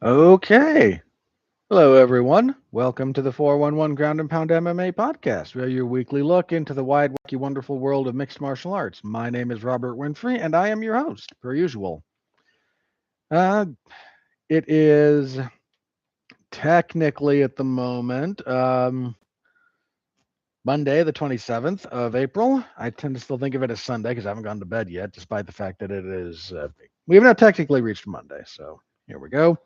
Okay. Hello, everyone. Welcome to the 411 Ground and Pound MMA podcast. We are your weekly look into the wide, wacky, wonderful world of mixed martial arts. My name is Robert Winfrey, and I am your host, per usual. Uh, it is technically at the moment Monday, the 27th of April. I tend to still think of it as Sunday because I haven't gone to bed yet, despite the fact that it is, we haven't technically reached Monday. So here we go.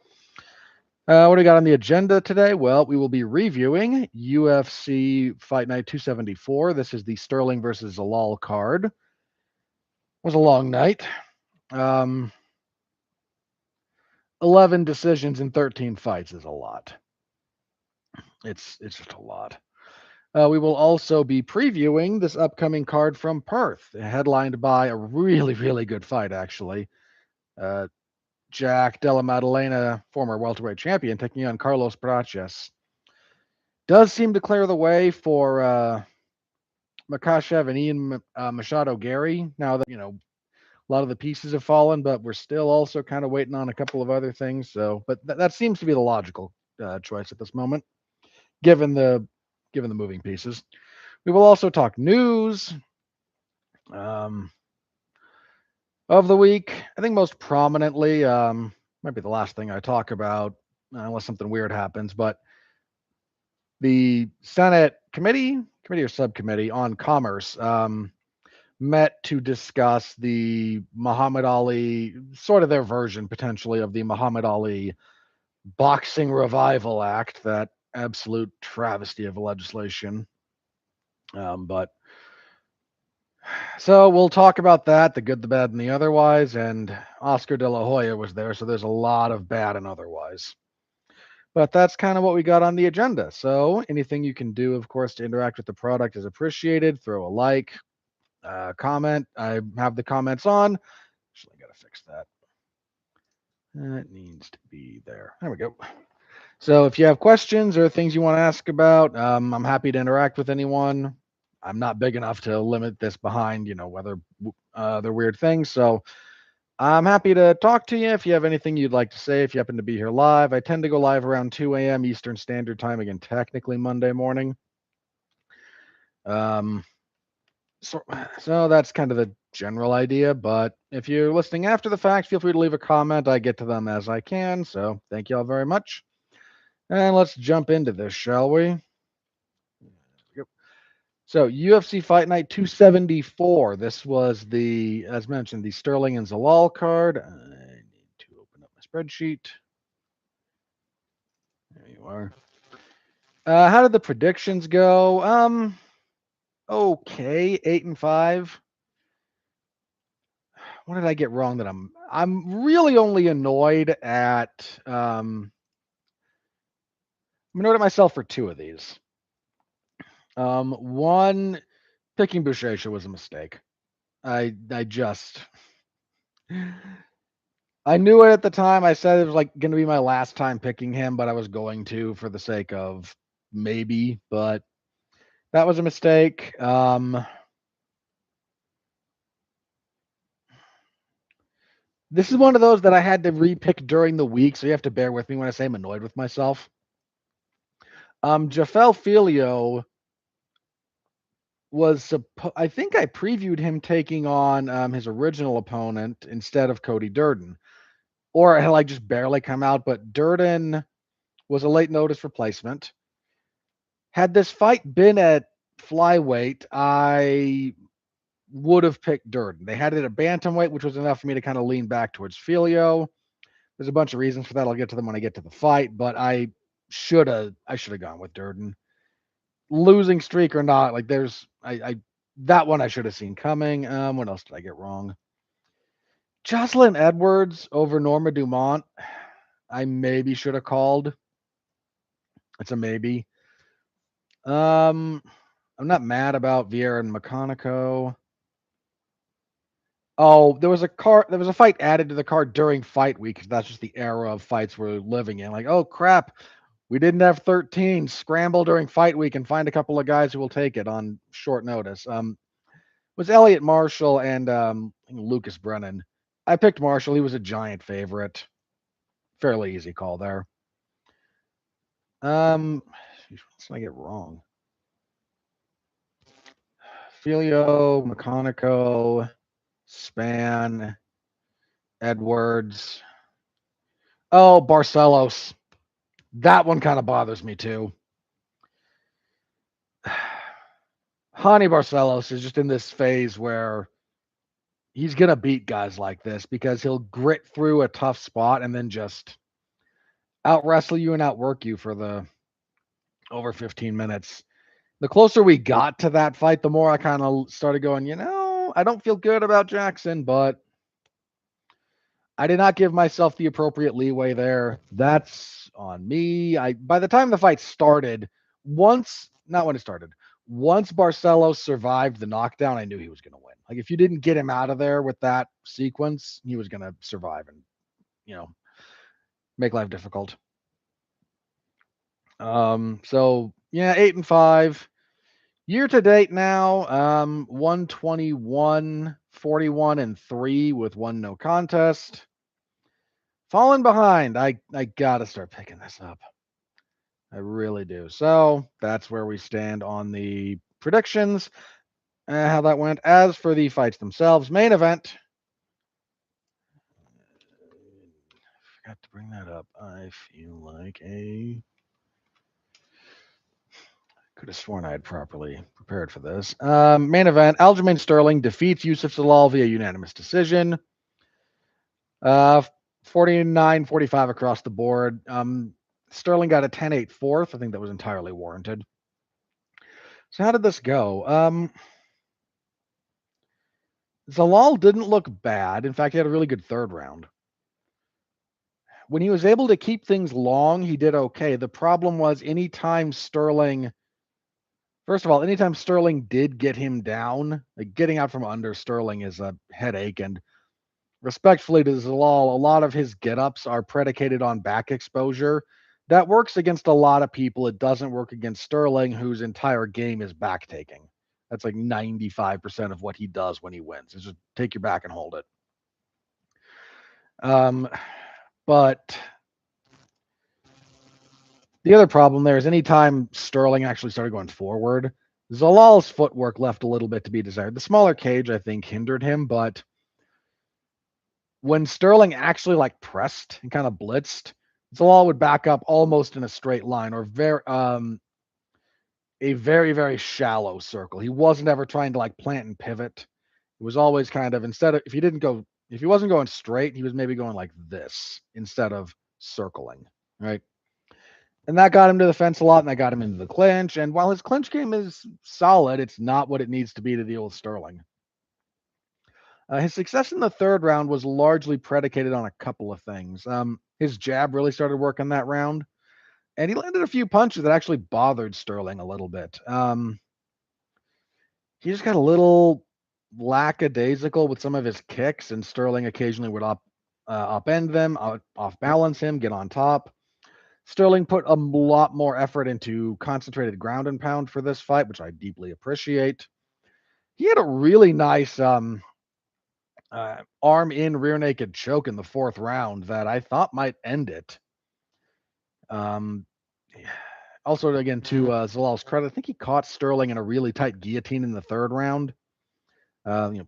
What do we got on the agenda today? Well, we will be reviewing UFC Fight Night 274. This is the Sterling versus Zalal card. It was a long night. Um, 11 decisions in 13 fights is a lot. It's just a lot. We will also be previewing this upcoming card from Perth, headlined by a really, really good fight, actually. Uh, Della Maddalena, former welterweight champion, taking on Carlos Prates. Does seem to clear the way for Makashev and Ian Machado Gary. Now that a lot of the pieces have fallen, but we're still also kind of waiting on a couple of other things. So, but that seems to be the logical choice at this moment, given the moving pieces. We will also talk news um, of the week. I think most prominently might be the last thing I talk about, unless something weird happens. But the Senate committee or subcommittee on commerce met to discuss the Muhammad Ali, sort of their version potentially of the Muhammad Ali Boxing Revival Act, that absolute travesty of a legislation. But so we'll talk about that, the good, the bad, and the otherwise. And Oscar De La Hoya was there, so there's a lot of bad and otherwise. But that's kind of what we got on the agenda. So anything you can do, of course, to interact with the product is appreciated. Throw a like, comment. I have the comments on. Actually, I gotta fix that. It needs to be there. There we go. So if you have questions or things you want to ask about, I'm happy to interact with anyone. I'm not big enough to limit this behind, whether they're weird things. So I'm happy to talk to you if you have anything you'd like to say. If you happen to be here live, I tend to go live around 2 a.m. Eastern Standard Time. Again, technically Monday morning. Um, so, so that's kind of the general idea. But if you're listening after the fact, feel free to leave a comment. I get to them as I can. So thank you all very much. And let's jump into this, shall we? Yep. So UFC Fight Night 274. This was as mentioned, the Sterling and Zalal card. I need to open up my spreadsheet. There you are. How did the predictions go? Okay, 8-5. What did I get wrong that I'm really only annoyed at I'm annoyed at myself for two of these. One, picking Buchecha was a mistake. I just I knew it at the time. I said it was like going to be my last time picking him, but I was going to for the sake of maybe, but that was a mistake. This is one of those that I had to repick during the week, so you have to bear with me when I say I'm annoyed with myself. Jafel Filio I think I previewed him taking on his original opponent instead of Cody Durden, or it had like just barely come out, but Durden was a late notice replacement. Had this fight been at flyweight, I would have picked Durden. They had it at bantamweight, which was enough for me to kind of lean back towards Filio. There's a bunch of reasons for that. I'll get to them when I get to the fight, but I should have gone with Durden. Losing streak or not, like I that one I should have seen coming. What else did I get wrong? Jocelyn Edwards over Norma Dumont. I maybe should have called. It's a maybe. I'm not mad about Vieira and McConico. Oh, there was a fight added to the card during fight week because that's just the era of fights we're living in. Like, oh crap, we didn't have 13. Scramble during fight week and find a couple of guys who will take it on short notice. Was Elliot Marshall and Lucas Brennan. I picked Marshall. He was a giant favorite. fairly easy call there. What did I get wrong? Filio, Meconico, Span, Edwards. Oh, Barcelos. That one kind of bothers me too. Hani Barcelos is just in this phase where he's going to beat guys like this because he'll grit through a tough spot and then just out wrestle you and outwork you for the over 15 minutes. The closer we got to that fight, the more I kind of started going, I don't feel good about Jackson, but I did not give myself the appropriate leeway there. That's on me. By the time the fight started, once Barcelos survived the knockdown, I knew he was going to win. Like if you didn't get him out of there with that sequence, he was going to survive and, make life difficult. So yeah, 8-5. Year to date now, 121, 41-3 with 1 no contest. Falling behind. I gotta start picking this up. I really do. So that's where we stand on the predictions, how that went. As for the fights themselves, main event. Forgot to bring that up. I feel like could have sworn I had properly prepared for this. Main event, Aljamain Sterling defeats Yusuf Zalal via unanimous decision. 49-45 across the board. Sterling got a 10-8 fourth. I think that was entirely warranted. So how did this go? Zalal didn't look bad. In fact, he had a really good third round. When he was able to keep things long, he did okay. The problem was anytime Sterling did get him down, like getting out from under Sterling is a headache. And respectfully to Zalal, a lot of his get-ups are predicated on back exposure. That works against a lot of people. It doesn't work against Sterling, whose entire game is back taking. That's like 95% of what he does when he wins. Is just take your back and hold it. But the other problem there is anytime Sterling actually started going forward, Zalal's footwork left a little bit to be desired. The smaller cage, I think, hindered him, but when Sterling actually like pressed and kind of blitzed, Zalal would back up almost in a straight line or a very, very shallow circle. He wasn't ever trying to like plant and pivot. It was always kind of if he wasn't going straight, he was maybe going like this instead of circling, right? And that got him to the fence a lot, and that got him into the clinch. And while his clinch game is solid, it's not what it needs to be to deal with Sterling. His success in the third round was largely predicated on a couple of things. His jab really started working that round, and he landed a few punches that actually bothered Sterling a little bit. He just got a little lackadaisical with some of his kicks, and Sterling occasionally would upend them, off balance him, get on top. Sterling put a lot more effort into concentrated ground and pound for this fight, which I deeply appreciate. He had a really nice arm in rear naked choke in the fourth round that I thought might end it. Also, again, to Zalal's credit, I think he caught Sterling in a really tight guillotine in the third round.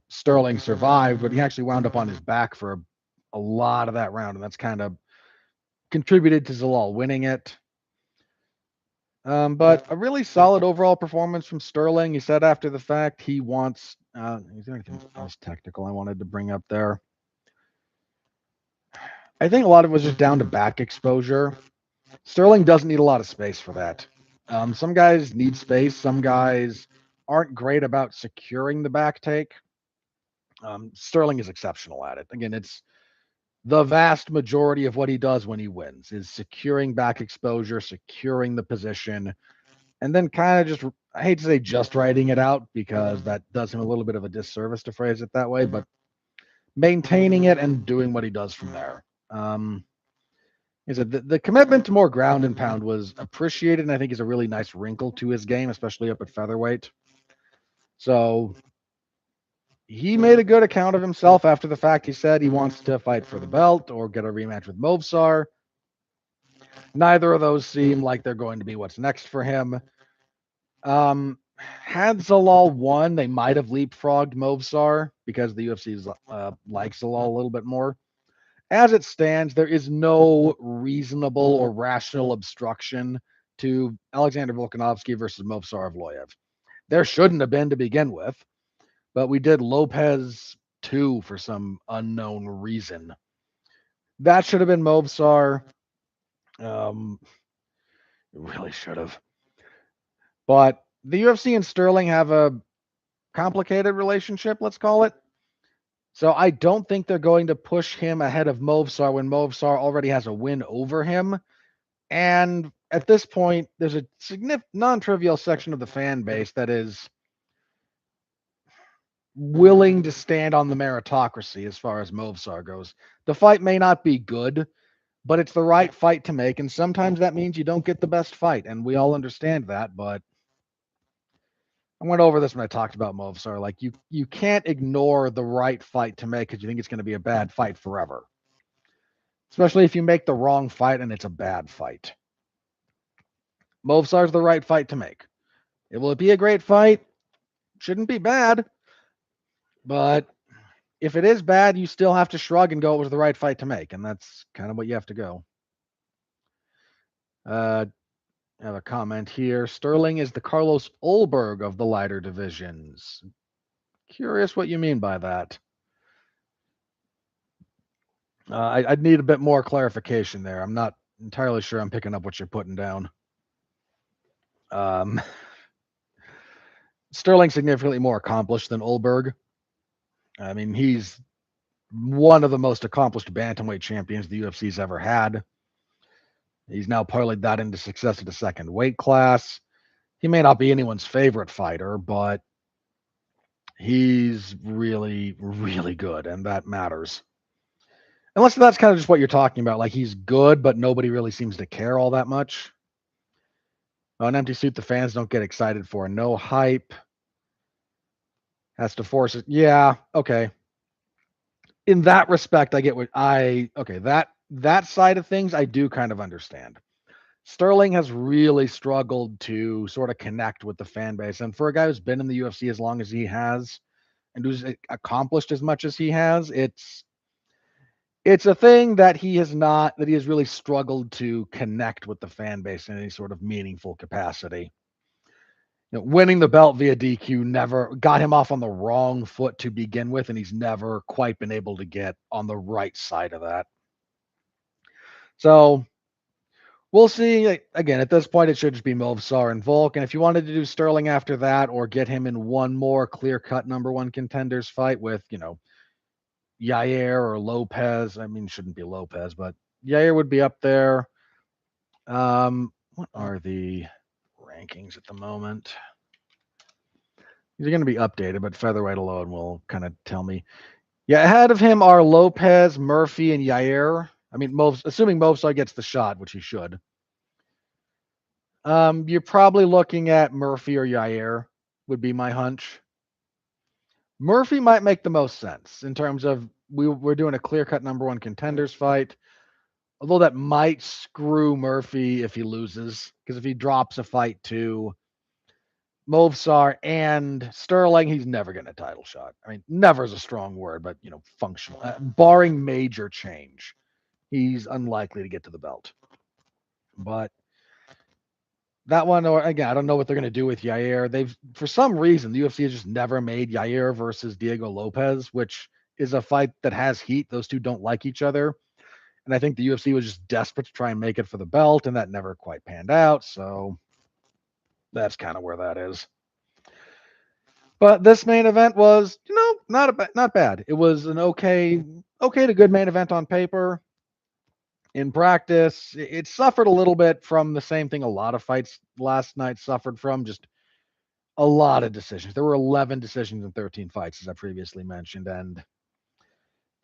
Sterling survived, but he actually wound up on his back for a lot of that round, and that's kind of contributed to Zalal winning it. But a really solid overall performance from Sterling. He said after the fact he wants. Is there anything else technical I wanted to bring up there? I think a lot of it was just down to back exposure. Sterling doesn't need a lot of space for that. Some guys need space. Some guys aren't great about securing the back take. Sterling is exceptional at it. Again, it's the vast majority of what he does when he wins is securing back exposure, securing the position, and then kind of just, I hate to say just writing it out because that does him a little bit of a disservice to phrase it that way, but maintaining it and doing what he does from there. The commitment to more ground and pound was appreciated, and I think is a really nice wrinkle to his game, especially up at featherweight. So he made a good account of himself after the fact. He said he wants to fight for the belt or get a rematch with Movsar. Neither of those seem like they're going to be what's next for him. Had Zalal won, they might have leapfrogged Movsar because the UFC likes Zalal a little bit more. As it stands, there is no reasonable or rational obstruction to Alexander Volkanovski versus Movsar Evloev. There shouldn't have been to begin with, but we did Lopez 2 for some unknown reason. That should have been Movsar. It really should have. But the UFC and Sterling have a complicated relationship, let's call it. So I don't think they're going to push him ahead of Movsar when Movsar already has a win over him. And at this point, there's a significant non-trivial section of the fan base that is willing to stand on the meritocracy as far as Movsar goes. The fight may not be good, but it's the right fight to make, and sometimes that means you don't get the best fight, and we all understand that, but I went over this when I talked about Movsar. Like you can't ignore the right fight to make because you think it's going to be a bad fight forever. Especially if you make the wrong fight and it's a bad fight. Movsar's the right fight to make. Will it be a great fight? Shouldn't be bad. But if it is bad, you still have to shrug and go, it was the right fight to make. And that's kind of what you have to go. I have a comment here. Sterling is the Carlos Ulberg of the lighter divisions. Curious what you mean by that. I'd need a bit more clarification there. I'm not entirely sure I'm picking up what you're putting down. Sterling's significantly more accomplished than Ulberg. I mean, he's one of the most accomplished bantamweight champions the UFC's ever had. He's now parlayed that into success at the second weight class. He may not be anyone's favorite fighter, but he's really, really good, and that matters. Unless that's kind of just what you're talking about. Like, he's good, but nobody really seems to care all that much. An empty suit the fans don't get excited for. No hype. Has to force it. Yeah, okay. In that respect, I get that side of things I do kind of understand. Sterling has really struggled to sort of connect with the fan base. And for a guy who's been in the UFC as long as he has and who's accomplished as much as he has, it's a thing that he has really struggled to connect with the fan base in any sort of meaningful capacity. Winning the belt via DQ never got him off on the wrong foot to begin with, and he's never quite been able to get on the right side of that. So we'll see. Again, at this point, it should just be Movsar and Volk. And if you wanted to do Sterling after that or get him in one more clear-cut number one contenders fight with, Yair or Lopez. I mean, shouldn't be Lopez, but Yair would be up there. What are the rankings at the moment? These are going to be updated, but featherweight alone will kind of tell me. Yeah, ahead of him are Lopez, Murphy, and Yair. I mean, assuming Movsar gets the shot, which he should. You're probably looking at Murphy or Yair, would be my hunch. Murphy might make the most sense in terms of we're doing a clear-cut number one contenders fight. Although that might screw Murphy if he loses, because if he drops a fight to Movsar and Sterling, he's never getting a title shot. I mean, never is a strong word, but functional. Barring major change, he's unlikely to get to the belt. But that one, or again, I don't know what they're going to do with Yair. For some reason, the UFC has just never made Yair versus Diego Lopez, which is a fight that has heat. Those two don't like each other. And I think the UFC was just desperate to try and make it for the belt, and that never quite panned out. So that's kind of where that is. But this main event was, not bad. It was an okay to good main event on paper. In practice, it suffered a little bit from the same thing a lot of fights last night suffered from, just a lot of decisions. There were 11 decisions in 13 fights, as I previously mentioned, and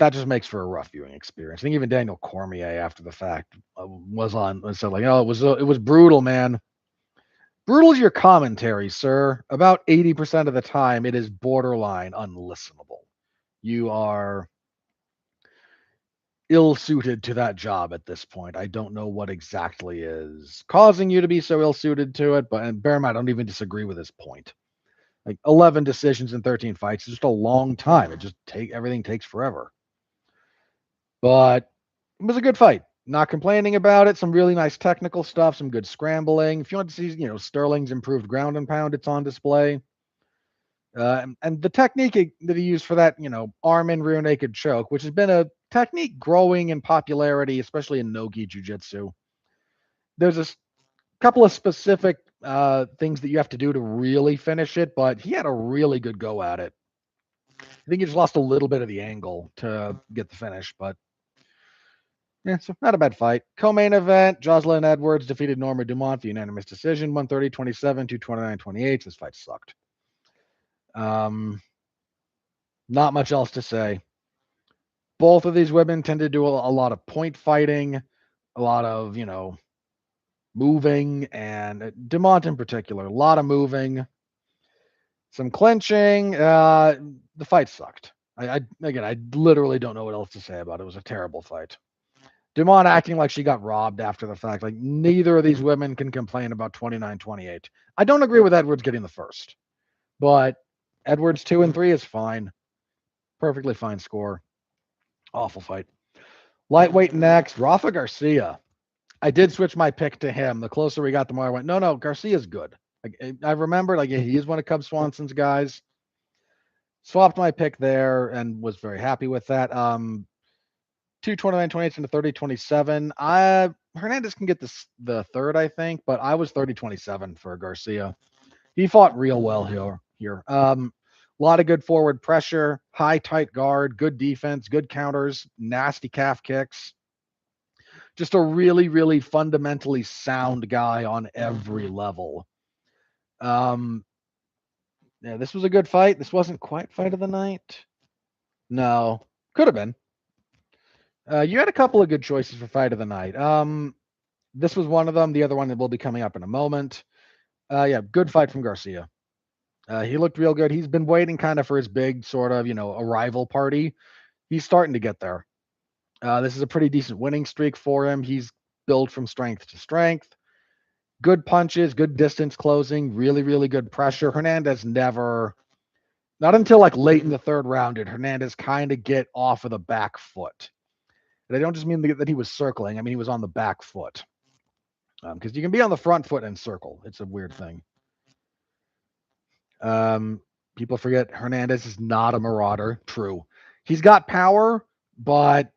that just makes for a rough viewing experience. I think even Daniel Cormier, after the fact, was on and said, like, it was brutal, man. Brutal is your commentary, sir. About 80% of the time, it is borderline unlistenable. ill-suited to that job at this point. I don't know what exactly is causing you to be so ill-suited to it, but and bear in mind, I don't even disagree with this point. Like 11 decisions in 13 fights is just a long time. Everything takes forever. But it was a good fight. Not complaining about it. Some really nice technical stuff, some good scrambling. If you want to see, Sterling's improved ground and pound, it's on display. And the technique that he used for that, arm in rear naked choke, which has been a technique growing in popularity, especially in no-gi jiu-jitsu. There's a couple of specific things that you have to do to really finish it, but he had a really good go at it. I think he just lost a little bit of the angle to get the finish, but yeah, so not a bad fight. Co-main event, Jocelyn Edwards defeated Norma Dumont via unanimous decision, 130-27 to 29-28. This fight sucked. Not much else to say. Both of these women tend to do a lot of point fighting, a lot of, moving, and Dumont in particular, a lot of moving, some clinching. The fight sucked. I literally don't know what else to say about it. It was a terrible fight. Dumont acting like she got robbed after the fact. Like, neither of these women can complain about 29-28. I don't agree with Edwards getting the first, but Edwards 2 and 3 is fine. Perfectly fine score. Awful fight. Lightweight next, Rafa Garcia. I did switch my pick to him. The closer we got, the more I went, no, Garcia's good. I remembered, he is one of Cub Swanson's guys. Swapped my pick there and was very happy with that. 29-28 into 30-27. Hernandez can get the third, I think, but I was 30-27 for Garcia. He fought real well here. A lot of good forward pressure, high tight guard, good defense, good counters, nasty calf kicks. Just a really, really fundamentally sound guy on every level. Yeah, this was a good fight. This wasn't quite fight of the night. No, could have been. You had a couple of good choices for fight of the night. This was one of them. The other one will be coming up in a moment. Yeah, good fight from Garcia. He looked real good. He's been waiting kind of for his big sort of, arrival party. He's starting to get there. This is a pretty decent winning streak for him. He's built from strength to strength. Good punches, good distance closing, really, really good pressure. Hernandez not until like late in the third round did Hernandez kind of get off of the back foot. And I don't just mean that he was circling. I mean, he was on the back foot. Because you can be on the front foot and circle. It's a weird thing. People forget Hernandez is not a marauder. True. He's got power, but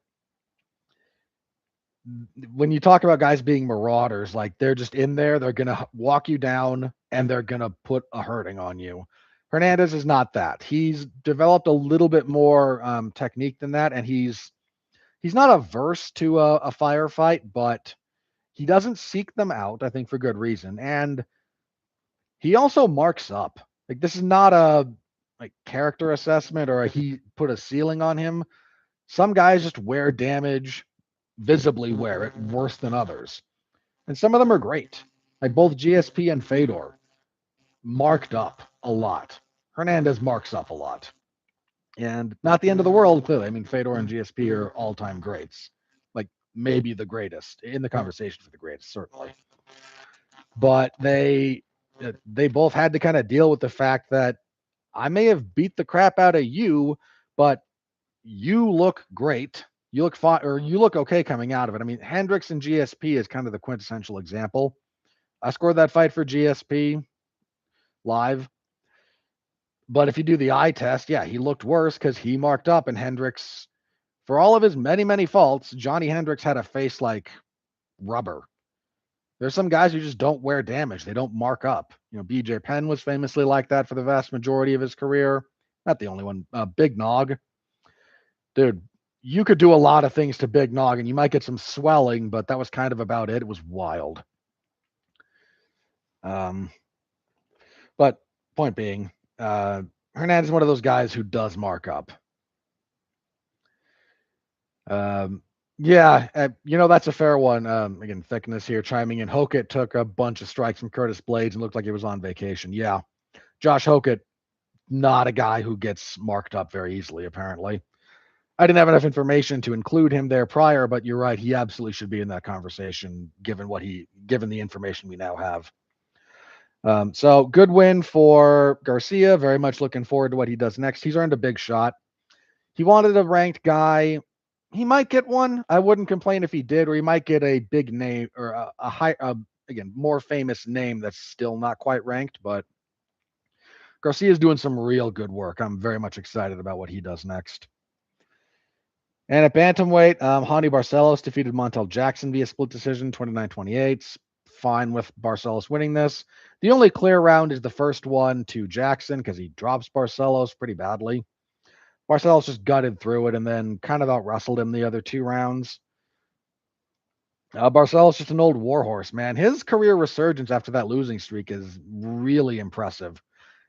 when you talk about guys being marauders, like they're just in there, they're going to walk you down and they're going to put a hurting on you. Hernandez is not that. He's developed a little bit more technique than that, and he's not averse to a firefight, but he doesn't seek them out, I think, for good reason. And he also marks up. Like, this is not a character assessment or he put a ceiling on him. Some guys just wear damage, visibly wear it worse than others. And some of them are great. Like both GSP and Fedor marked up a lot. Hernandez marks up a lot. And not the end of the world, clearly. I mean, Fedor and GSP are all-time greats. Like, maybe the greatest, in the conversation for the greatest, certainly. But they both had to kind of deal with the fact that I may have beat the crap out of you, but you look great. You look fine, or you look okay coming out of it. I mean, Hendricks and GSP is kind of the quintessential example. I scored that fight for GSP live. But if you do the eye test, yeah, he looked worse because he marked up, and Hendricks, for all of his many, many faults, Johnny Hendricks had a face like rubber. There's some guys who just don't wear damage. They don't mark up. BJ Penn was famously like that for the vast majority of his career. Not the only one. Big Nog. Dude, you could do a lot of things to Big Nog, and you might get some swelling, but that was kind of about it. It was wild. But point being, Hernandez is one of those guys who does mark up. Yeah, that's a fair one. Again, thickness here chiming in. Hokett took a bunch of strikes from Curtis Blades and looked like he was on vacation. Yeah, Josh Hokett, not a guy who gets marked up very easily, apparently. I didn't have enough information to include him there prior, but you're right. He absolutely should be in that conversation, given the information we now have. So good win for Garcia. Very much looking forward to what he does next. He's earned a big shot. He wanted a ranked guy. He might get one. I wouldn't complain if he did, or he might get a big name or a high, again, more famous name that's still not quite ranked. But Garcia's doing some real good work. I'm very much excited about what he does next. And at bantamweight, Hani Barcelos defeated Montel Jackson via split decision, 29-28. Fine with Barcelos winning this. The only clear round is the first one to Jackson because he drops Barcelos pretty badly. Barcelos just gutted through it and then kind of out-wrestled him the other 2 rounds. Barcelos just an old warhorse, man. His career resurgence after that losing streak is really impressive.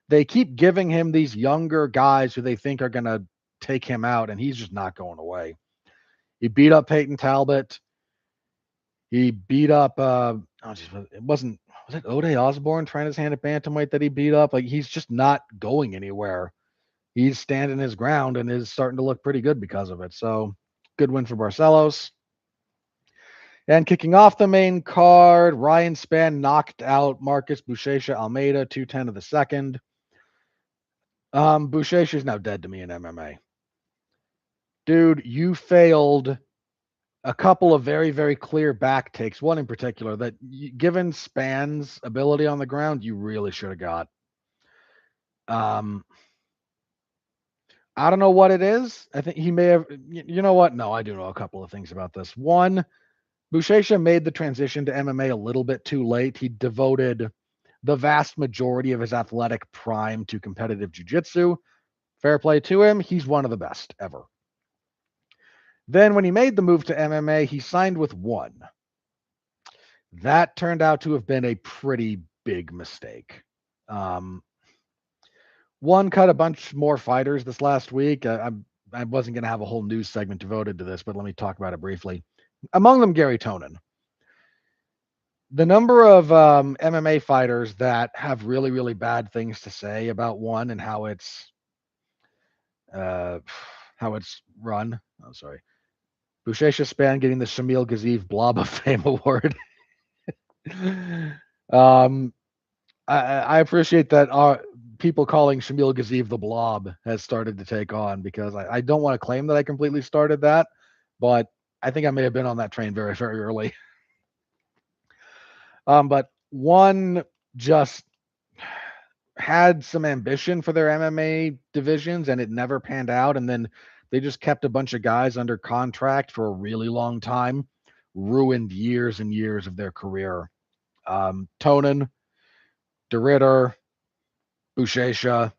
They keep giving him these younger guys who they think are going to take him out, and he's just not going away. He beat up Peyton Talbot. He beat up was it Ode Osborne trying his hand at bantamweight that he beat up? Like, he's just not going anywhere. He's standing his ground and is starting to look pretty good because of it. So good win for Barcelos. And kicking off the main card, Ryan Spann knocked out Marcus Buchecha Almeida 2:10 of the second. Buchecha is now dead to me in MMA. Dude, you failed a couple of very, very clear back takes. One in particular that, given Spann's ability on the ground, you really should have got. I don't know what it is. I think he may have. You know what? No, I do know a couple of things about this. One, Buchecha made the transition to MMA a little bit too late. He devoted the vast majority of his athletic prime to competitive jiu-jitsu. Fair play to him. He's one of the best ever. Then when he made the move to MMA, he signed with ONE. That turned out to have been a pretty big mistake. ONE cut a bunch more fighters this last week. I wasn't going to have a whole news segment devoted to this, but let me talk about it briefly. Among them, Gary Tonin. The number of MMA fighters that have really, really bad things to say about ONE and how it's run. Oh, sorry. Buchecha Spann getting the Shamil Gaziev Blob of Fame Award. I appreciate that people calling Shamil Gaziev the Blob has started to take on, because I don't want to claim that I completely started that, but I think I may have been on that train very, very early. But ONE just had some ambition for their MMA divisions and it never panned out. And then they just kept a bunch of guys under contract for a really long time, ruined years and years of their career. Tonin, DeRitter, Buchecha,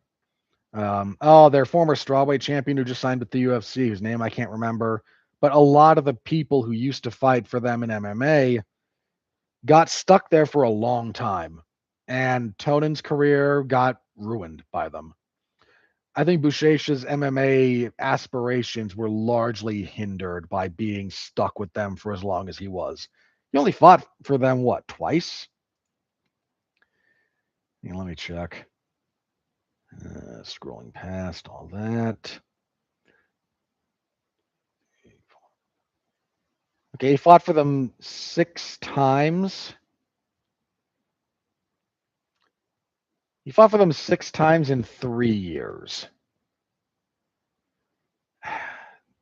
their former strawweight champion who just signed with the UFC, whose name I can't remember. But a lot of the people who used to fight for them in MMA got stuck there for a long time, and Tonin's career got ruined by them. I think Buchecha's MMA aspirations were largely hindered by being stuck with them for as long as he was. He only fought for them, what, twice? Let me check. Scrolling past all that. Okay, he fought for them 6 times. He fought for them 6 times in 3 years.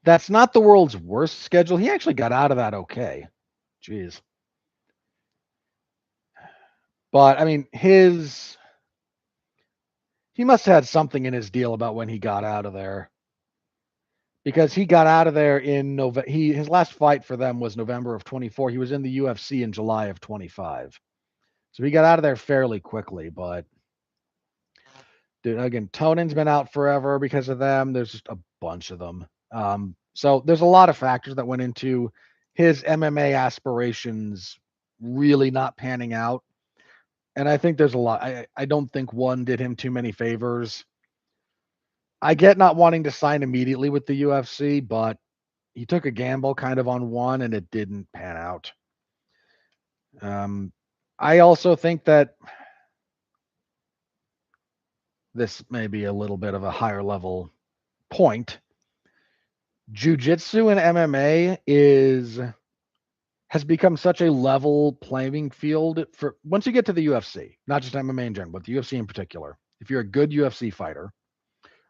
That's not the world's worst schedule. He actually got out of that okay. Jeez. But, I mean, he must have had something in his deal about when he got out of there. Because he got out of there in November. His last fight for them was November of 24. He was in the UFC in July of 25. So he got out of there fairly quickly. But, dude, again, Tonin's been out forever because of them. There's just a bunch of them. So there's a lot of factors that went into his MMA aspirations really not panning out. And I think there's a lot. I don't think ONE did him too many favors. I get not wanting to sign immediately with the UFC, but he took a gamble kind of on ONE and it didn't pan out. I also think that this may be a little bit of a higher level point. Jiu-jitsu and MMA has become such a level playing field for once you get to the UFC, not just MMA in general, but the UFC in particular. If you're a good UFC fighter,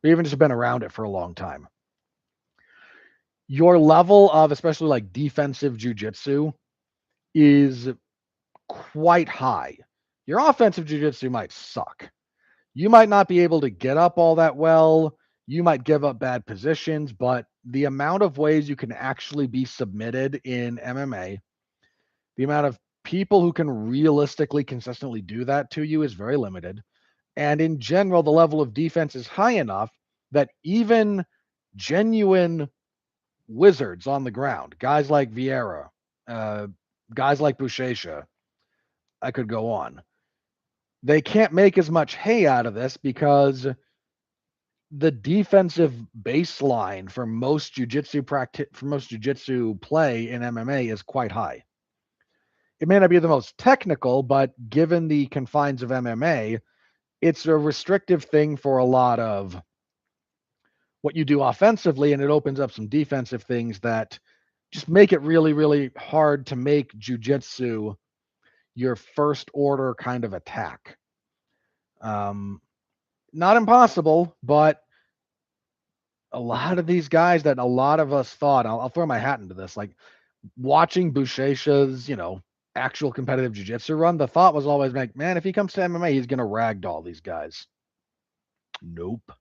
or even just been around it for a long time, your level of especially like defensive jiu-jitsu is quite high. Your offensive jiu-jitsu might suck. You might not be able to get up all that well. You might give up bad positions, but the amount of ways you can actually be submitted in MMA, the amount of people who can realistically, consistently do that to you is very limited. And in general, the level of defense is high enough that even genuine wizards on the ground, guys like Vieira, uh, guys like Buchecha, I could go on. They can't make as much hay out of this because the defensive baseline for most jiu-jitsu play in MMA is quite high. It may not be the most technical, but given the confines of MMA, it's a restrictive thing for a lot of what you do offensively, and it opens up some defensive things that just make it really, really hard to make jiu-jitsu your first order kind of attack. Not impossible, but a lot of these guys that a lot of us thought, I'll throw my hat into this, like watching Buchecha's, actual competitive jiu-jitsu run, the thought was always like, man, if he comes to MMA, he's going to ragdoll these guys. Nope.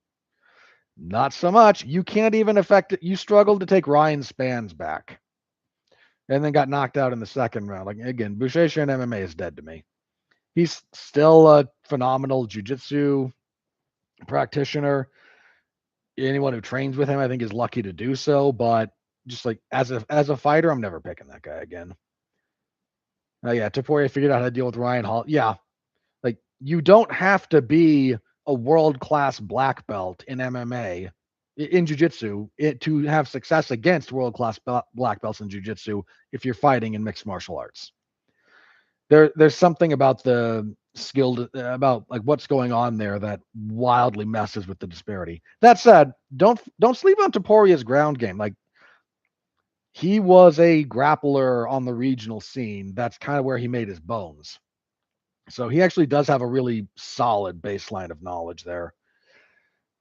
Not so much. You can't even affect it. You struggled to take Ryan Spans back and then got knocked out in the second round. Like, again, Buchecha in MMA is dead to me. He's still a phenomenal jiu-jitsu practitioner. Anyone who trains with him, I think, is lucky to do so. But just like as a fighter, I'm never picking that guy again. Yeah, Taporia figured out how to deal with Ryan Hall. Yeah, like you don't have to be a world-class black belt in MMA, in jiu-jitsu, to have success against world-class black belts in jiu-jitsu if you're fighting in mixed martial arts. There's something about the skilled about like what's going on there that wildly messes with the disparity. That said, don't sleep on Taporia's ground game. Like he was a grappler on the regional scene. That's kind of where he made his bones. So he actually does have a really solid baseline of knowledge there.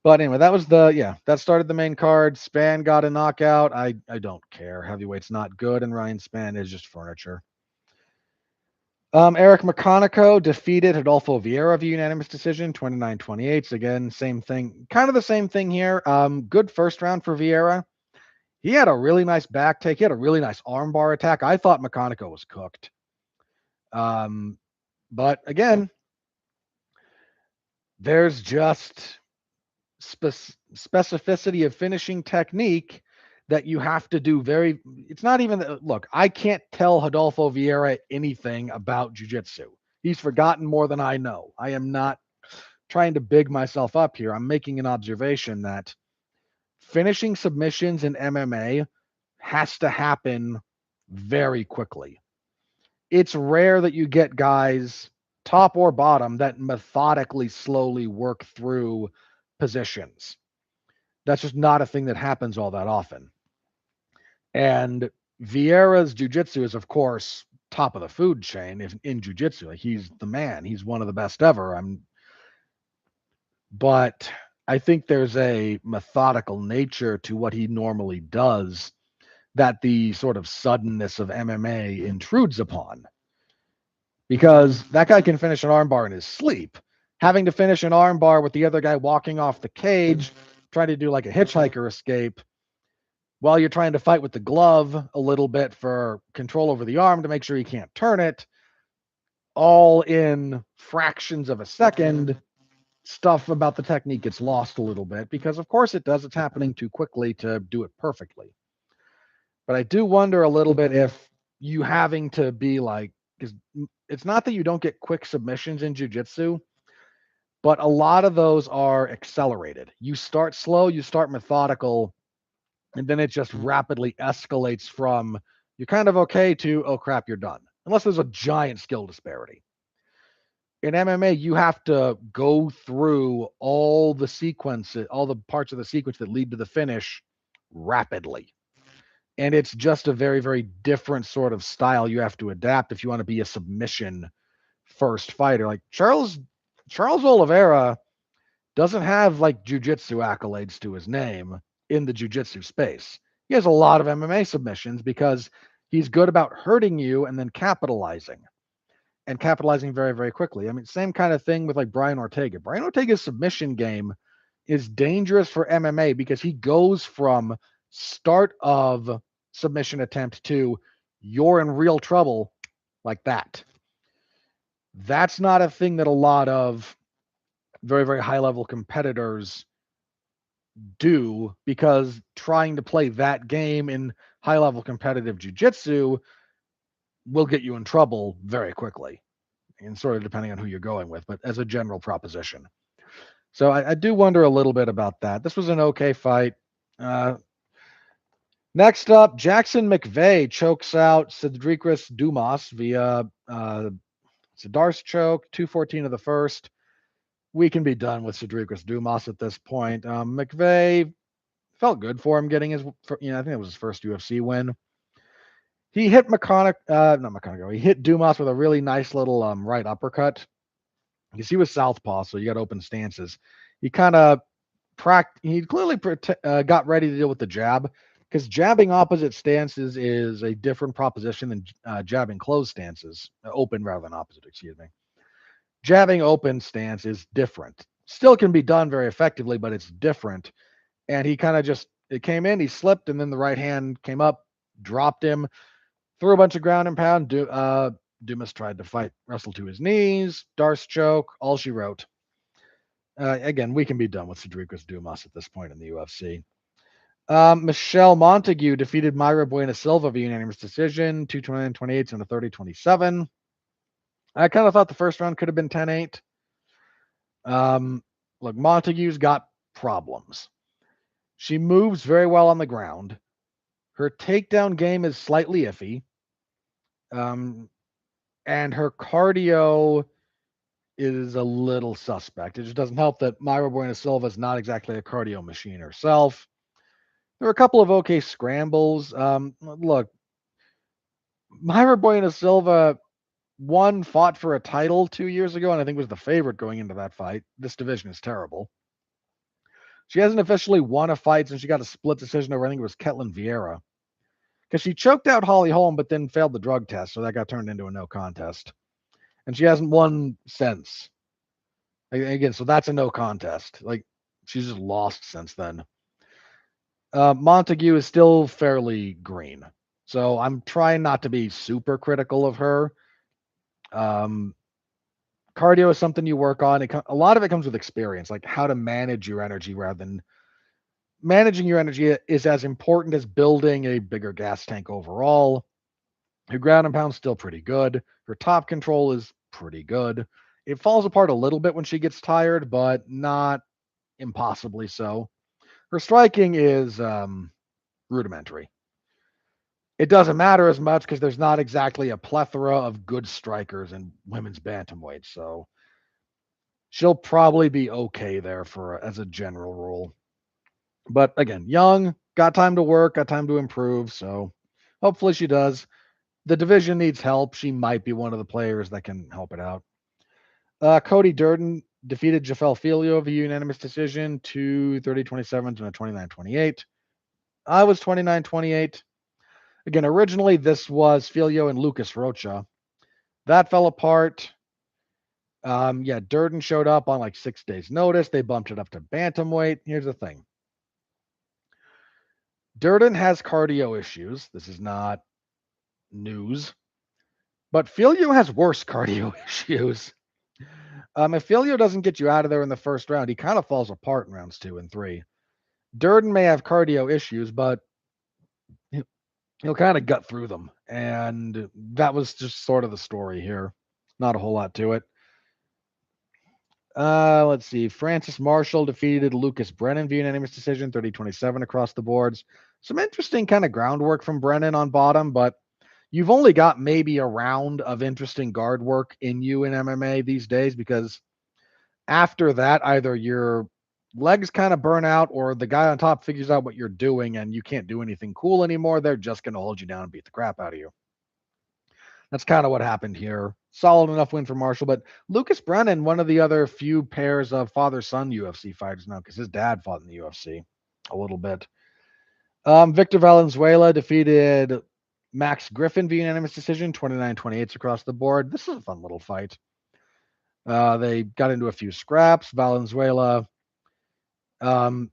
But anyway, that started the main card. Span got a knockout. I don't care. Heavyweight's not good, and Ryan Span is just furniture. Eric McConico defeated Adolfo Vieira via unanimous decision, 29-28. Again, same thing. Kind of the same thing here. Good first round for Vieira. He had a really nice back take. He had a really nice armbar attack. I thought McConico was cooked. But again, there's just specificity of finishing technique that you have to do it's not even look, I can't tell Adolfo Vieira anything about jiu-jitsu. He's forgotten more than I know. I am not trying to big myself up here. I'm making an observation that finishing submissions in MMA has to happen very quickly. It's rare that you get guys, top or bottom, that methodically slowly work through positions. That's just not a thing that happens all that often. And Vieira's jiu-jitsu is, of course, top of the food chain in jiu-jitsu. Like he's the man. He's one of the best ever. But I think there's a methodical nature to what he normally does that the sort of suddenness of MMA intrudes upon. Because that guy can finish an armbar in his sleep. Having to finish an armbar with the other guy walking off the cage, trying to do like a hitchhiker escape, while you're trying to fight with the glove a little bit for control over the arm to make sure he can't turn it, all in fractions of a second, stuff about the technique gets lost a little bit because, of course, it does. It's happening too quickly to do it perfectly. But I do wonder a little bit if you having to be like, because it's not that you don't get quick submissions in jiu-jitsu, but a lot of those are accelerated. You start slow, you start methodical, and then it just rapidly escalates from you're kind of okay to, oh crap, you're done. Unless there's a giant skill disparity. In MMA, you have to go through all the sequences, all the parts of the sequence that lead to the finish rapidly. And it's just a very, very different sort of style you have to adapt if you want to be a submission first fighter. Like Charles Oliveira doesn't have like jujitsu accolades to his name in the jujitsu space. He has a lot of MMA submissions because he's good about hurting you and then capitalizing very, very quickly. I mean, same kind of thing with like Brian Ortega. Brian Ortega's submission game is dangerous for MMA because he goes from start of submission attempt to you're in real trouble like that. That's not a thing that a lot of very, very high level competitors do because trying to play that game in high level competitive jiu-jitsu will get you in trouble very quickly, and sort of depending on who you're going with, but as a general proposition. So I do wonder a little bit about that. This was an okay fight. Next up, Jackson McVeigh chokes out Cedricus Dumas via Darce choke, 2:14 of the first. We can be done with Cedricus Dumas at this point. McVeigh felt good for him getting his, I think it was his first UFC win. He hit not McConaughey. He hit Dumas with a really nice little right uppercut because he was southpaw, so you got open stances. He kind of he clearly got ready to deal with the jab because jabbing opposite stances is a different proposition than jabbing closed stances, open rather than opposite, excuse me. Jabbing open stance is different. Still can be done very effectively, but it's different. And he kind of it came in, he slipped, and then the right hand came up, dropped him, threw a bunch of ground and pound. Dumas tried to wrestle to his knees, Darce choke, all she wrote. Again, we can be done with Cedricus Dumas at this point in the UFC. Michelle Montague defeated Mayra Buena Silva via unanimous decision, 229-28 and a 30-27. I kind of thought the first round could have been 10-8. Look, Montague's got problems. She moves very well on the ground. Her takedown game is slightly iffy. And her cardio is a little suspect. It just doesn't help that Mayra Buena Silva is not exactly a cardio machine herself. There were a couple of okay scrambles. Look, Mayra Buena Silva fought for a title 2 years ago, and I think was the favorite going into that fight. This division is terrible. She hasn't officially won a fight since she got a split decision over, I think it was Ketlin Vieira. Because she choked out Holly Holm, but then failed the drug test, so that got turned into a no contest. And she hasn't won since. Again, so that's a no contest. Like, she's just lost since then. Montague is still fairly green. So I'm trying not to be super critical of her. Cardio is something you work on. A lot of it comes with experience, like how to manage your energy rather than managing your energy is as important as building a bigger gas tank overall. Her ground and pound is still pretty good. Her top control is pretty good. It falls apart a little bit when she gets tired, but not impossibly so. Her striking is rudimentary. It doesn't matter as much because there's not exactly a plethora of good strikers in women's bantamweight, so she'll probably be okay there as a general rule. But again, young, got time to work, got time to improve, so hopefully she does. The division needs help. She might be one of the players that can help it out. Cody Durden defeated Jafel Filio via unanimous decision, 30-27 to a 29-28. I was 29-28. Again, originally this was Filio and Lucas Rocha. That fell apart. Durden showed up on like 6 days' notice. They bumped it up to bantamweight. Here's the thing. Durden has cardio issues. This is not news. But Filio has worse cardio issues. If Filio doesn't get you out of there in the first round, he kind of falls apart in rounds 2 and 3. Durden may have cardio issues, but he'll kind of gut through them. And that was just sort of the story here. Not a whole lot to it. Let's see. Francis Marshall defeated Lucas Brennan via unanimous decision, 30-27 across the boards. Some interesting kind of groundwork from Brennan on bottom, but you've only got maybe a round of interesting guard work in you in MMA these days because after that, either you're legs kind of burn out, or the guy on top figures out what you're doing and you can't do anything cool anymore, they're just going to hold you down and beat the crap out of you. That's kind of what happened here. Solid enough win for Marshall, but Lucas Brennan, one of the other few pairs of father-son UFC fighters now, because his dad fought in the UFC a little bit. Victor Valenzuela defeated Max Griffin via unanimous decision, 29-28 across the board. This is a fun little fight. They got into a few scraps. Valenzuela, dealing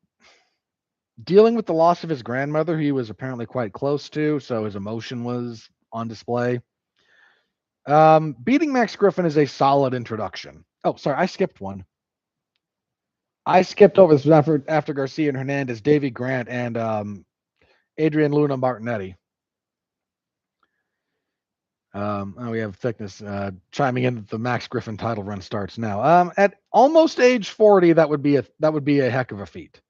with the loss of his grandmother, he was apparently quite close to, so his emotion was on display. Beating Max Griffin is a solid introduction. Oh, sorry, I skipped one. I skipped over this after Garcia and Hernandez, Davey Grant, and Adrian Luna Martinetti. We have Thickness chiming in that the Max Griffin title run starts now. At almost age 40, that would be a heck of a feat.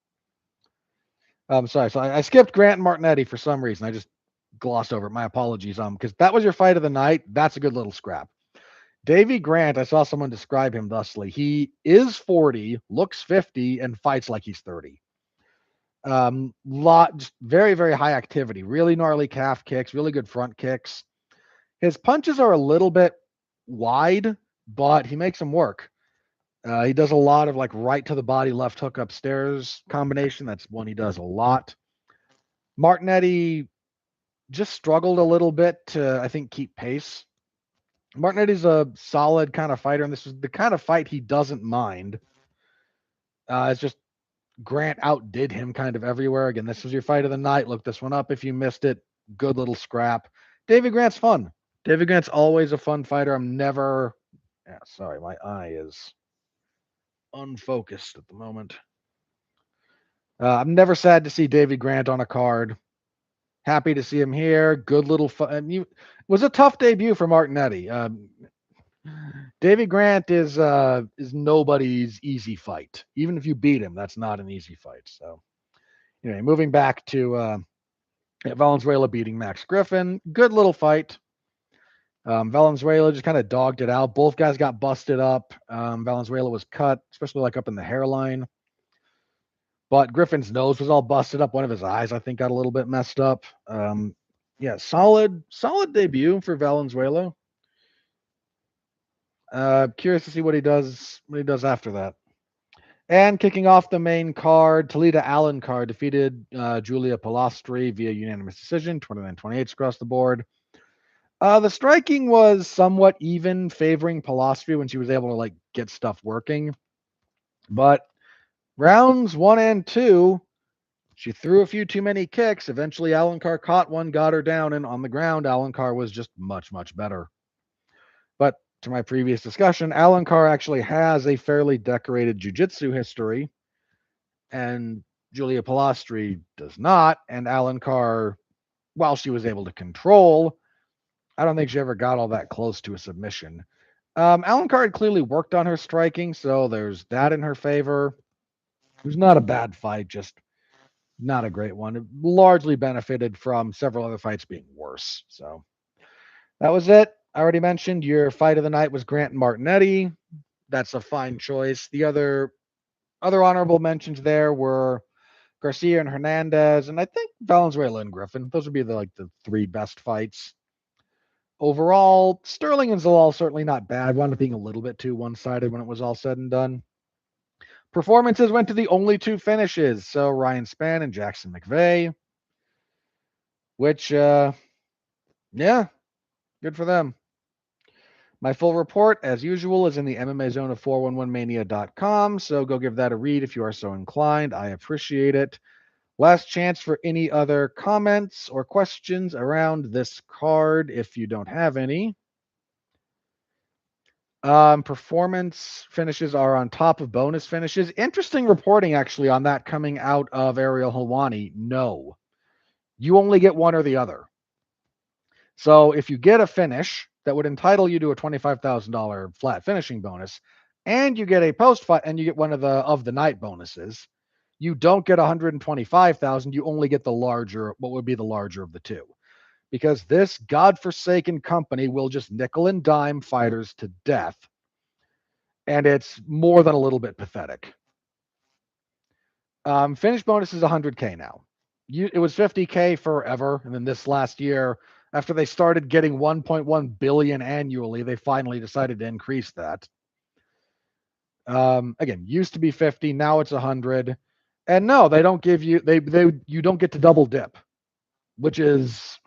Sorry, so I skipped Grant and Martinetti for some reason. I just glossed over it. My apologies. Because that was your fight of the night. That's a good little scrap. Davey Grant, I saw someone describe him thusly. He is 40, looks 50, and fights like he's 30. Just very, very high activity. Really gnarly calf kicks, really good front kicks. His punches are a little bit wide, but he makes them work. He does a lot of like right to the body, left hook upstairs combination. That's one he does a lot. Martinetti just struggled a little bit to, I think, keep pace. Martinetti's a solid kind of fighter, and this is the kind of fight he doesn't mind. It's just Grant outdid him kind of everywhere. Again, this was your fight of the night. Look this one up if you missed it. Good little scrap. Davey Grant's fun. Davey Grant's always a fun fighter. Sorry, my eye is unfocused at the moment. I'm never sad to see Davey Grant on a card. Happy to see him here. Good little fun. It was a tough debut for Martinetti. Davey Grant is nobody's easy fight. Even if you beat him, that's not an easy fight. So, anyway, moving back to Valenzuela beating Max Griffin. Good little fight. Valenzuela just kind of dogged it out. Both guys got busted up. Valenzuela was cut, especially like up in the hairline. But Griffin's nose was all busted up. One of his eyes, I think, got a little bit messed up. Solid debut for Valenzuela. Curious to see what he does after that. And kicking off the main card, Talita Alencar defeated Julia Palastri via unanimous decision, 29-28 across the board. The striking was somewhat even, favoring Palastri when she was able to like get stuff working. But rounds 1 and 2, she threw a few too many kicks. Eventually, Alencar caught one, got her down, and on the ground, Alencar was just much, much better. But to my previous discussion, Alencar actually has a fairly decorated jiu-jitsu history, and Julia Palastri does not. And Alencar, while she was able to control, I don't think she ever got all that close to a submission. Alencar had clearly worked on her striking, so there's that in her favor. It was not a bad fight, just not a great one. It largely benefited from several other fights being worse. So that was it. I already mentioned your fight of the night was Grant and Martinetti. That's a fine choice. The other honorable mentions there were Garcia and Hernandez, and I think Valenzuela and Griffin. Those would be the 3 best fights. Overall, Sterling and Zalal certainly not bad. Wound up being a little bit too one-sided when it was all said and done. Performances went to the only 2 finishes. So Ryan Spann and Jackson McVeigh, which, good for them. My full report, as usual, is in the MMA Zone of 411mania.com. So go give that a read if you are so inclined. I appreciate it. Last chance for any other comments or questions around this card if you don't have any. Performance finishes are on top of bonus finishes. Interesting reporting, actually, on that coming out of Ariel Helwani. No. You only get one or the other. So if you get a finish that would entitle you to a $25,000 flat finishing bonus, and you get a post-fight, and you get one of the night bonuses, you don't get $125,000. You only get what would be the larger of the 2. Because this godforsaken company will just nickel and dime fighters to death. And it's more than a little bit pathetic. Finish bonus is 100K now. It was 50K forever, and then this last year, after they started getting 1.1 billion annually, they finally decided to increase that. Again, used to be 50, now it's 100. And no, they don't give you you don't get to double dip, which is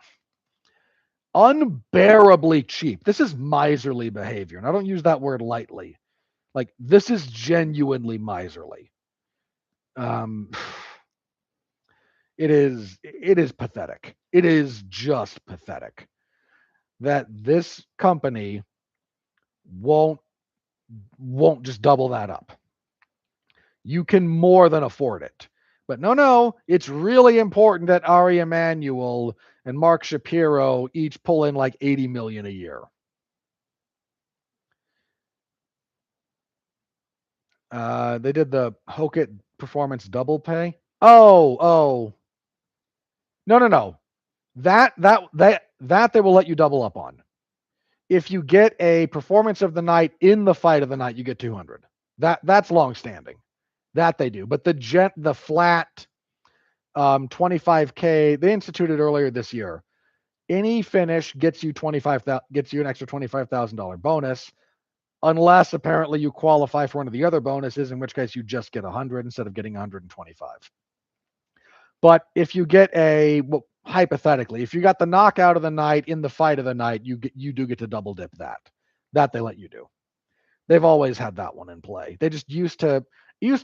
unbearably cheap. This is miserly behavior, and I don't use that word lightly. Like, this is genuinely miserly. It is pathetic. It is just pathetic that this company won't just double that up. You can more than afford it. But no, it's really important that Ari Emanuel and Mark Shapiro each pull in like 80 million a year. They did the Hokit performance double pay. Oh. No. That they will let you double up on. If you get a performance of the night in the fight of the night, you get 200. That's long standing. That they do. But the flat 25K they instituted earlier this year. Any finish gets you an extra $25,000 bonus, unless apparently you qualify for one of the other bonuses, in which case you just get 100 instead of getting 125. But if you get hypothetically, if you got the knockout of the night in the fight of the night, you do get to double dip that. That they let you do. They've always had that one in play. They just used to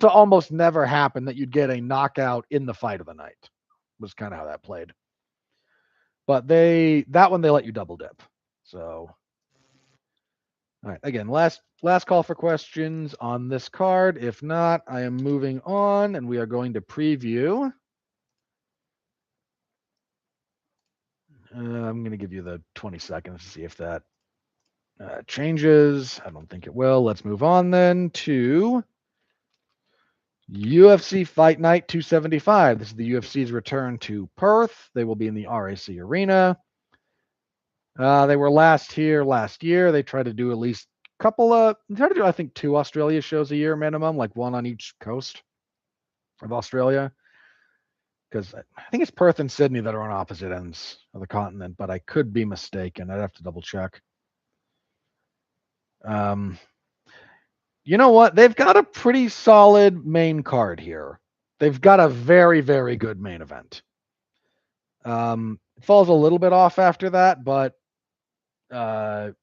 almost never happen that you'd get a knockout in the fight of the night. Was kind of how that played. But that one they let you double dip. So, all right. Again, last call for questions on this card. If not, I am moving on, and we are going to preview. I'm going to give you the 20 seconds to see if that changes. I don't think it will. Let's move on then to UFC Fight Night 275. This is the UFC's return to Perth. They will be in the RAC Arena. They were last year. They tried to do at least I think 2 Australia shows a year minimum, like one on each coast of Australia. Because I think it's Perth and Sydney that are on opposite ends of the continent, but I could be mistaken. I'd have to double check. You know what? They've got a pretty solid main card here. They've got a very, very good main event. It falls a little bit off after that, but the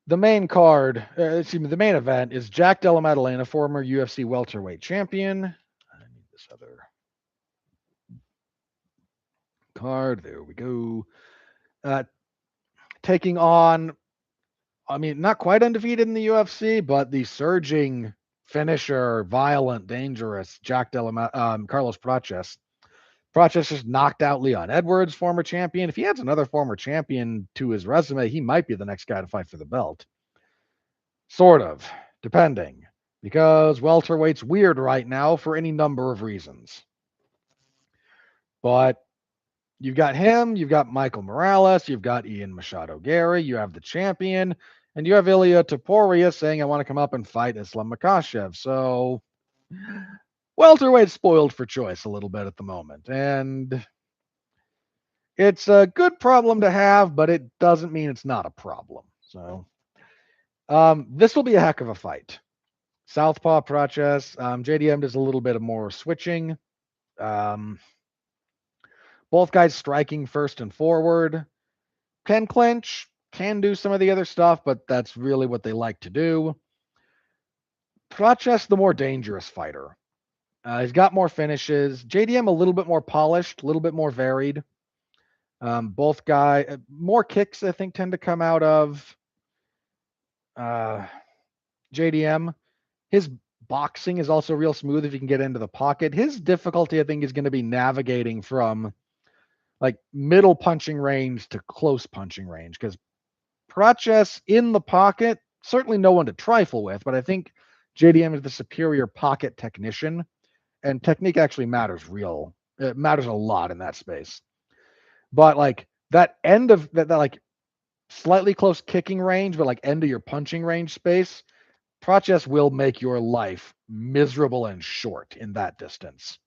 main card, the main event is Jack Della Maddalena, former UFC welterweight champion. I need this other card. There we go. Taking on, not quite undefeated in the UFC, but the surging finisher, violent, dangerous Jack Carlos Prates. Prates just knocked out Leon Edwards, former champion. If he adds another former champion to his resume, he might be the next guy to fight for the belt. Sort of, depending, because welterweight's weird right now for any number of reasons. But you've got him, you've got Michael Morales, you've got Ian Machado Gary, you have the champion, and you have Ilya Topuria saying, I want to come up and fight Islam Makhachev. So welterweight's spoiled for choice a little bit at the moment. And it's a good problem to have, but it doesn't mean it's not a problem. So this will be a heck of a fight. Southpaw Prates. JDM does a little bit of more switching. Both guys striking first and forward. Can clinch, can do some of the other stuff, but that's really what they like to do. Prates, the more dangerous fighter. He's got more finishes. JDM a little bit more polished, a little bit more varied. Both guys, more kicks, I think, tend to come out of JDM. His boxing is also real smooth if you can get into the pocket. His difficulty, I think, is going to be navigating from like middle punching range to close punching range, because Prates in the pocket, certainly no one to trifle with, but I think JDM is the superior pocket technician, and technique actually matters it matters a lot in that space. But like that end of that like slightly close kicking range, but like end of your punching range space, Prates will make your life miserable and short in that distance.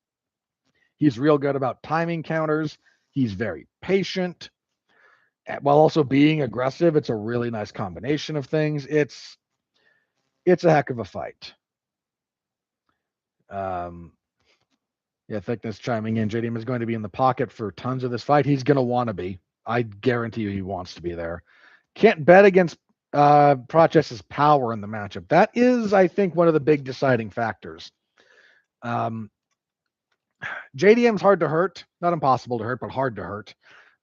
He's real good about timing counters. He's very patient while also being aggressive. It's a really nice combination of things. It's a heck of a fight. Yeah, Thickness chiming in. JDM is going to be in the pocket for tons of this fight. He's going to want to be. I guarantee you he wants to be there. Can't bet against Prates' power in the matchup. That is, I think, one of the big deciding factors. JDM's hard to hurt. Not impossible to hurt, but hard to hurt.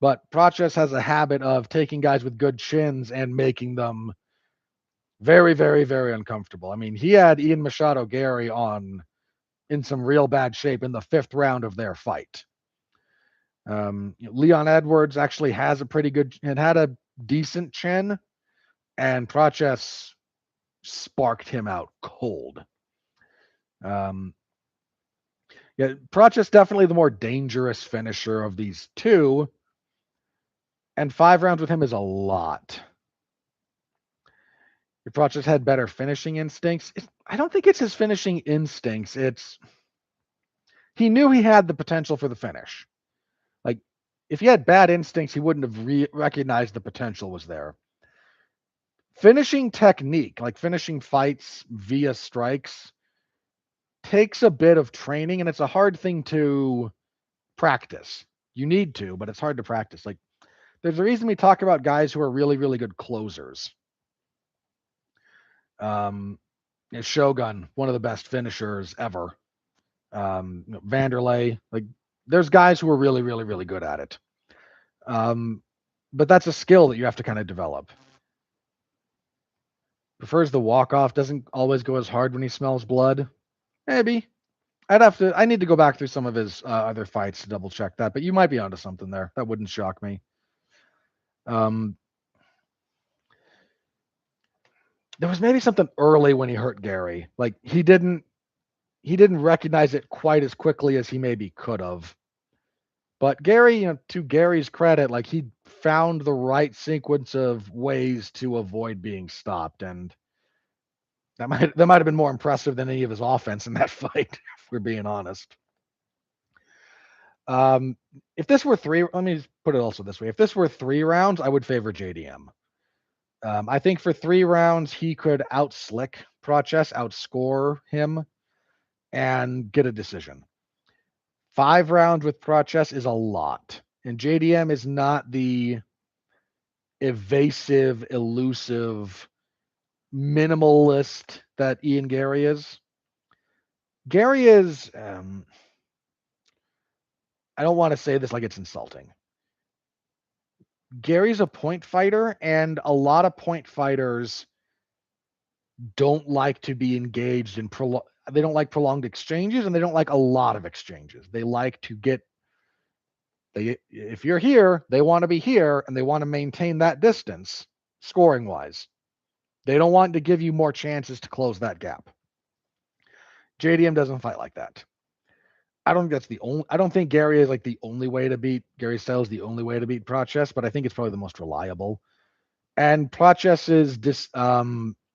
But Prates has a habit of taking guys with good chins and making them very, very, very uncomfortable. I mean, he had Ian Machado Gary in some real bad shape in the 5th round of their fight. Leon Edwards actually has a pretty good and had a decent chin, and Prates sparked him out cold. Yeah, Prates definitely the more dangerous finisher of these two, and 5 rounds with him is a lot. If Prates had better finishing instincts, I don't think it's his finishing instincts. He knew he had the potential for the finish. Like, if he had bad instincts, he wouldn't have recognized the potential was there. Finishing technique, like finishing fights via strikes, takes a bit of training, and it's a hard thing to practice. You need to, but it's hard to practice. Like, there's a reason we talk about guys who are really, really good closers. Shogun, one of the best finishers ever. Vanderlei, like, there's guys who are really, really, really good at it. But that's a skill that you have to kind of develop. Prefers the walk-off, doesn't always go as hard when he smells blood. Maybe. I need to go back through some of his other fights to double check that, but you might be onto something there. That wouldn't shock me. There was maybe something early when he hurt Gary. Like, he didn't recognize it quite as quickly as he maybe could have. But Gary, to Gary's credit, like, he found the right sequence of ways to avoid being stopped, and that might have been more impressive than any of his offense in that fight, if we're being honest. If this were 3, let me just put it also this way. If this were 3 rounds, I would favor JDM. I think for 3 rounds, he could outslick Prates, outscore him, and get a decision. 5 rounds with Prates is a lot. And JDM is not the evasive, elusive, minimalist that Ian Gary is. Gary is, I don't want to say this like it's insulting. Gary's a point fighter, and a lot of point fighters don't like to be engaged in they don't like prolonged exchanges, and they don't like a lot of exchanges. They like to if you're here, they want to be here, and they want to maintain that distance scoring wise. They don't want to give you more chances to close that gap. JDM doesn't fight like that. I don't think Gary is like the only way to beat Gary's style is the only way to beat Prates, but I think it's probably the most reliable. And Prates'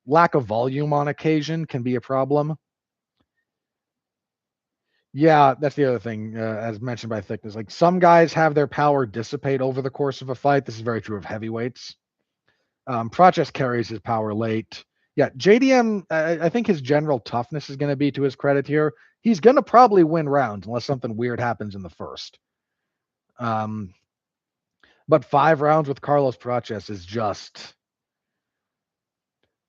lack of volume on occasion can be a problem. Yeah, that's the other thing, as mentioned by Thickness. Like, some guys have their power dissipate over the course of a fight. This is very true of heavyweights. Prates carries his power late. Yeah, JDM, I think his general toughness is going to be to his credit here. He's going to probably win rounds unless something weird happens in the first. But 5 rounds with Carlos Prates is just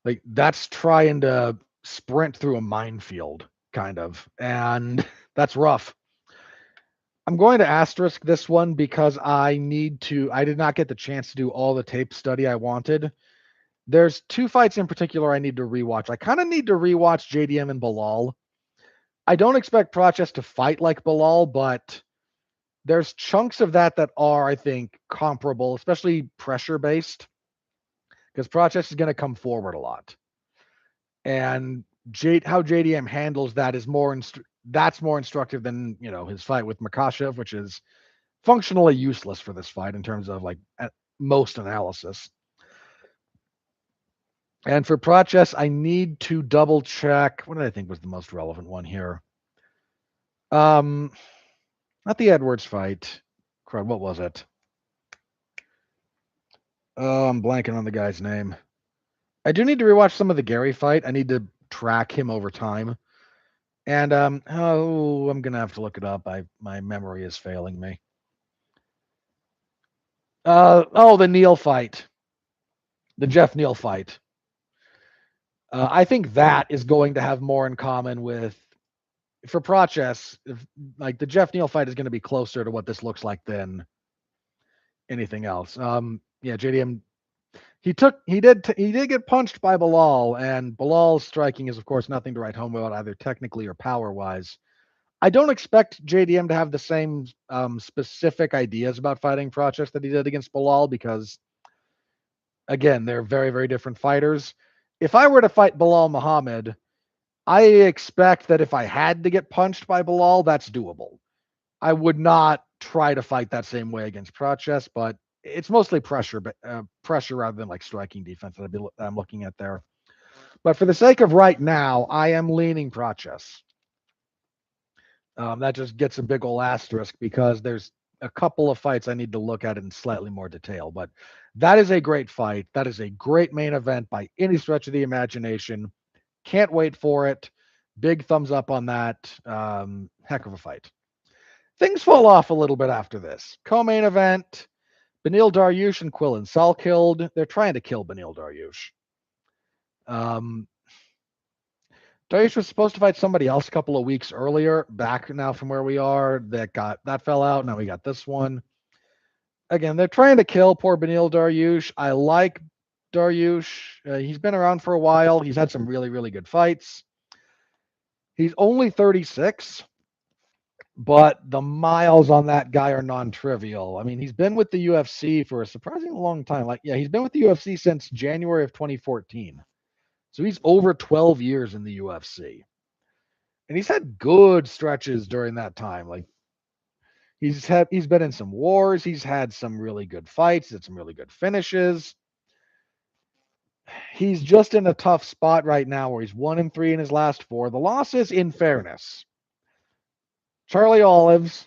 like, that's trying to sprint through a minefield, kind of, and that's rough. I'm going to asterisk this one because I did not get the chance to do all the tape study I wanted. There's 2 fights in particular I need to rewatch. I kind of need to rewatch JDM and Belal. I don't expect Prates to fight like Belal, but there's chunks of that are, I think, comparable, especially pressure-based, because Prates is going to come forward a lot. And how JDM handles that is that's more instructive than, his fight with Makhachev, which is functionally useless for this fight in terms of, like, most analysis. And for Prates, I need to double check. What did I think was the most relevant one here? Not the Edwards fight. Crud, what was it? Oh, I'm blanking on the guy's name. I do need to rewatch some of the Gary fight. I need to track him over time. And I'm gonna have to look it up. My memory is failing me. The Neal fight, the Jeff Neal fight. I think that is going to have more in common with for Prates. Like the Jeff Neal fight is going to be closer to what this looks like than anything else. Yeah, JDM. He did get punched by Bilal, and Bilal's striking is of course nothing to write home about either technically or power wise. I don't expect JDM to have the same specific ideas about fighting Prates that he did against Bilal because, again, they're very, very different fighters. If I were to fight Bilal Muhammad, I expect that if I had to get punched by Bilal, that's doable. I would not try to fight that same way against Prates, but it's mostly pressure, pressure rather than like striking defense that I'm looking at there. But for the sake of right now, I am leaning Prates. That just gets a big ol' asterisk because there's a couple of fights I need to look at in slightly more detail. But that is a great fight. That is a great main event by any stretch of the imagination. Can't wait for it. Big thumbs up on that. Heck of a fight. Things fall off a little bit after this. Co-main event, Beneil Dariush and Quillan Saul killed. They're trying to kill Beneil Dariush. Dariush was supposed to fight somebody else a couple of weeks earlier, back now from where we are. That fell out. Now we got this one. Again, they're trying to kill poor Beneil Dariush. I like Dariush. He's been around for a while. He's had some really, really good fights. He's only 36, but the miles on that guy are non-trivial. I mean, he's been with the UFC for a surprisingly long time. He's been with the UFC since January of 2014. So he's over 12 years in the UFC. And he's had good stretches during that time. Like he's been in some wars, he's had some really good fights, he's had some really good finishes. He's just in a tough spot right now where he's 1-3 in his last 4. The losses, in fairness, Charlie Olives,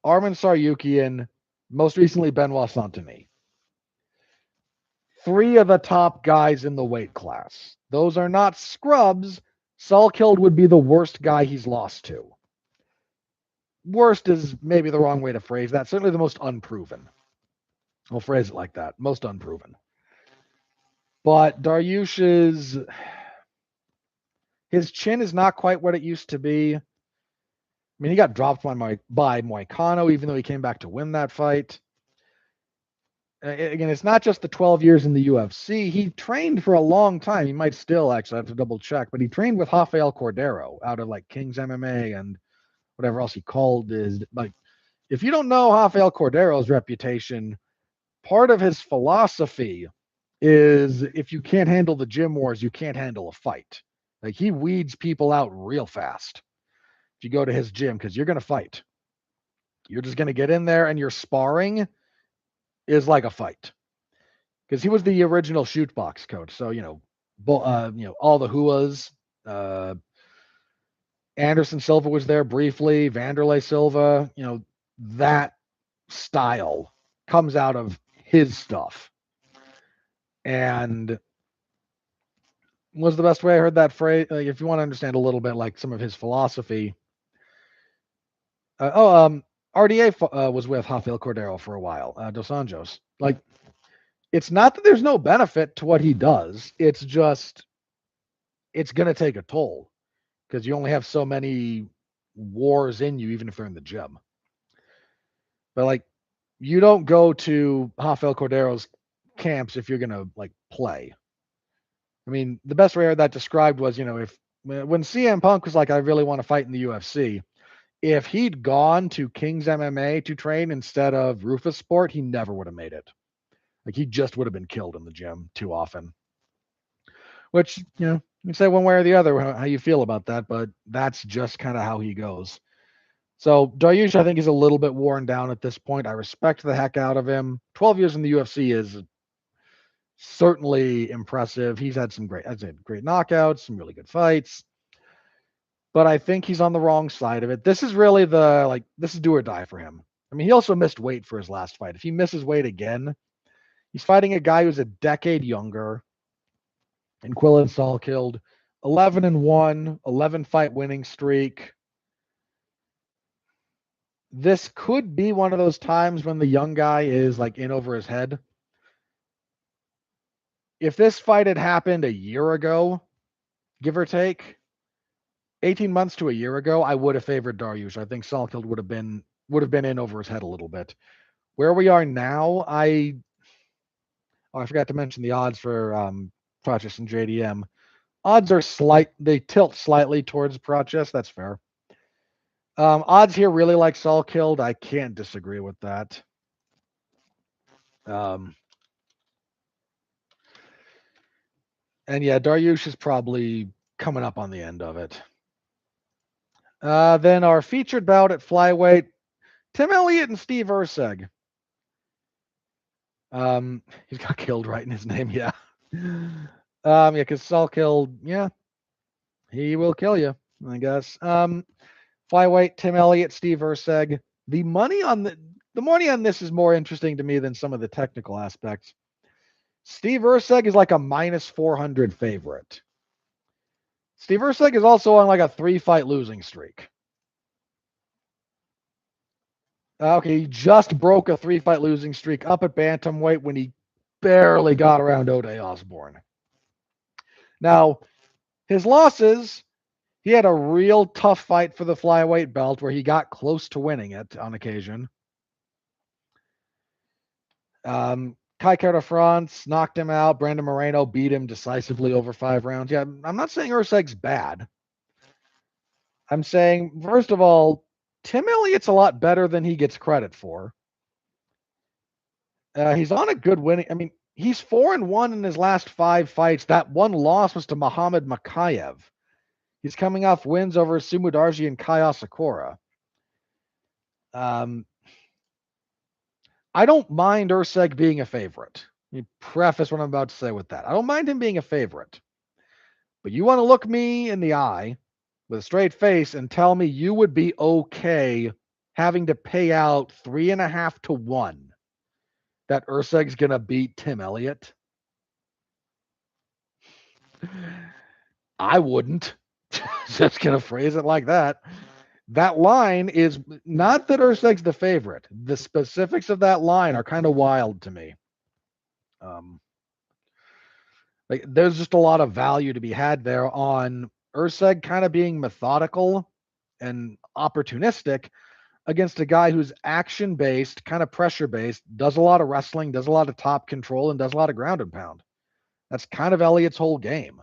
Arman Saryukian, most recently Benoit Saint-Denis. 3 of the top guys in the weight class. Those are not scrubs. Saul killed would be the worst guy he's lost to. Worst is maybe the wrong way to phrase that. Certainly the most unproven. I'll phrase it like that. Most unproven. But Dariush's his chin is not quite what it used to be. I mean, he got dropped by Moicano, even though he came back to win that fight. Again, it's not just the 12 years in the UFC. He trained for a long time. He might still actually have to double check, but he trained with Rafael Cordero out of like King's MMA and whatever else he called his. Like, if you don't know Rafael Cordero's reputation, part of his philosophy is if you can't handle the gym wars, you can't handle a fight. Like he weeds people out real fast if you go to his gym because you're going to fight. You're just going to get in there and your sparring is like a fight because he was the original shoot box coach. So, all the Huas, Anderson Silva was there briefly, Vanderlei Silva, that style comes out of his stuff. And was the best way I heard that phrase. Like, if you want to understand a little bit, like some of his philosophy. RDA was with Rafael Cordero for a while. Dos Anjos. Like, it's not that there's no benefit to what he does. It's just, it's going to take a toll because you only have so many wars in you, even if they're in the gym. But like, you don't go to Rafael Cordero's camps if you're going to like play. I mean, the best way I heard that described was, when CM Punk was like, I really want to fight in the UFC, if he'd gone to King's MMA to train instead of Rufus Sport, he never would have made it. Like he just would have been killed in the gym too often. Which, you can say one way or the other how you feel about that, but that's just kind of how he goes. So Dariush, I think, is a little bit worn down at this point. I respect the heck out of him. 12 years in the UFC is certainly impressive. He's had some great knockouts, some really good fights. But I think he's on the wrong side of it. This is really this is do or die for him. I mean, he also missed weight for his last fight. If he misses weight again, he's fighting a guy who's a decade younger. And Quillen Saul killed 11-1, 11 fight winning streak. This could be one of those times when the young guy is like in over his head. If this fight had happened a year ago, give or take, 18 months to a year ago, I would have favored Dariush. I think Salkild would have been in over his head a little bit. Where we are now, I forgot to mention the odds for Prates and JDM. Odds are they tilt slightly towards Prates. That's fair. Odds here really like Salkild. I can't disagree with that. And yeah, Dariush is probably coming up on the end of it. Then our featured bout at flyweight, Tim Elliott and Steve Erceg. He's got killed right in his name, yeah. Yeah, because Salkild, yeah, he will kill you, I guess. Flyweight, Tim Elliott, Steve Erceg. The money on this is more interesting to me than some of the technical aspects. Steve Erceg is like a -400 favorite. Steve Erceg is also on like a 3-fight losing streak. Okay, he just broke a 3-fight losing streak up at bantamweight when he barely got around Ode Osborne. Now, his losses, he had a real tough fight for the flyweight belt where he got close to winning it on occasion. Kai Kara France knocked him out. Brandon Moreno beat him decisively over 5 rounds. Yeah, I'm not saying Erceg's bad. I'm saying, first of all, Tim Elliott's a lot better than he gets credit for. He's on a good winning. I mean, he's 4-1 in his last 5 fights. That one loss was to Muhammad Makayev. He's coming off wins over Sumudarji and Kai Asakura. I don't mind Erceg being a favorite. Let me preface what I'm about to say with that. I don't mind him being a favorite. But you want to look me in the eye with a straight face and tell me you would be okay having to pay out 3.5 to 1 that Erceg's going to beat Tim Elliott? I wouldn't. Just going to phrase it like that. That line is not that Erceg's the favorite. The specifics of that line are kind of wild to me. Like there's just a lot of value to be had there on Erceg kind of being methodical and opportunistic against a guy who's action-based, kind of pressure-based, does a lot of wrestling, does a lot of top control, and does a lot of ground and pound. That's kind of Elliott's whole game.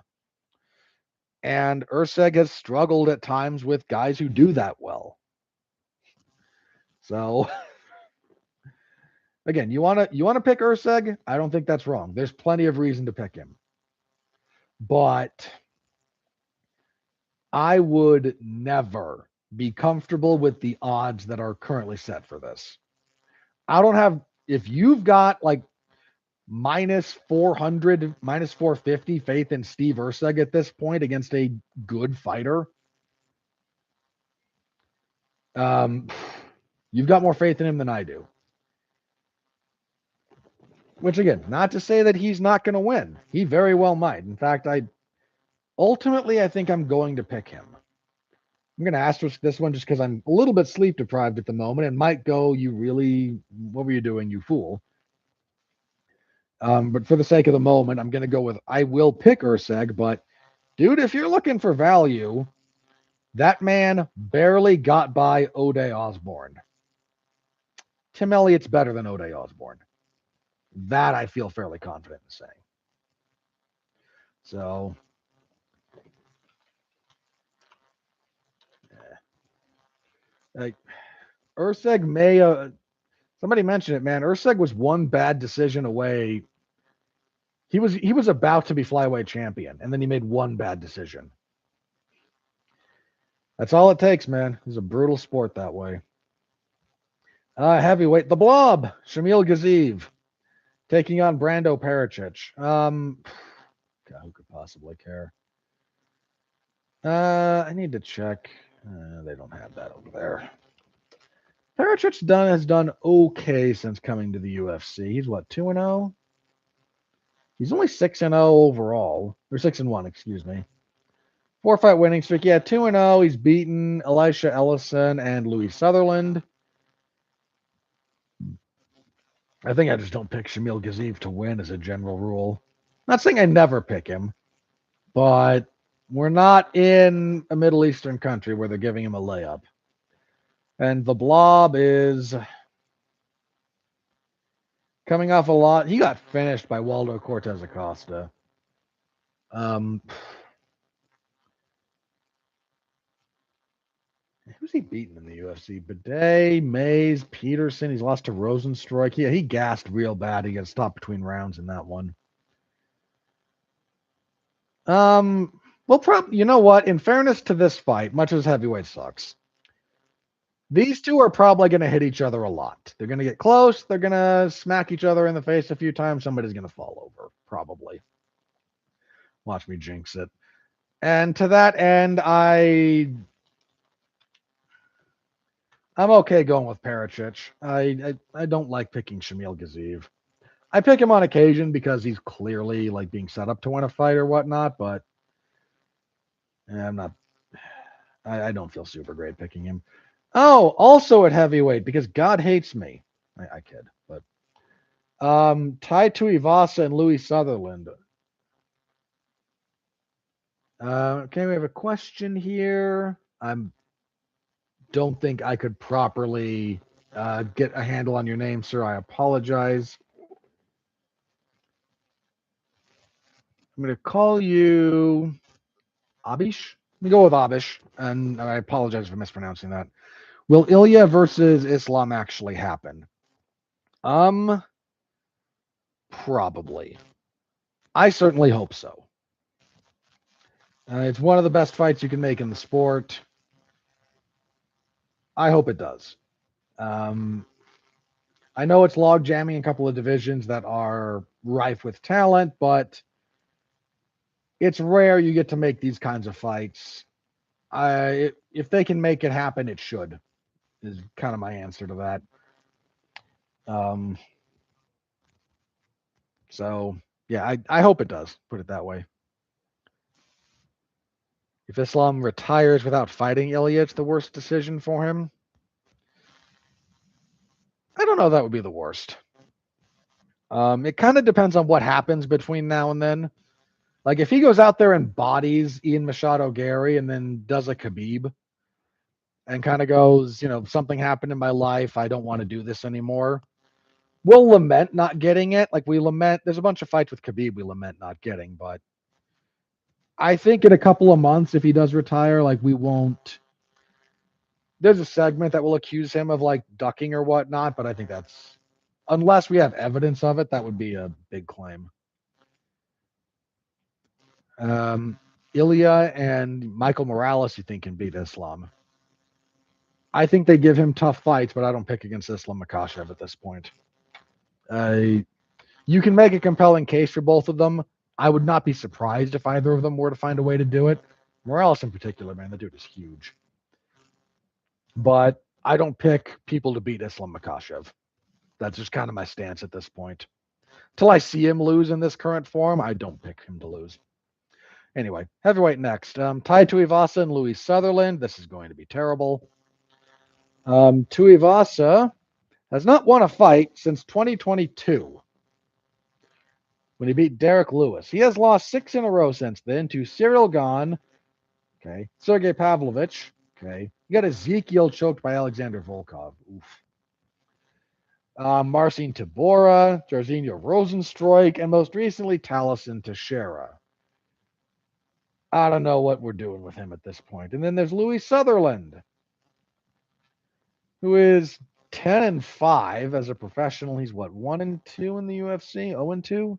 And Erceg has struggled at times with guys who do that well. So again, you want to pick Erceg? I don't think that's wrong. There's plenty of reason to pick him. But I would never be comfortable with the odds that are currently set for this. I don't have, if you've got like -400, -450 faith in Steve Erceg at this point against a good fighter, you've got more faith in him than I do. Which again, not to say that he's not going to win. He very well might. In fact, I think I'm going to pick him. I'm going to asterisk this one just because I'm a little bit sleep deprived at the moment and might go, what were you doing, you fool? But for the sake of the moment, I'm going to go with, I will pick Erceg, but dude, if you're looking for value, that man barely got by Ode Osborne. Tim Elliott's better than Ode Osborne. That I feel fairly confident in saying. So, like, Erceg may, somebody mentioned it, man. Erceg was one bad decision away. He was about to be flyweight champion, and then he made one bad decision. That's all it takes, man. It's a brutal sport that way. Heavyweight, the Blob, Shamil Ghaziv, taking on Brando Pericic. God, who could possibly care? I need to check. They don't have that over there. Pericic has done okay since coming to the UFC. He's what, 2-0? He's only 6-0 overall, or 6-1, excuse me. 4-fight winning streak. Yeah, 2-0. He's beaten Elisha Ellison and Louis Sutherland. I think I just don't pick Shamil Gaziev to win as a general rule. Not saying I never pick him, but we're not in a Middle Eastern country where they're giving him a layup. And the Blob is coming off a lot. He got finished by Waldo Cortez Acosta. Who's he beaten in the UFC? Bidet, Mays, Peterson. He's lost to Rosenstruik. Yeah, he gassed real bad. He got stopped between rounds in that one. Well, you know what? In fairness to this fight, much as heavyweight sucks, these two are probably going to hit each other a lot. They're going to get close. They're going to smack each other in the face a few times. Somebody's going to fall over, probably. Watch me jinx it. And to that end, I'm okay going with Pericic. I don't like picking Shamil Gaziev. I pick him on occasion because he's clearly like being set up to win a fight or whatnot, but I'm not. I don't feel super great picking him. Oh, also at heavyweight because God hates me. I kid, but Tai Tuivasa and Louis Sutherland. Okay, we have a question here. Don't think I could properly get a handle on your name, sir. I apologize. I'm going to call you Abish. Let me go with Abish, and I apologize for mispronouncing that. Will Ilya versus Islam actually happen? Probably. I certainly hope so. It's one of the best fights you can make in the sport. I hope it does. I know it's log jamming a couple of divisions that are rife with talent, but it's rare you get to make these kinds of fights. If they can make it happen, it should, is kind of my answer to that. So, yeah, I hope it does, put it that way. If Islam retires without fighting Ilya, it's the worst decision for him. I don't know that would be the worst. It kind of depends on what happens between now and then. Like if he goes out there and bodies Ian Machado Gary and then does a Khabib and kind of goes, something happened in my life. I don't want to do this anymore. We'll lament not getting it. Like we lament, there's a bunch of fights with Khabib we lament not getting, but I think in a couple of months, if he does retire, like we won't. There's a segment that will accuse him of like ducking or whatnot, but I think that's, unless we have evidence of it, that would be a big claim. Ilya and Michael Morales, you think, can beat Islam? I think they give him tough fights, but I don't pick against Islam Makhachev at this point. You can make a compelling case for both of them. I would not be surprised if either of them were to find a way to do it. Morales in particular, man, the dude is huge. But I don't pick people to beat Islam Makhachev. That's just kind of my stance at this point. Till I see him lose in this current form, I don't pick him to lose. Anyway, heavyweight next. Tai Tuivasa and Louis Sutherland. This is going to be terrible. Tuivasa has not won a fight since 2022 when he beat Derek Lewis. He has lost 6 in a row since then to Cyril Gane, okay, Sergey Pavlovich, okay. You got Ezekiel choked by Alexander Volkov. Oof. Marcin Tybura, Jairzinho Rozenstruik, and most recently Taliesin Teixeira. I don't know what we're doing with him at this point. And then there's Louis Sutherland, who is 10-5 as a professional. He's what, 1-2 in the UFC? 0-2?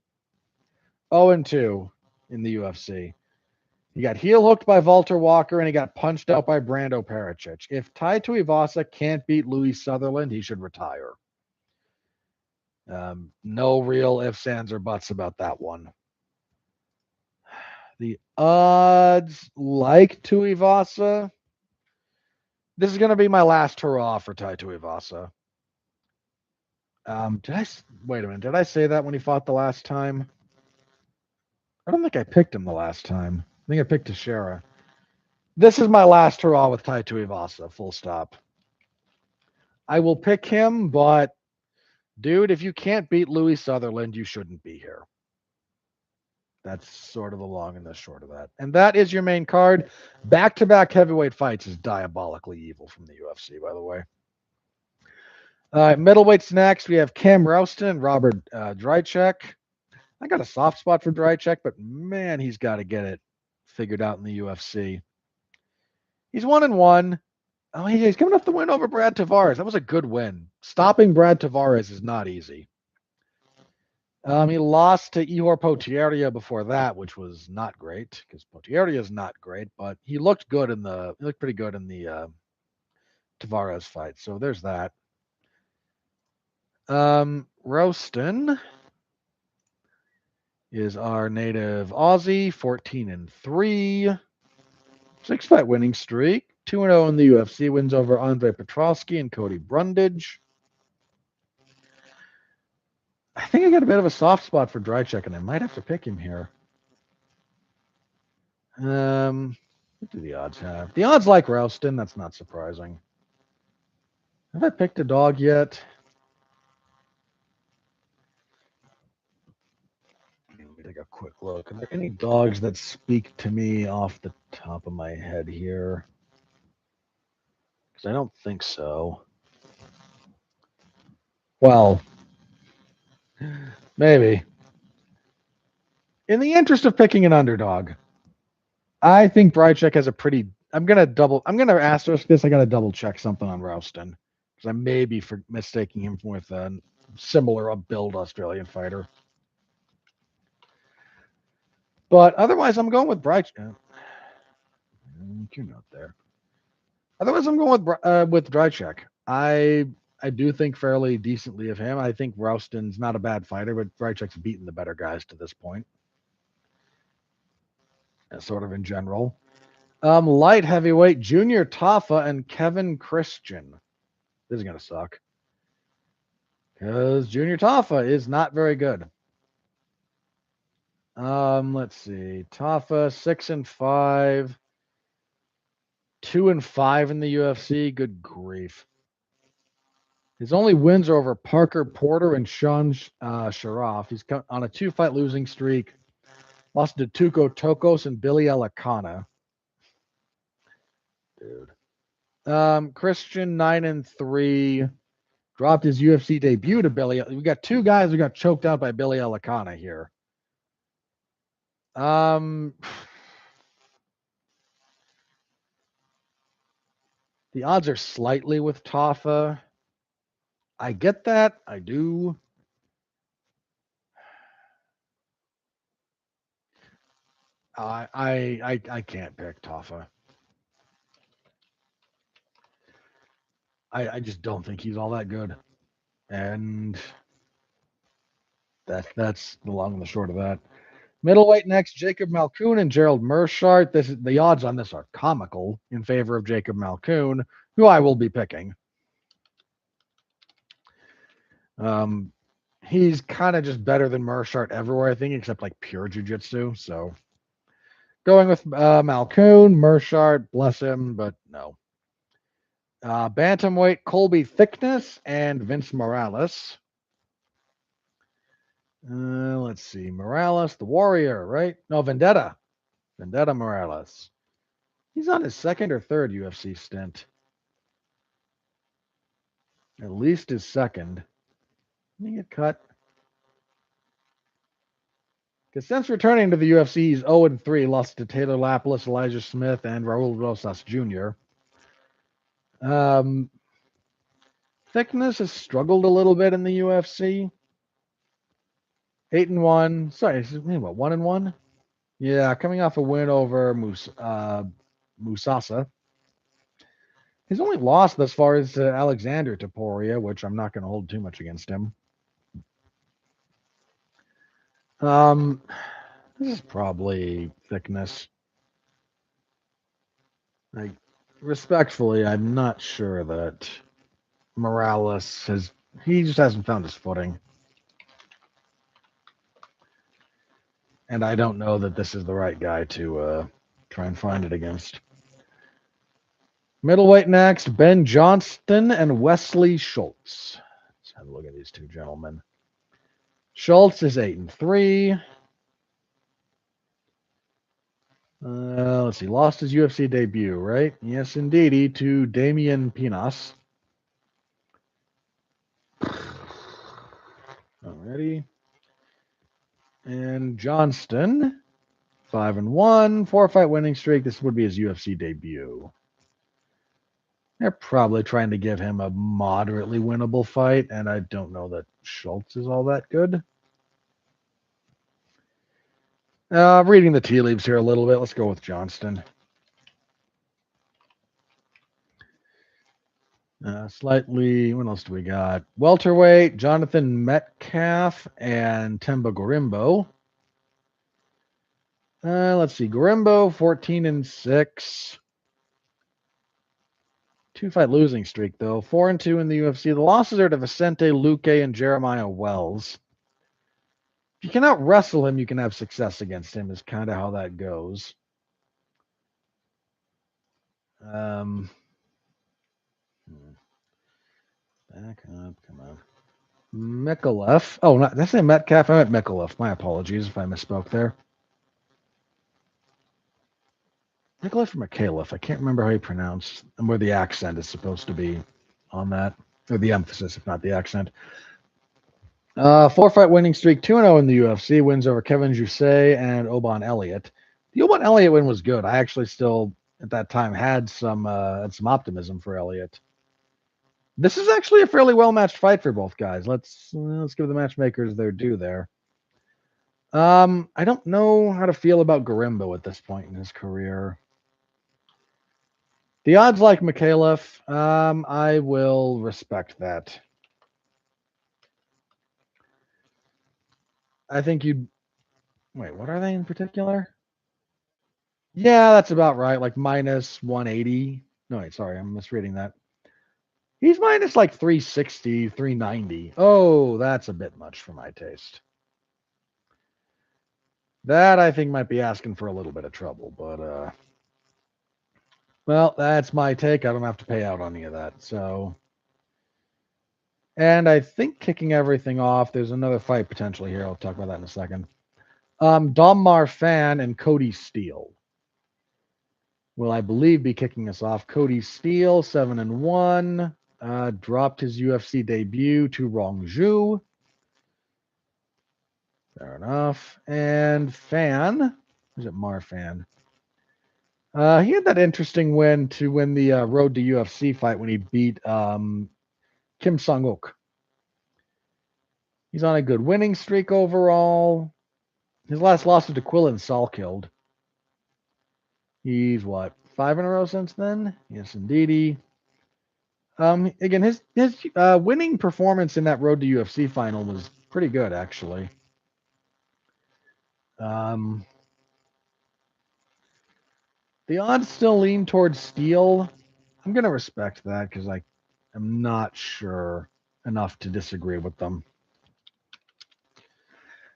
0-2 in the UFC. He got heel hooked by Walter Walker and he got punched out by Brando Pericic. If Tai Tuivasa can't beat Louis Sutherland, he should retire. No real ifs, ands, or buts about that one. The odds like Tuivasa. This is going to be my last hurrah for Tai Tuivasa. Wait a minute? Did I say that when he fought the last time? I don't think I picked him the last time. I think I picked Teixeira. This is my last hurrah with Tai Tuivasa. Full stop. I will pick him, but dude, if you can't beat Louis Sutherland, you shouldn't be here. That's sort of the long and the short of that. And that is your main card. Back-to-back heavyweight fights is diabolically evil from the UFC, by the way. Middleweights next. We have Cam Rouston and Robert Drychek. I got a soft spot for Drychek, but man, he's got to get it figured out in the UFC. He's 1-1. Oh, he's coming off the win over Brad Tavares. That was a good win. Stopping Brad Tavares is not easy. He lost to Ihor Potieria before that, which was not great because Potieria is not great, but he looked good he looked pretty good in the Tavares fight. So there's that. Roaston is our native Aussie, 14-3, 6-fight winning streak, 2-0 in the UFC, wins over Andre Petrosky and Cody Brundage. I think I got a bit of a soft spot for Drychek, and I might have to pick him here. What do the odds have? The odds like Rouston. That's not surprising. Have I picked a dog yet? Let me take a quick look. Are there any dogs that speak to me off the top of my head here? Because I don't think so. Well, maybe. In the interest of picking an underdog, I think Drychek has a pretty. I'm gonna asterisk this. I gotta double check something on Rouston because I may be mistaking him with a similar build Australian fighter. But otherwise, I'm going with Drychek. You're not there. Otherwise, I'm going with Drychek. I do think fairly decently of him. I think Rouston's not a bad fighter, but Drychek's beaten the better guys to this point. Sort of in general. Light heavyweight, Junior Tafa and Kevin Christian. This is going to suck. Because Junior Tafa is not very good. Let's see. Tafa, 6-5. 2-5 in the UFC. Good grief. His only wins are over Parker Porter and Sean Sharaf. He's on a 2-fight losing streak. Lost to Tuco Tokos and Billy Elikana. Dude. Christian, 9-3. Dropped his UFC debut to Billy. We got two guys who got choked out by Billy Elikana here. The odds are slightly with Tafa. I get that. I do. I can't pick Tafa. I just don't think he's all that good. And that's the long and the short of that. Middleweight next, Jacob Malkoun and Gerald Meerschaert. The odds on this are comical in favor of Jacob Malkoun, who I will be picking. He's kind of just better than Meerschaert everywhere, I think, except like pure jiu-jitsu. So going with Malkoun, Meerschaert, bless him, but no. Bantamweight, Colby Thickness and Vince Morales. Let's see. Morales, the Warrior, right? No, Vendetta. Vendetta Morales. He's on his second or third UFC stint. At least his second. Did he get cut? Because since returning to the UFC, he's 0-3, lost to Taylor Lapilus, Elijah Smith, and Raul Rosas Jr. Thickness has struggled a little bit in the UFC. 8-1. Sorry, what, 1-1? Yeah, coming off a win over Musasa. His only loss thus far is Alexander Taporia, which I'm not going to hold too much against him. This is probably thickness. Respectfully, I'm not sure that Morales he just hasn't found his footing. And I don't know that this is the right guy to try and find it against. Middleweight next, Ben Johnston and Wesley Schultz. Let's have a look at these two gentlemen. Schultz is 8-3. Let's see, lost his UFC debut, right? Yes, indeedy, to Damian Pinas. Alrighty. And Johnston, 5-1, 4-fight winning streak. This would be his UFC debut. They're probably trying to give him a moderately winnable fight, and I don't know that Schultz is all that good. Reading the tea leaves here a little bit. Let's go with Johnston. Slightly, what else do we got? Welterweight, Jonathan Metcalf and Temba Gorimbo. Let's see. Gorimbo, 14-6. 2-fight losing streak, though. 4-2 in the UFC. The losses are to Vicente Luque and Jeremiah Wells. If you cannot wrestle him, you can have success against him, is kind of how that goes. Back up, come on. Mikulev. Oh, did I say Metcalf? I meant Mikulev. My apologies if I misspoke there. Mikulev or Mikulev. I can't remember how you pronounce and where the accent is supposed to be on that, or the emphasis, if not the accent. 4-fight winning streak, 2-0 in the UFC. Wins over Kevin Jousset and Oban Elliott. The Oban Elliott win was good. I actually still, at that time, had some optimism for Elliott. This is actually a fairly well-matched fight for both guys. Let's give the matchmakers their due there. I don't know how to feel about Gorimbo at this point in his career. The odds like Mikulev, I will respect that. I think you'd... Wait, what are they in particular? Yeah, that's about right. Like minus 180. No, wait, sorry, I'm misreading that. He's minus like 360, 390. Oh, that's a bit much for my taste. That I think might be asking for a little bit of trouble, but well, that's my take. I don't have to pay out on any of that. So, and I think kicking everything off, there's another fight potentially here. I'll talk about that in a second. Dom Marfan and Cody Steele will, I believe, be kicking us off. Cody Steele, 7-1, dropped his UFC debut to Rongju. Fair enough. And Fan, is it Marfan? He had that interesting win to win the Road to UFC fight when he beat Kim Sung-uk. He's on a good winning streak overall. His last loss was to Quillen Salkilled. He's what, 5 in a row since then? Yes, indeedy. Again, his winning performance in that Road to UFC final was pretty good, actually. The odds still lean towards Steele. I'm going to respect that because I am not sure enough to disagree with them.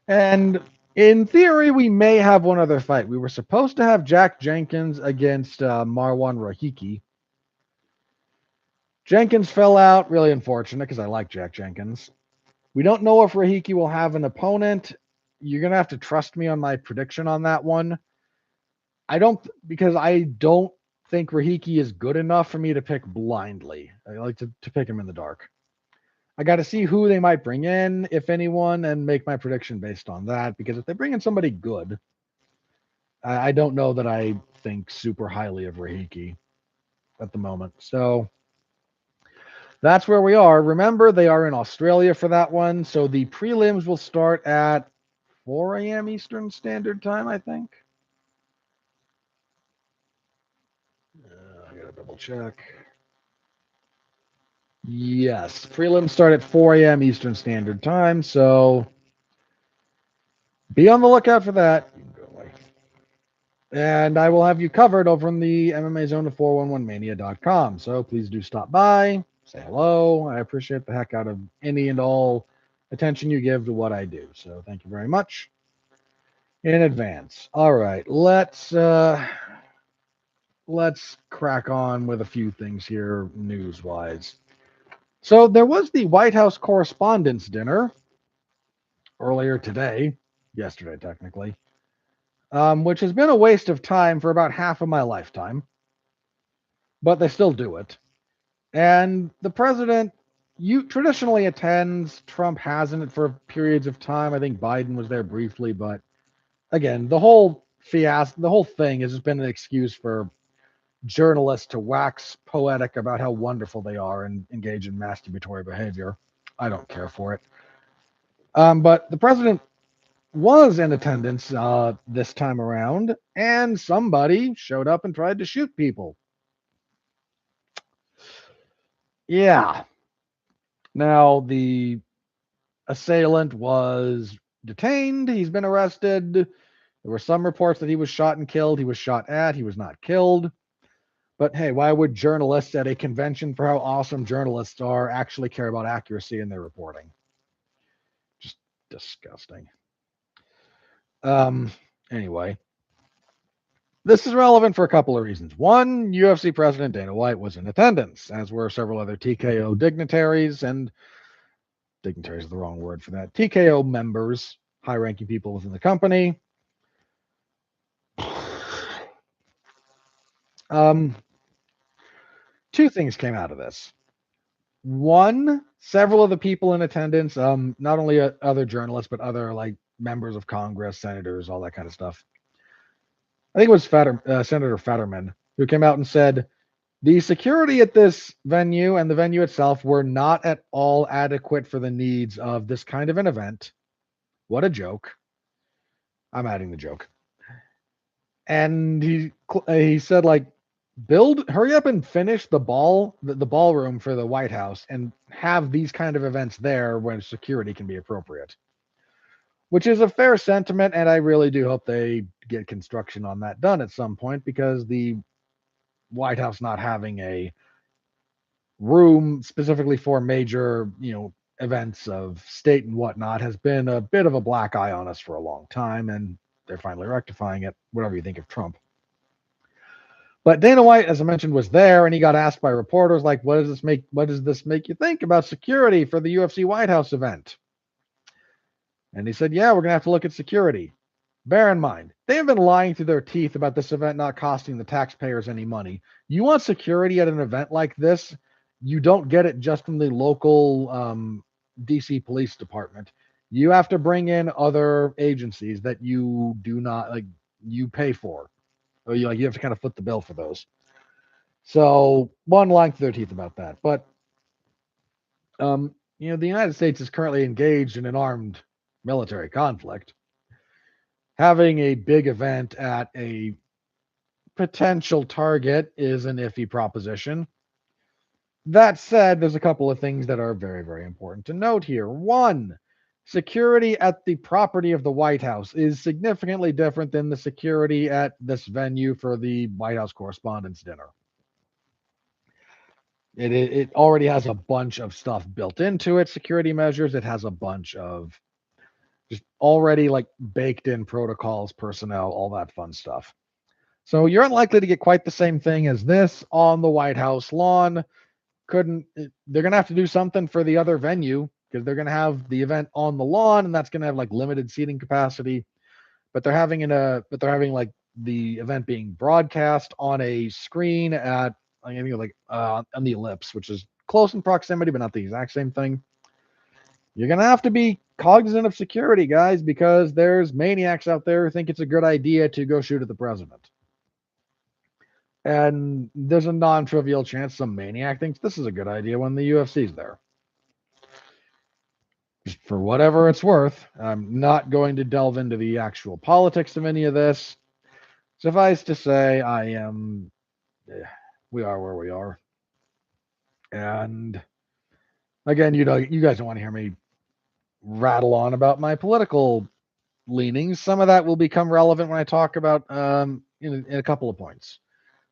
And in theory, we may have one other fight. We were supposed to have Jack Jenkins against Marwan Rahiki. Jenkins fell out. Really unfortunate because I like Jack Jenkins. We don't know if Rahiki will have an opponent. You're going to have to trust me on my prediction on that one. Because I don't think Rahiki is good enough for me to pick blindly. I like to pick him in the dark. I got to see who they might bring in, if anyone, and make my prediction based on that. Because if they bring in somebody good, I don't know that I think super highly of Rahiki at the moment. So that's where we are. Remember, they are in Australia for that one. So the prelims will start at 4 a.m. Eastern Standard Time, I think. I got to double check. Yes, prelims start at 4 a.m. Eastern Standard Time. So be on the lookout for that. And I will have you covered over in the MMA Zone of 411mania.com. So please do stop by, say hello. I appreciate the heck out of any and all attention you give to what I do. So thank you very much in advance. All right, let's crack on with a few things here news-wise. So there was the White House Correspondents' Dinner earlier today, yesterday technically, which has been a waste of time for about half of my lifetime, but they still do it. And the president traditionally attends. Trump hasn't for periods of time. I think Biden was there briefly, but again, the whole fiasco, the whole thing has just been an excuse for journalists to wax poetic about how wonderful they are and engage in masturbatory behavior. I don't care for it. But the president was in attendance this time around, and somebody showed up and tried to shoot people. Yeah. Now, the assailant was detained. He's been arrested. There were some reports that he was shot and killed. He was shot at. He was not killed. But hey, why would journalists at a convention for how awesome journalists are actually care about accuracy in their reporting? Just disgusting. Anyway, this is relevant for a couple of reasons. One, UFC President Dana White was in attendance, as were several other TKO dignitaries, and dignitaries is the wrong word for that. TKO members, high-ranking people within the company. Two things came out of this. One, several of the people in attendance, not only other journalists, but other like members of Congress, senators, all that kind of stuff. I think it was Senator Fetterman who came out and said, the security at this venue and the venue itself were not at all adequate for the needs of this kind of an event. What a joke. I'm adding the joke. And he said, like, hurry up and finish the ballroom for the White House and have these kind of events there when security can be appropriate. Which is a fair sentiment, and I really do hope they get construction on that done at some point, because the White House not having a room specifically for major, events of state and whatnot has been a bit of a black eye on us for a long time, and they're finally rectifying it, whatever you think of Trump. But Dana White, as I mentioned, was there, and he got asked by reporters, like, what does this make you think about security for the UFC White House event? And he said, yeah, we're going to have to look at security. Bear in mind, they have been lying through their teeth about this event not costing the taxpayers any money. You want security at an event like this, you don't get it just from the local DC Police Department. You have to bring in other agencies that you do not, like, you pay for. Or you have to kind of foot the bill for those. So, one, lying through their teeth about that. But, the United States is currently engaged in an armed military conflict. Having a big event at a potential target is an iffy proposition. That said, there's a couple of things that are very, very important to note here. One, security at the property of the White House is significantly different than the security at this venue for the White House Correspondents' Dinner. It already has a bunch of stuff built into it, security measures. It has a bunch of just already like baked in protocols, personnel, all that fun stuff. So you're unlikely to get quite the same thing as this on the White House lawn. They're going to have to do something for the other venue, because they're going to have the event on the lawn, and that's going to have like limited seating capacity. But they're having like the event being broadcast on a screen at on the Ellipse, which is close in proximity, but not the exact same thing. You're going to have to be cognizant of security, guys, because there's maniacs out there who think it's a good idea to go shoot at the president. And there's a non-trivial chance some maniac thinks this is a good idea when the UFC's there. Just for whatever it's worth, I'm not going to delve into the actual politics of any of this. Suffice to say, we are where we are. And again, you guys don't want to hear me rattle on about my political leanings. Some of that will become relevant when I talk about in a couple of points.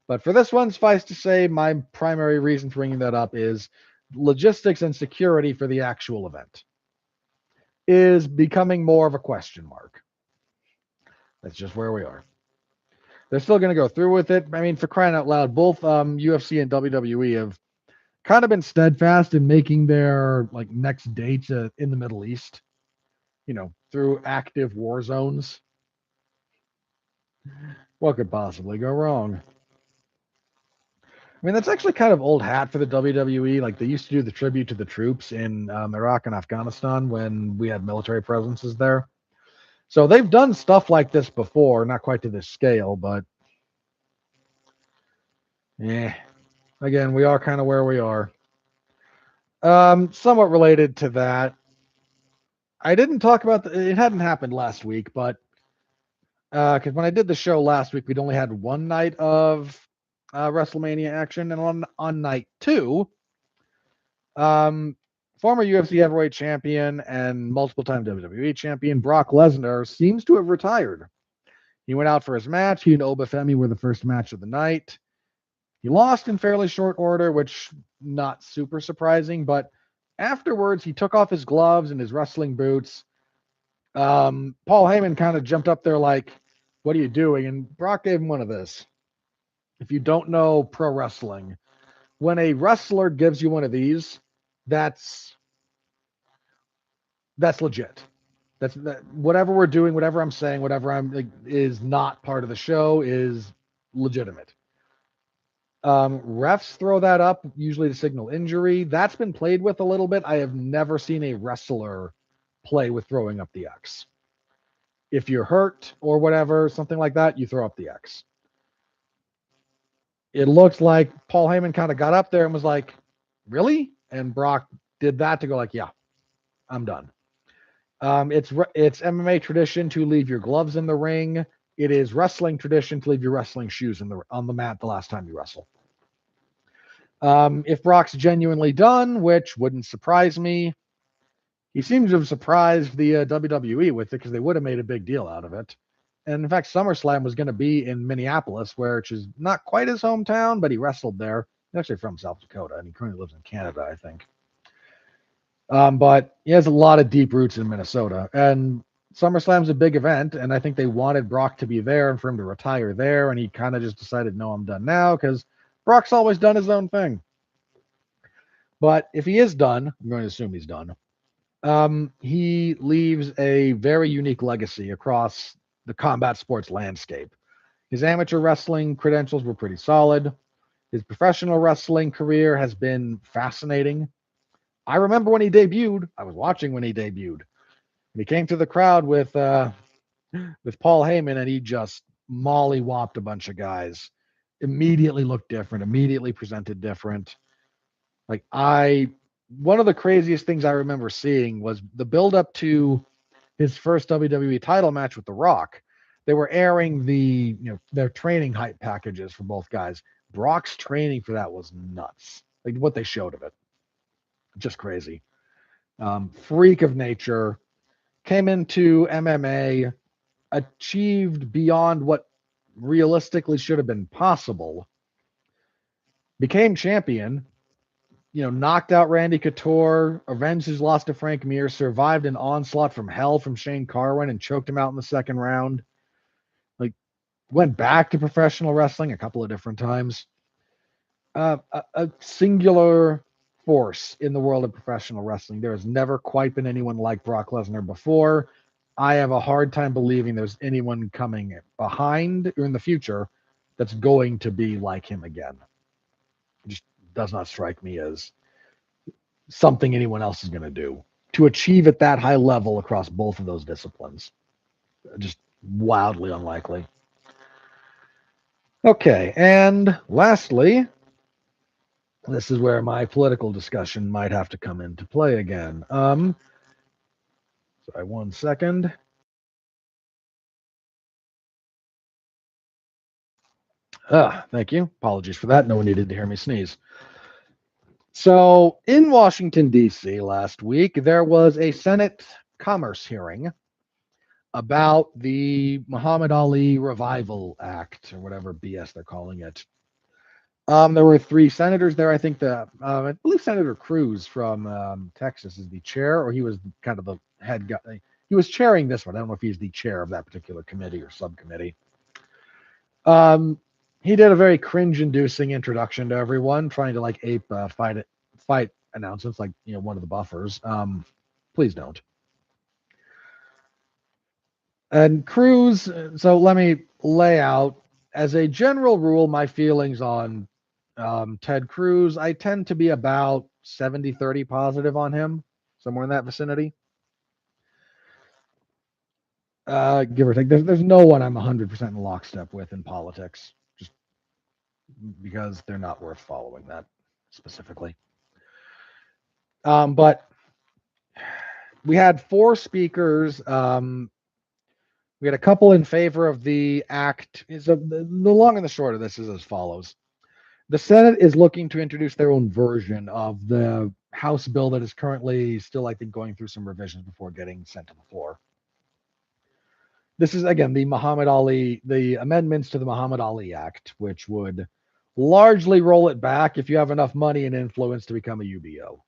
But for this one, suffice to say, my primary reason for bringing that up is logistics and security for the actual event is becoming more of a question mark. That's just where we are. They're still going to go through with it. I mean, for crying out loud, both UFC and WWE have kind of been steadfast in making their like next dates in the Middle East, through active war zones. What could possibly go wrong? I mean, that's actually kind of old hat for the WWE. Like, they used to do the tribute to the troops in Iraq and Afghanistan when we had military presences there. So they've done stuff like this before, not quite to this scale, but again, we are kind of where we are. Somewhat related to that, I didn't talk about it hadn't happened last week, but because when I did the show last week, we'd only had one night of WrestleMania action, and on night 2, former UFC heavyweight champion and multiple-time WWE champion Brock Lesnar seems to have retired. He went out for his match. He and Obafemi were the first match of the night. He lost in fairly short order, which not super surprising, but afterwards he took off his gloves and his wrestling boots. Paul Heyman kind of jumped up there like, "What are you doing?" And Brock gave him one of this. If you don't know pro wrestling, when a wrestler gives you one of these, that's legit. That's whatever we're doing, whatever I'm saying, whatever I'm like, is not part of the show is legitimate. Refs throw that up usually to signal injury. That's been played with a little bit. I have never seen a wrestler play with throwing up the X. If you're hurt or whatever, something like that, you throw up the X. It looks like Paul Heyman kind of got up there and was like, "Really?" And Brock did that to go like, "Yeah, I'm done." It's MMA tradition to leave your gloves in the ring. It is wrestling tradition to leave your wrestling shoes on the mat the last time you wrestle. If Brock's genuinely done, which wouldn't surprise me, he seems to have surprised the WWE with it because they would have made a big deal out of it. And in fact, SummerSlam was going to be in Minneapolis, which is not quite his hometown, but he wrestled there. He's actually from South Dakota, and he currently lives in Canada, I think. But he has a lot of deep roots in Minnesota. And SummerSlam's a big event, and I think they wanted Brock to be there and for him to retire there, and he kind of just decided, no, I'm done now, because Brock's always done his own thing. But if he is done, I'm going to assume he's done, he leaves a very unique legacy across the combat sports landscape. His amateur wrestling credentials were pretty solid. His professional wrestling career has been fascinating. I remember when he debuted. I was watching when he debuted. And he came to the crowd with Paul Heyman, and he just molly-whopped a bunch of guys. Immediately looked different. Immediately presented different. One of the craziest things I remember seeing was the build-up to his first WWE title match with The Rock. They were airing their training hype packages for both guys. Brock's training for that was nuts. Like what they showed of it. Just crazy. Freak of nature. Came into MMA, achieved beyond what realistically should have been possible. Became champion. Knocked out Randy Couture, avenged his loss to Frank Mir, survived an onslaught from hell from Shane Carwin and choked him out in the second round. Went back to professional wrestling a couple of different times. A singular force in the world of professional wrestling. There has never quite been anyone like Brock Lesnar before. I have a hard time believing there's anyone coming behind or in the future that's going to be like him again. It just does not strike me as something anyone else is going to do to achieve at that high level across both of those disciplines. Just wildly unlikely. Okay, and lastly, this is where my political discussion might have to come into play again. Sorry, 1 second. Thank you. Apologies for that. No one needed to hear me sneeze. So in Washington, D.C. last week, there was a Senate Commerce hearing about the Muhammad Ali Revival Act or whatever BS they're calling it. There were 3 senators there. I think I believe Senator Cruz from Texas is the chair, or he was kind of the head guy. He was chairing this one. I don't know if he's the chair of that particular committee or subcommittee. He did a very cringe-inducing introduction to everyone, trying to like ape fight announcements, like one of the buffers. Please don't. And Cruz. So let me lay out as a general rule my feelings on Ted Cruz. I tend to be about 70-30 positive on him, somewhere in that vicinity. Give or take. There's no one I'm 100% in lockstep with in politics, just because they're not worth following that specifically. But we had 4 speakers. We had a couple in favor of the act. The long and the short of this is as follows. The Senate is looking to introduce their own version of the House bill that is currently still, I think, going through some revisions before getting sent to the floor. This is, again, the amendments to the Muhammad Ali Act, which would largely roll it back if you have enough money and influence to become a UBO.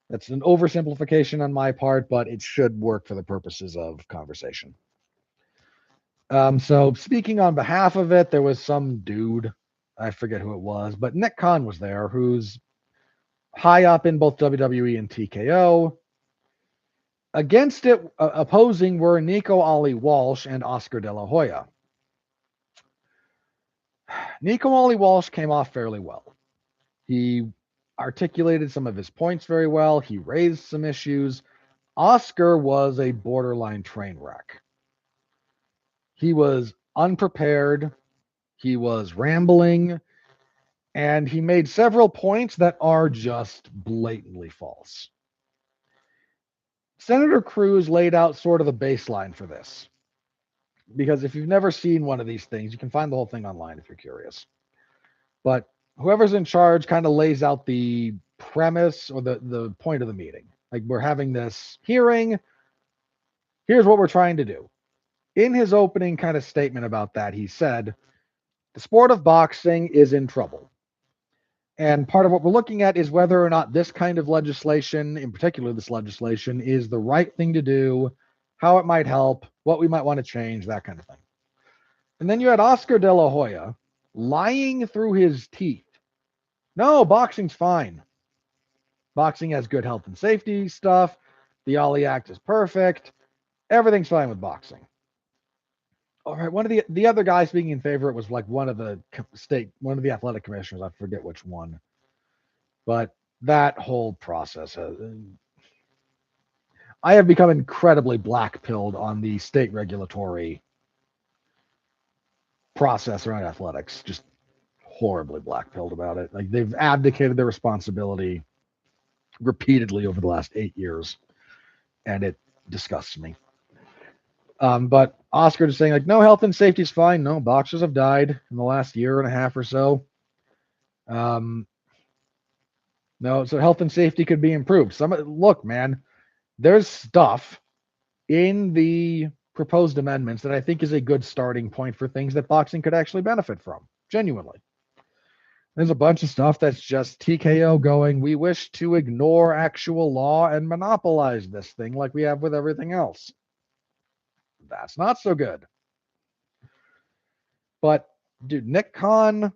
That's an oversimplification on my part, but it should work for the purposes of conversation. So speaking on behalf of it, there was some dude, I forget who it was, but Nick Khan was there, who's high up in both WWE and TKO. Against it, opposing were Nico Ali Walsh and Oscar De La Hoya. Nico Ali Walsh came off fairly well. He articulated some of his points very well. He raised some issues. Oscar was a borderline train wreck. He was unprepared. He was rambling. And he made several points that are just blatantly false. Senator Cruz laid out sort of the baseline for this. Because if you've never seen one of these things, you can find the whole thing online if you're curious. But whoever's in charge kind of lays out the premise or the point of the meeting. Like, we're having this hearing. Here's what we're trying to do. In his opening kind of statement about that, he said, the sport of boxing is in trouble. And part of what we're looking at is whether or not this kind of legislation, in particular this legislation, is the right thing to do, how it might help, what we might want to change, that kind of thing. And then you had Oscar De La Hoya lying through his teeth. No, boxing's fine. Boxing has good health and safety stuff. The Ali Act is perfect. Everything's fine with boxing. All right, one of the other guys speaking in favor, it was like one of the athletic commissioners. I forget which one. But that whole process, I have become incredibly black-pilled on the state regulatory process around athletics. Just horribly black-pilled about it. Like, they've abdicated their responsibility repeatedly over the last 8 years, and it disgusts me. But Oscar is saying, like, no, health and safety is fine. No, boxers have died in the last year and a half or so. No, so health and safety could be improved. Look, man, there's stuff in the proposed amendments that I think is a good starting point for things that boxing could actually benefit from, genuinely. There's a bunch of stuff that's just TKO going, we wish to ignore actual law and monopolize this thing like we have with everything else. That's not so good. But, dude, Nick Khan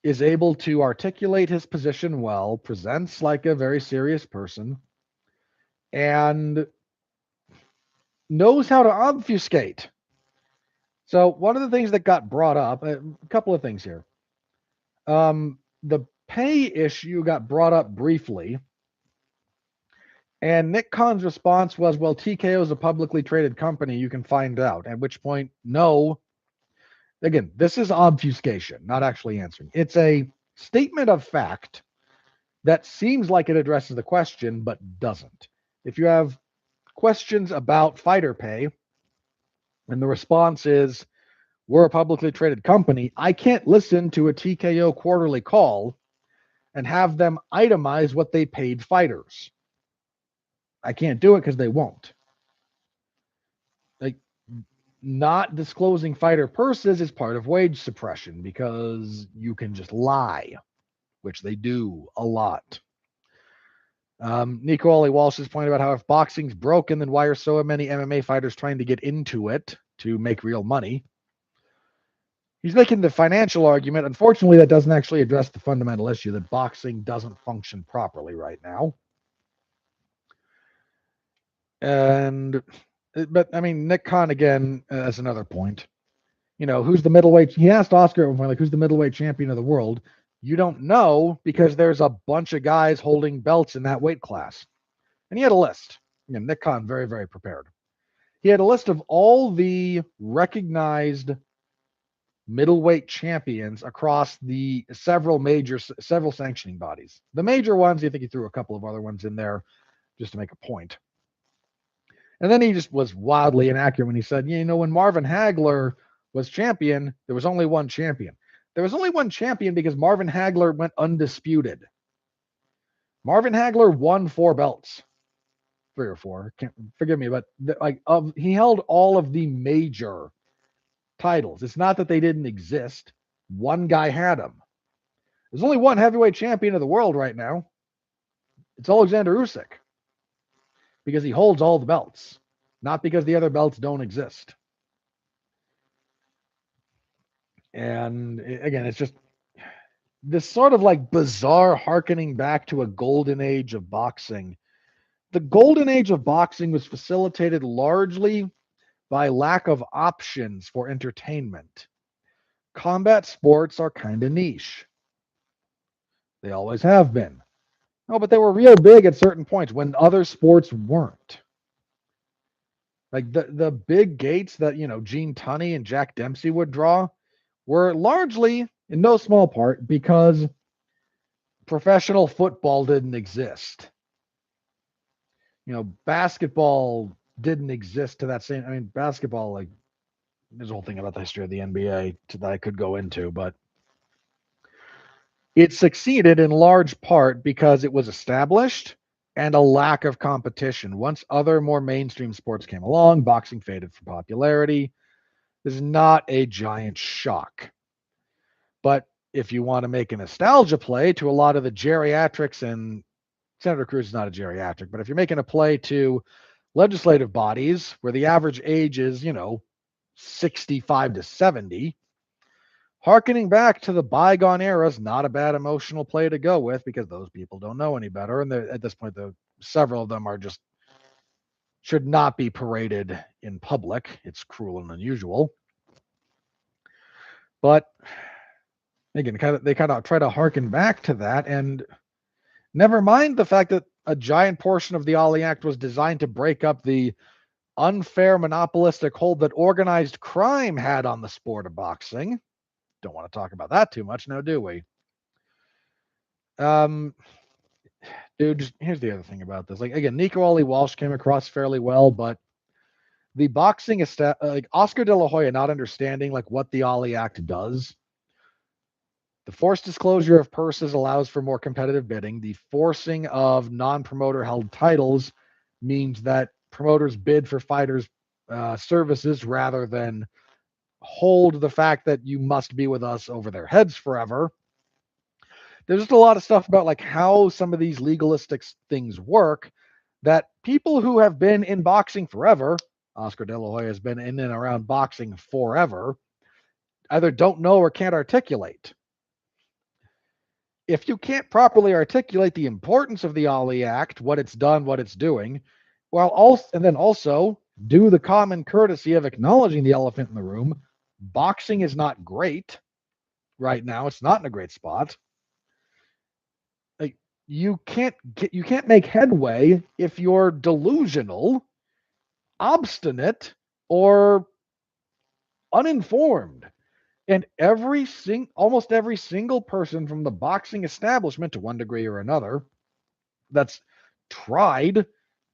is able to articulate his position well, presents like a very serious person, and knows how to obfuscate. So one of the things that got brought up, a couple of things here. The pay issue got brought up briefly, and Nick Khan's response was, well, TKO is a publicly traded company, you can find out. At which point, no. Again, this is obfuscation, not actually answering. It's a statement of fact that seems like it addresses the question, but doesn't. If you have questions about fighter pay, and the response is, we're a publicly traded company, I can't listen to a TKO quarterly call and have them itemize what they paid fighters. I can't do it because they won't. like not disclosing fighter purses is part of wage suppression because you can just lie, which they do a lot. Nico Ollie Walsh has pointed out how if boxing's broken, then why are so many MMA fighters trying to get into it to make real money? He's making the financial argument. Unfortunately, that doesn't actually address the fundamental issue that boxing doesn't function properly right now. But I mean, Nick Khan again as another point. Who's the middleweight? He asked Oscar at one point, like, who's the middleweight champion of the world? You don't know because there's a bunch of guys holding belts in that weight class. And he had a list. Nick Khan, very, very prepared. He had a list of all the recognized middleweight champions across the several sanctioning bodies. The major ones, I think he threw a couple of other ones in there just to make a point. And then he just was wildly inaccurate when he said, when Marvin Hagler was champion, there was only one champion. There was only one champion because Marvin Hagler went undisputed. Marvin Hagler won 4 belts. 3 or 4. Forgive me, but he held all of the major titles. It's not that they didn't exist. One guy had them. There's only one heavyweight champion of the world right now. It's Alexander Usyk. Because he holds all the belts, not because the other belts don't exist. And again, it's just this sort of like bizarre hearkening back to a golden age of boxing. The golden age of boxing was facilitated largely by lack of options for entertainment. Combat sports are kind of niche. They always have been. No, but they were real big at certain points when other sports weren't. Like the big gates that, Gene Tunney and Jack Dempsey would draw were largely, in no small part, because professional football didn't exist. Basketball didn't exist to that same. I mean, basketball, like, there's a whole thing about the history of the NBA that I could go into, but it succeeded in large part because it was established and a lack of competition. Once other more mainstream sports came along, boxing faded from popularity. This is not a giant shock. But if you want to make a nostalgia play to a lot of the geriatrics, and Senator Cruz is not a geriatric, but if you're making a play to legislative bodies where the average age is, 65 to 70, hearkening back to the bygone era is not a bad emotional play to go with because those people don't know any better. And at this point, several of them should not be paraded in public. It's cruel and unusual. But again, they kind of try to hearken back to that, and never mind the fact that a giant portion of the Ollie Act was designed to break up the unfair monopolistic hold that organized crime had on the sport of boxing. Don't want to talk about that too much now, do we? Dude, here's the other thing about this. Like, again, Nico Ollie Walsh came across fairly well, but the boxing like Oscar De La Hoya not understanding like what the Ollie Act does. The forced disclosure of purses allows for more competitive bidding. The forcing of non-promoter held titles means that promoters bid for fighters' services rather than hold the fact that you must be with us over their heads forever. There's just a lot of stuff about like how some of these legalistic things work that people who have been in boxing forever, Oscar De La Hoya has been in and around boxing forever, either don't know or can't articulate. If you can't properly articulate the importance of the Ollie Act, what it's done, what it's doing, and then also do the common courtesy of acknowledging the elephant in the room, boxing is not great right now. It's not in a great spot. Like, you can't make headway if you're delusional, obstinate, or uninformed. And almost every single person from the boxing establishment to one degree or another that's tried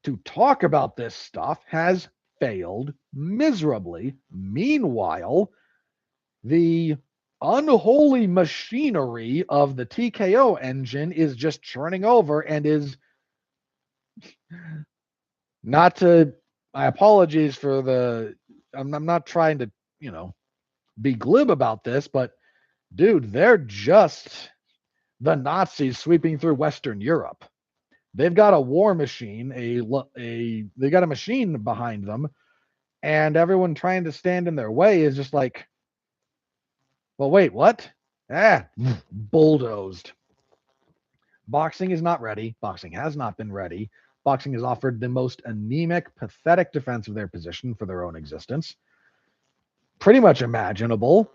to talk about this stuff has failed miserably. Meanwhile, the unholy machinery of the TKO engine is just churning over and is not to my apologies for the. I'm not trying to, be glib about this, but dude, they're just the Nazis sweeping through Western Europe. They've got a war machine, they got a machine behind them, and everyone trying to stand in their way is just like, well, wait, what? Bulldozed. Boxing is not ready. Boxing has not been ready. Boxing has offered the most anemic, pathetic defense of their position for their own existence. Pretty much imaginable.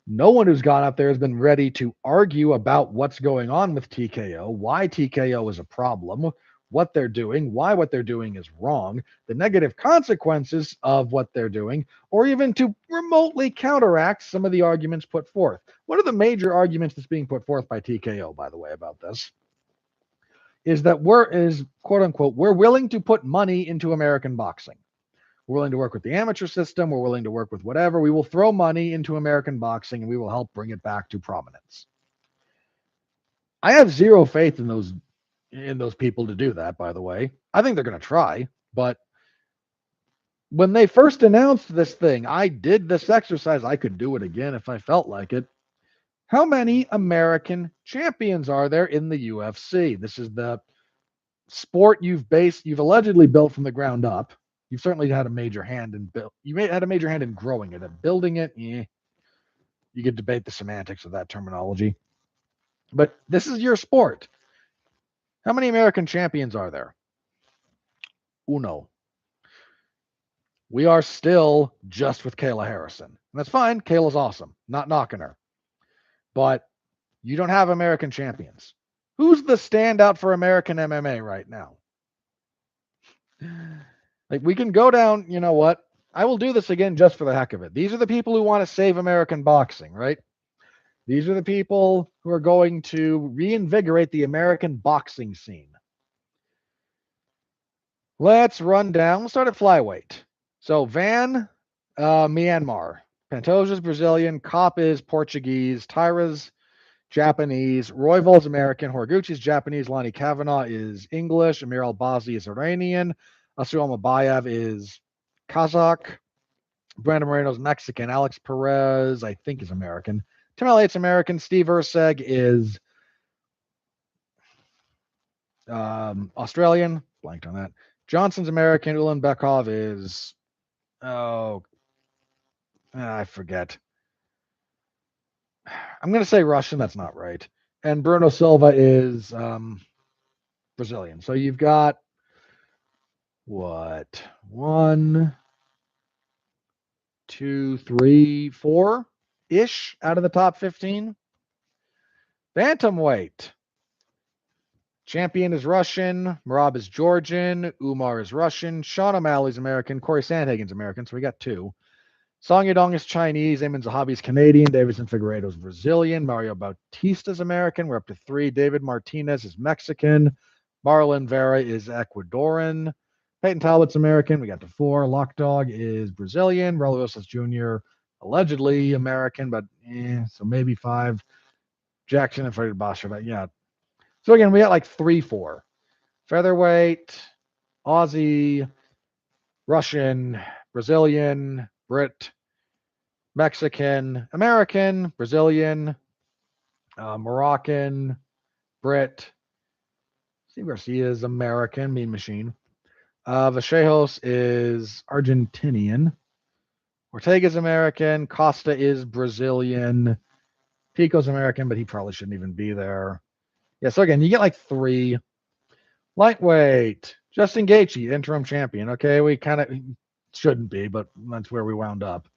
No one who's gone up there has been ready to argue about what's going on with TKO, why TKO is a problem, what they're doing, why what they're doing is wrong, the negative consequences of what they're doing, or even to remotely counteract some of the arguments put forth. One of the major arguments that's being put forth by TKO, by the way, about this is that quote unquote, we're willing to put money into American boxing. We're willing to work with the amateur system. We're willing to work with whatever. We will throw money into American boxing and we will help bring it back to prominence. I have zero faith in those people to do that, by the way. I think they're going to try, but when they first announced this thing, I did this exercise. I could do it again if I felt like it. How many American champions are there in the UFC? This is the sport you've allegedly built from the ground up. You've certainly had a major hand in had a major hand in growing it. And building it, you could debate the semantics of that terminology. But this is your sport. How many American champions are there? Uno. We are still just with Kayla Harrison. And that's fine. Kayla's awesome. Not knocking her. But you don't have American champions. Who's the standout for American MMA right now? Like, we can go down, you know what? I will do this again just for the heck of it. These are the people who want to save American boxing, right? These are the people who are going to reinvigorate the American boxing scene. Let's run down. We'll start at flyweight. So Van, Myanmar. Pantoja's Brazilian. Kopp is Portuguese. Tyra's Japanese. Royval's American. Horiguchi's Japanese. Lonnie Kavanaugh is English. Amir Albazi is Iranian. Asuel Mabayev is Kazakh. Brandon Moreno's Mexican. Alex Perez, I think, is American. Tim Elliott's American. Steve Erceg is Australian. Blanked on that. Johnson's American. Ulan Bekov is, I forget. I'm going to say Russian. That's not right. And Bruno Silva is Brazilian. So you've got what? 1, 2, 3, 4-ish out of the top 15. Bantamweight. Champion is Russian. Merab is Georgian. Umar is Russian. Sean O'Malley's American. Corey Sandhagen's American. So we got 2. Song Yadong is Chinese. Eamon Zahabi is Canadian. Davidson Figueiredo is Brazilian. Mario Bautista is American. We're up to 3. David Martinez is Mexican. Marlon Vera is Ecuadorian. Peyton Talbot's American. We got to 4. Lockdog is Brazilian. Raul Rosas Jr. allegedly American, but so maybe 5. Jackson and Freddie Basher, but yeah. So again, we got like 3, 4. Featherweight, Aussie, Russian, Brazilian, Brit, Mexican, American, Brazilian, Moroccan, Brit. Steve Garcia is American, Mean Machine. Vallejos is Argentinian. Ortega's American. Costa is Brazilian. Pico's American, but he probably shouldn't even be there. Yeah, so again, you get like 3. Lightweight. Justin Gaethje, interim champion. Okay, we kind of shouldn't be, but that's where we wound up.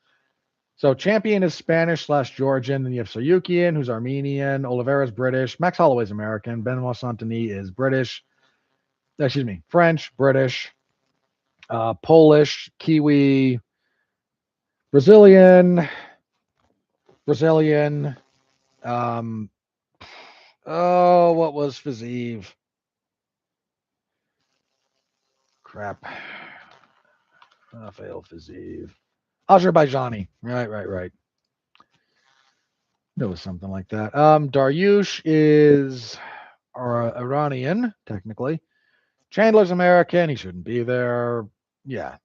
So champion is Spanish/Georgian. Then you have Soyukian, who's Armenian. Oliveira's British. Max Holloway's American. Benoit Saint-Denis is French, British, Polish, Kiwi, Brazilian. What was Fiziev? Crap. Rafael Fiziev. Azerbaijani. Right. There was something like that. Dariush is Iranian, technically. Chandler's American. He shouldn't be there. Yeah.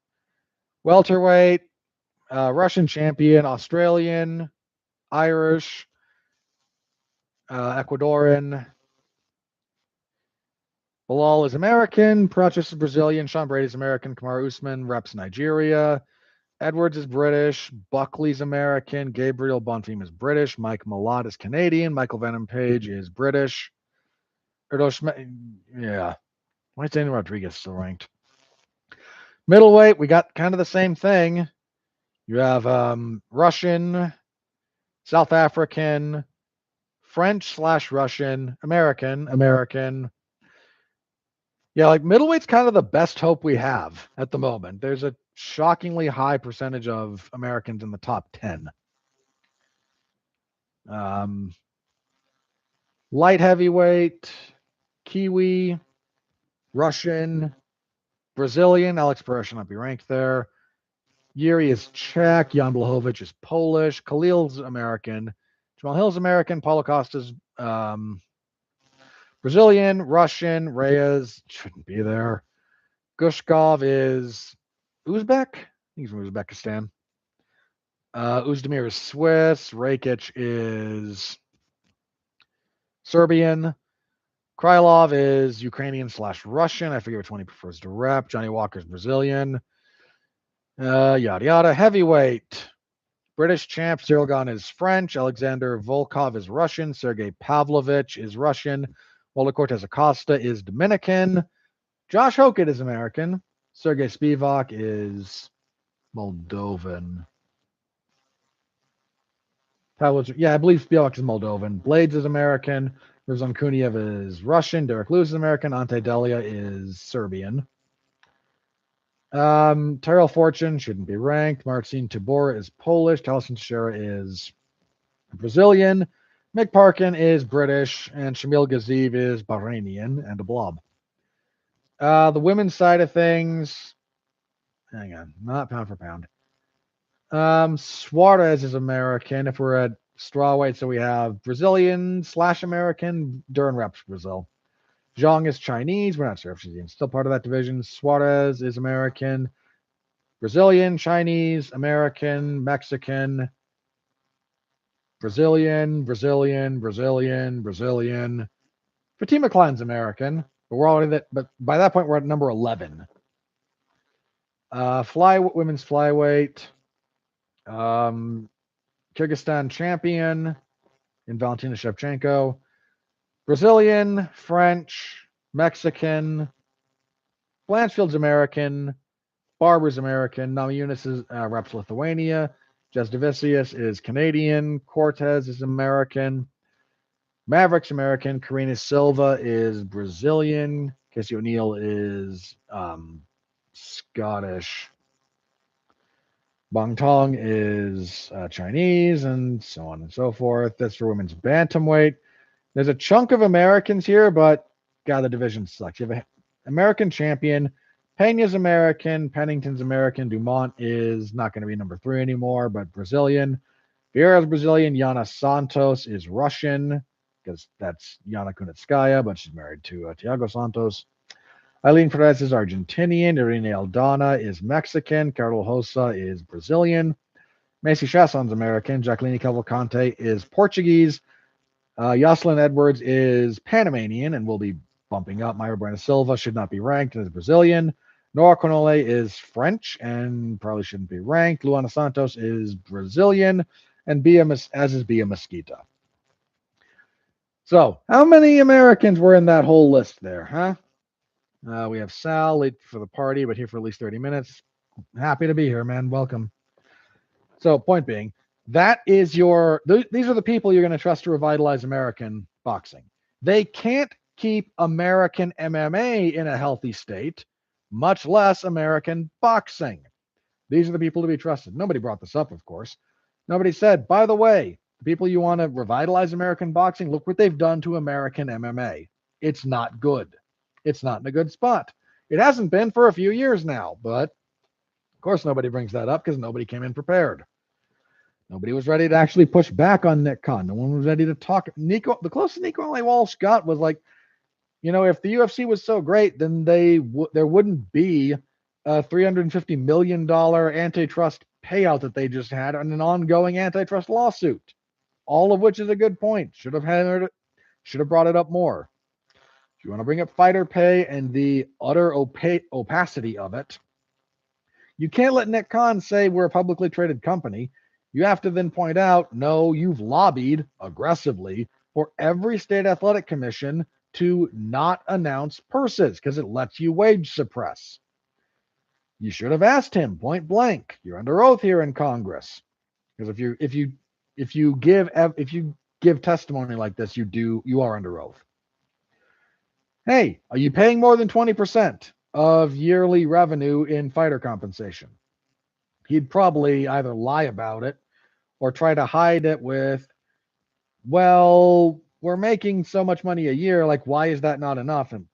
Welterweight, Russian champion, Australian, Irish, Ecuadorian. Bilal is American. Prates is Brazilian. Sean Brady is American. Kamaru Usman reps Nigeria. Edwards is British. Buckley's American. Gabriel Bonfim is British. Mike Malott is Canadian. Michael Venom Page is British. Yeah. Why is Daniel Rodriguez still ranked? Middleweight, we got kind of the same thing. You have Russian, South African, French/Russian, American. Yeah, like middleweight's kind of the best hope we have at the moment. There's a shockingly high percentage of Americans in the top 10. Light heavyweight, Kiwi, Russian, Brazilian. Alex Pereira should not be ranked there. Yuri is Czech. Jan Blachowicz is Polish. Khalil's American. Jamal Hill's American. Paulo Costa's Brazilian. Russian. Reyes shouldn't be there. Gushkov is Uzbek. I think he's from Uzbekistan. Uzdemir is Swiss. Rakic is Serbian. Krylov is Ukrainian/Russian. I forget which one he prefers to rep. Johnny Walker's Brazilian. Yada yada. Heavyweight. British champ Cyril Gane is French. Alexander Volkov is Russian. Sergey Pavlovich is Russian. Walter Cortez Acosta is Dominican. Josh Hokett is American. Sergey Spivak is Moldovan. Yeah, I believe Spivak is Moldovan. Blades is American. Rizvan Kuniev is Russian. Derek Lewis is American. Ante Delia is Serbian. Tyrell Fortune shouldn't be ranked. Marcin Tibor is Polish. Taliesin Teixeira is Brazilian. Mick Parkin is British. And Shamil Gaziev is Bahrainian and a blob. The women's side of things, hang on, not pound for pound. Suarez is American. If we're at strawweight, so we have Brazilian/American. Duran reps Brazil. Zhang is Chinese. We're not sure if she's even still part of that division. Suarez is American. Brazilian, Chinese, American, Mexican, Brazilian. Fatima Klein's American. But we're already that. But by that point, we're at number 11. Women's flyweight. Kyrgyzstan champion in Valentina Shevchenko. Brazilian, French, Mexican. Blanchfield's American. Barber's American. Namajunas is reps Lithuania. Jasdavicius is Canadian. Cortez is American. Maverick's American. Karina Silva is Brazilian. Casey O'Neill is Scottish. Bong Tong is Chinese, and so on and so forth. That's for women's bantamweight. There's a chunk of Americans here, but God, the division sucks. You have an American champion. Pena's American. Pennington's American. Dumont is not going to be number 3 anymore, but Brazilian. Vieira's Brazilian. Yana Santos is Russian, because that's Yana Kunitskaya, but she's married to Thiago Santos. Eileen Perez is Argentinian. Irene Aldana is Mexican. Carol Hossa is Brazilian. Macy Chasson's American. Jacqueline Cavalcante is Portuguese. Jocelyn Edwards is Panamanian and will be bumping up. Myra Brana Silva should not be ranked and is Brazilian. Nora Conole is French and probably shouldn't be ranked. Luana Santos is Brazilian, and as is Bia Mesquita. So, how many Americans were in that whole list there, huh? We have Sal late for the party, but here for at least 30 minutes. Happy to be here, man. Welcome. So, point being, that is these are the people you're going to trust to revitalize American boxing. They can't keep American MMA in a healthy state, much less American boxing. These are the people to be trusted. Nobody brought this up, of course. Nobody said, by the way, the people you want to revitalize American boxing, look what they've done to American MMA. It's not good. It's not in a good spot. It hasn't been for a few years now, but of course nobody brings that up because nobody came in prepared. Nobody was ready to actually push back on Nick Khan. No one was ready to talk. The closest Nico L.A. Walsh got was like, if the UFC was so great, then there wouldn't be $350 million antitrust payout that they just had on an ongoing antitrust lawsuit. All of which is a good point. Should have brought it up more. If you want to bring up fighter pay and the utter opacity of it, you can't let Nick Khan say we're a publicly traded company. You have to then point out, no, you've lobbied aggressively for every state athletic commission to not announce purses because it lets you wage suppress. You should have asked him point blank. You're under oath here in Congress. Because if you give testimony like this, you are under oath. Hey, are you paying more than 20% of yearly revenue in fighter compensation? He'd probably either lie about it or try to hide it with, well, we're making so much money a year, like why is that not enough? And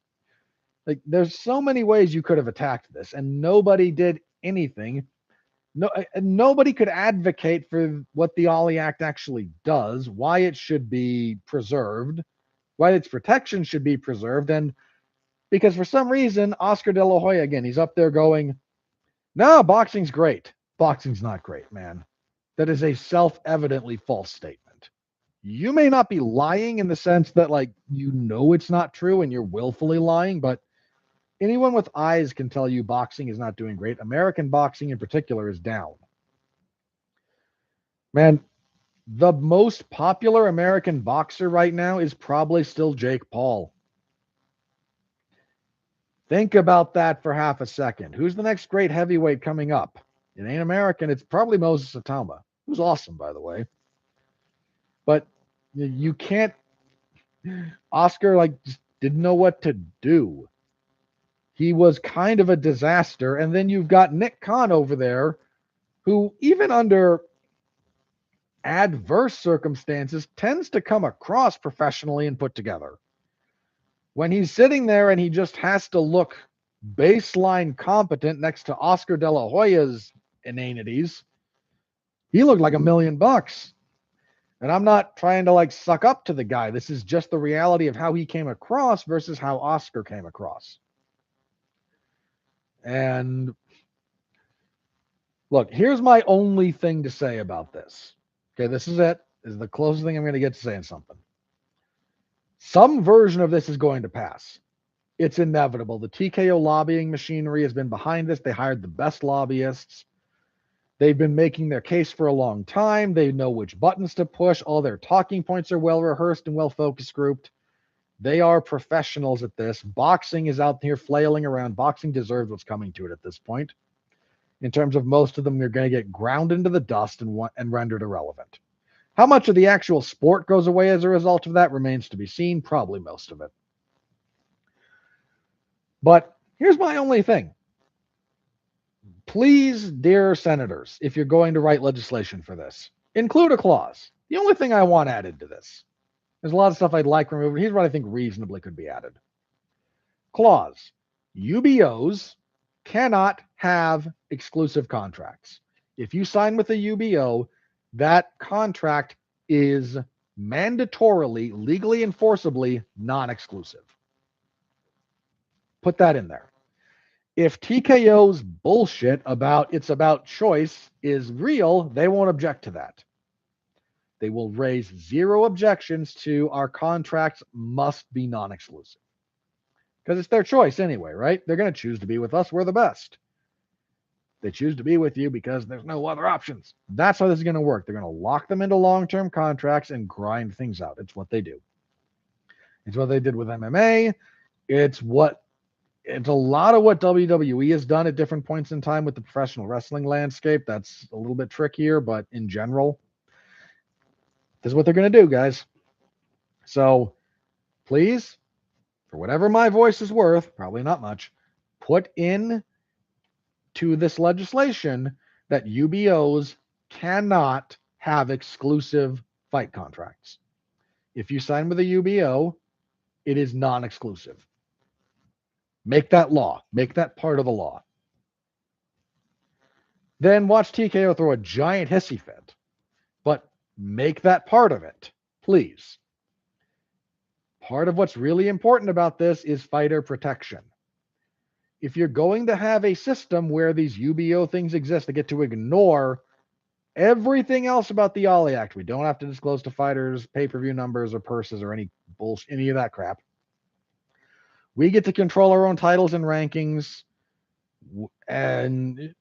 like there's so many ways you could have attacked this, and nobody did anything. Nobody could advocate for what the Ollie Act actually does, why it should be preserved, why its protection should be preserved, and because for some reason, Oscar De La Hoya, again, he's up there going, no, boxing's great. Boxing's not great, man. That is a self-evidently false statement. You may not be lying in the sense that, like, you know it's not true and you're willfully lying, but anyone with eyes can tell you boxing is not doing great. American boxing in particular is down. Man, the most popular American boxer right now is probably still Jake Paul. Think about that for half a second. Who's the next great heavyweight coming up? It ain't American. It's probably Moses Atama, who's awesome, by the way. But you can't. Oscar just didn't know what to do. He was kind of a disaster. And then you've got Nick Khan over there, who even under adverse circumstances tends to come across professionally and put together. When he's sitting there and he just has to look baseline competent next to Oscar De La Hoya's inanities, he looked like $1 million. And I'm not trying to suck up to the guy. This is just the reality of how he came across versus how Oscar came across. And look, here's my only thing to say about this. Okay, this is it. This is the closest thing I'm going to get to saying something. Some version of this is going to pass. It's inevitable. The TKO lobbying machinery has been behind this. They hired the best lobbyists. They've been making their case for a long time. They know which buttons to push. All their talking points are well rehearsed and well focus grouped. They are professionals at this. Boxing is out here flailing around. Boxing deserves what's coming to it at this point. In terms of most of them, they're going to get ground into the dust and rendered irrelevant. How much of the actual sport goes away as a result of that remains to be seen. Probably most of it. But here's my only thing. Please, dear senators, if you're going to write legislation for this, include a clause. The only thing I want added to this, there's a lot of stuff I'd like removed. Here's what I think reasonably could be added. Clause. UBOs cannot have exclusive contracts. If you sign with a UBO, that contract is mandatorily, legally enforceably non-exclusive. Put that in there. If TKO's bullshit about it's about choice is real, they won't object to that. They will raise zero objections to our contracts must be non-exclusive. Because it's their choice anyway, right? They're going to choose to be with us. We're the best. They choose to be with you because there's no other options. That's how this is going to work. They're going to lock them into long-term contracts and grind things out. It's what they do. It's what they did with MMA. It's a lot of what WWE has done at different points in time with the professional wrestling landscape. That's a little bit trickier, but in general, this is what they're going to do, guys. So please, for whatever my voice is worth, probably not much, put in to this legislation that UBOs cannot have exclusive fight contracts. If you sign with a UBO, it is non-exclusive. Make that law. Make that part of the law. Then watch TKO throw a giant hissy fit. But make that part of it, please. Part of what's really important about this is fighter protection. if you're going to have a system where these UBO things exist, they get to ignore everything else about the Ollie Act. We don't have to disclose to fighters pay-per-view numbers or purses or any bullshit, any of that crap. We get to control our own titles and rankings, and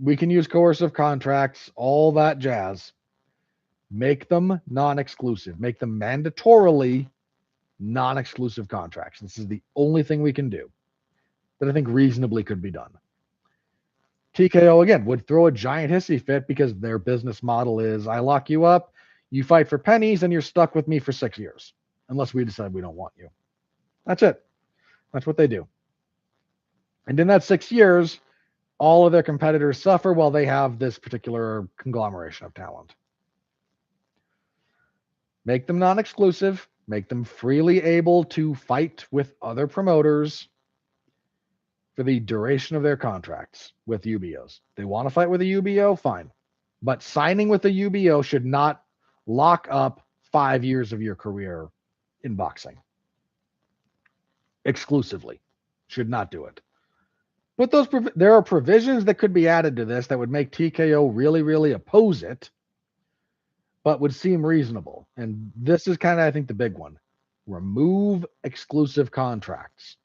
we can use coercive contracts, all that jazz. Make them non-exclusive. Make them mandatorily non-exclusive contracts. This is the only thing we can do that I think reasonably could be done. TKO, again, would throw a giant hissy fit because their business model is, I lock you up, you fight for pennies, and you're stuck with me for 6 years, unless we decide we don't want you. That's it. That's what they do. And in that 6 years, all of their competitors suffer while they have this particular conglomeration of talent. Make them non-exclusive. Make them freely able to fight with other promoters for the duration of their contracts with UBOs. They want to fight with a UBO, fine. But signing with a UBO should not lock up 5 years of your career in boxing. Exclusively. Should not do it. But there are provisions that could be added to this that would make TKO really, really oppose it, but would seem reasonable. And this is kind of, I think, the big one. Remove exclusive contracts.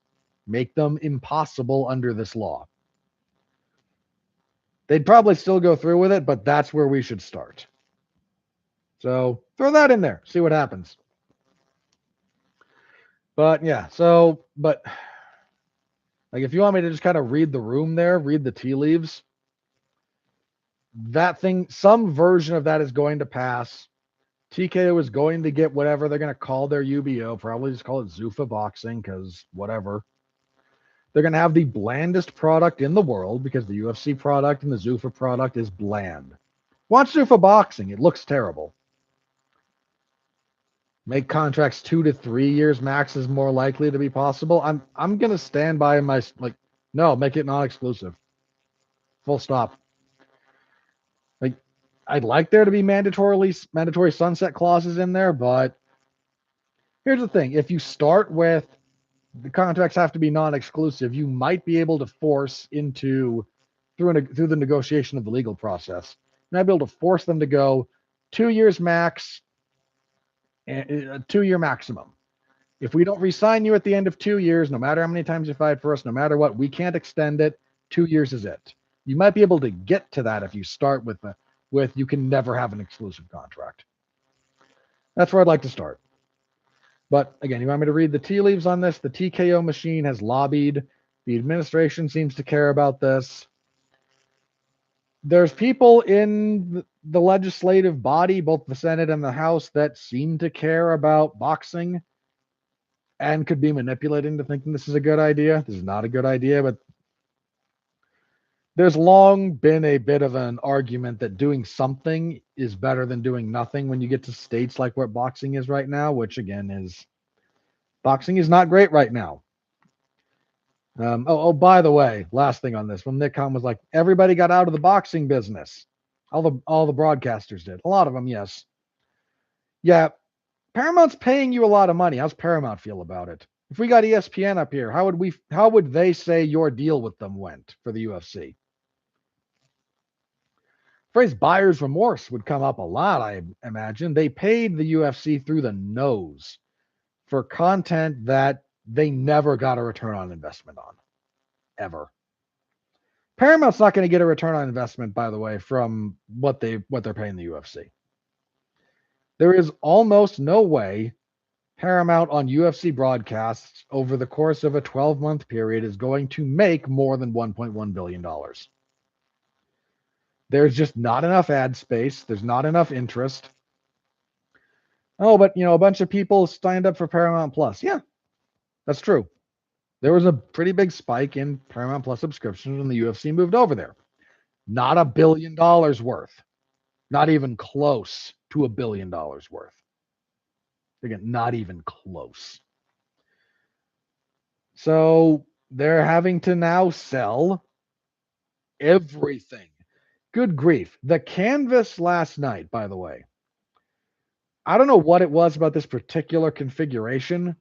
Make them impossible under this law. They'd probably still go through with it, but that's where we should start. So throw that in there. See what happens. But yeah, but like if you want me to just kind of read the room there, read the tea leaves, that thing, some version of that is going to pass. TKO is going to get whatever they're going to call their UBO, probably just call it Zuffa Boxing, because whatever. They're going to have the blandest product in the world because the UFC product and the Zuffa product is bland. Watch Zuffa Boxing. It looks terrible. Make contracts 2 to 3 years max is more likely to be possible. I'm going to stand by my, no, make it non-exclusive. Full stop. Like, I'd like there to be mandatory sunset clauses in there, but here's the thing. If you start with the contracts have to be non-exclusive, you might be able to force through the negotiation of the legal process, you might be able to force them to go 2 years max and a 2-year maximum. If we don't re-sign you at the end of 2 years, no matter how many times you fight for us, no matter what, we can't extend it. 2 years is it. You might be able to get to that if you start with you can never have an exclusive contract. That's where I'd like to start. But again, you want me to read the tea leaves on this? The TKO machine has lobbied. The administration seems to care about this. There's people in the legislative body, both the Senate and the House, that seem to care about boxing and could be manipulating to thinking this is a good idea. This is not a good idea, but there's long been a bit of an argument that doing something is better than doing nothing when you get to states like what boxing is right now, which again is boxing is not great right now. By the way, last thing on this, when Nick Khan was like, everybody got out of the boxing business. All the broadcasters did. A lot of them, yes. Yeah, Paramount's paying you a lot of money. How's Paramount feel about it? If we got ESPN up here, how would they say your deal with them went for the UFC? Phrase buyer's remorse would come up a lot, I imagine. They paid the UFC through the nose for content that they never got a return on investment on. Ever. Paramount's not going to get a return on investment, by the way, from what they're paying the UFC. There is almost no way Paramount on UFC broadcasts over the course of a 12-month period is going to make more than $1.1 billion. There's just not enough ad space. There's not enough interest. Oh, but a bunch of people signed up for Paramount Plus. Yeah, that's true. There was a pretty big spike in Paramount Plus subscriptions when the UFC moved over there. Not $1 billion worth. Not even close to $1 billion worth. Again, not even close. So they're having to now sell everything. Good grief. The canvas last night, by the way, I don't know what it was about this particular configuration,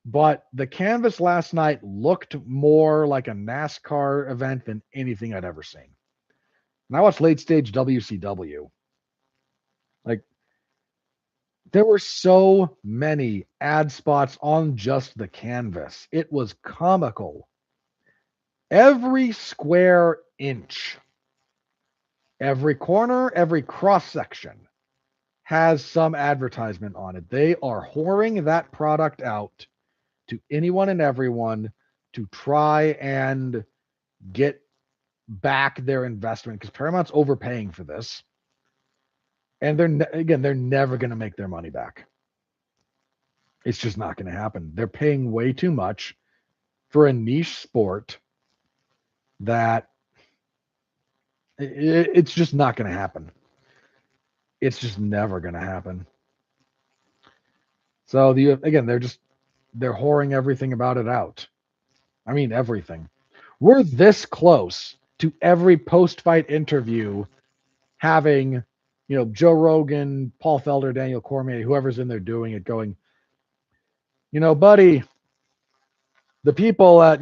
But the canvas last night looked more like a NASCAR event than anything I'd ever seen. And I watched late stage WCW. Like, there were so many ad spots on just the canvas. It was comical. Every square inch, every corner, every cross section has some advertisement on it. They are whoring that product out to anyone and everyone to try and get back their investment, because Paramount's overpaying for this. And they're never going to make their money back. It's just not going to happen. They're paying way too much for a niche sport that it's just not going to happen. It's just never going to happen. So they're whoring everything about it out. I mean, everything. We're this close to every post-fight interview having, Joe Rogan, Paul Felder, Daniel Cormier, whoever's in there doing it, going, buddy, the people at,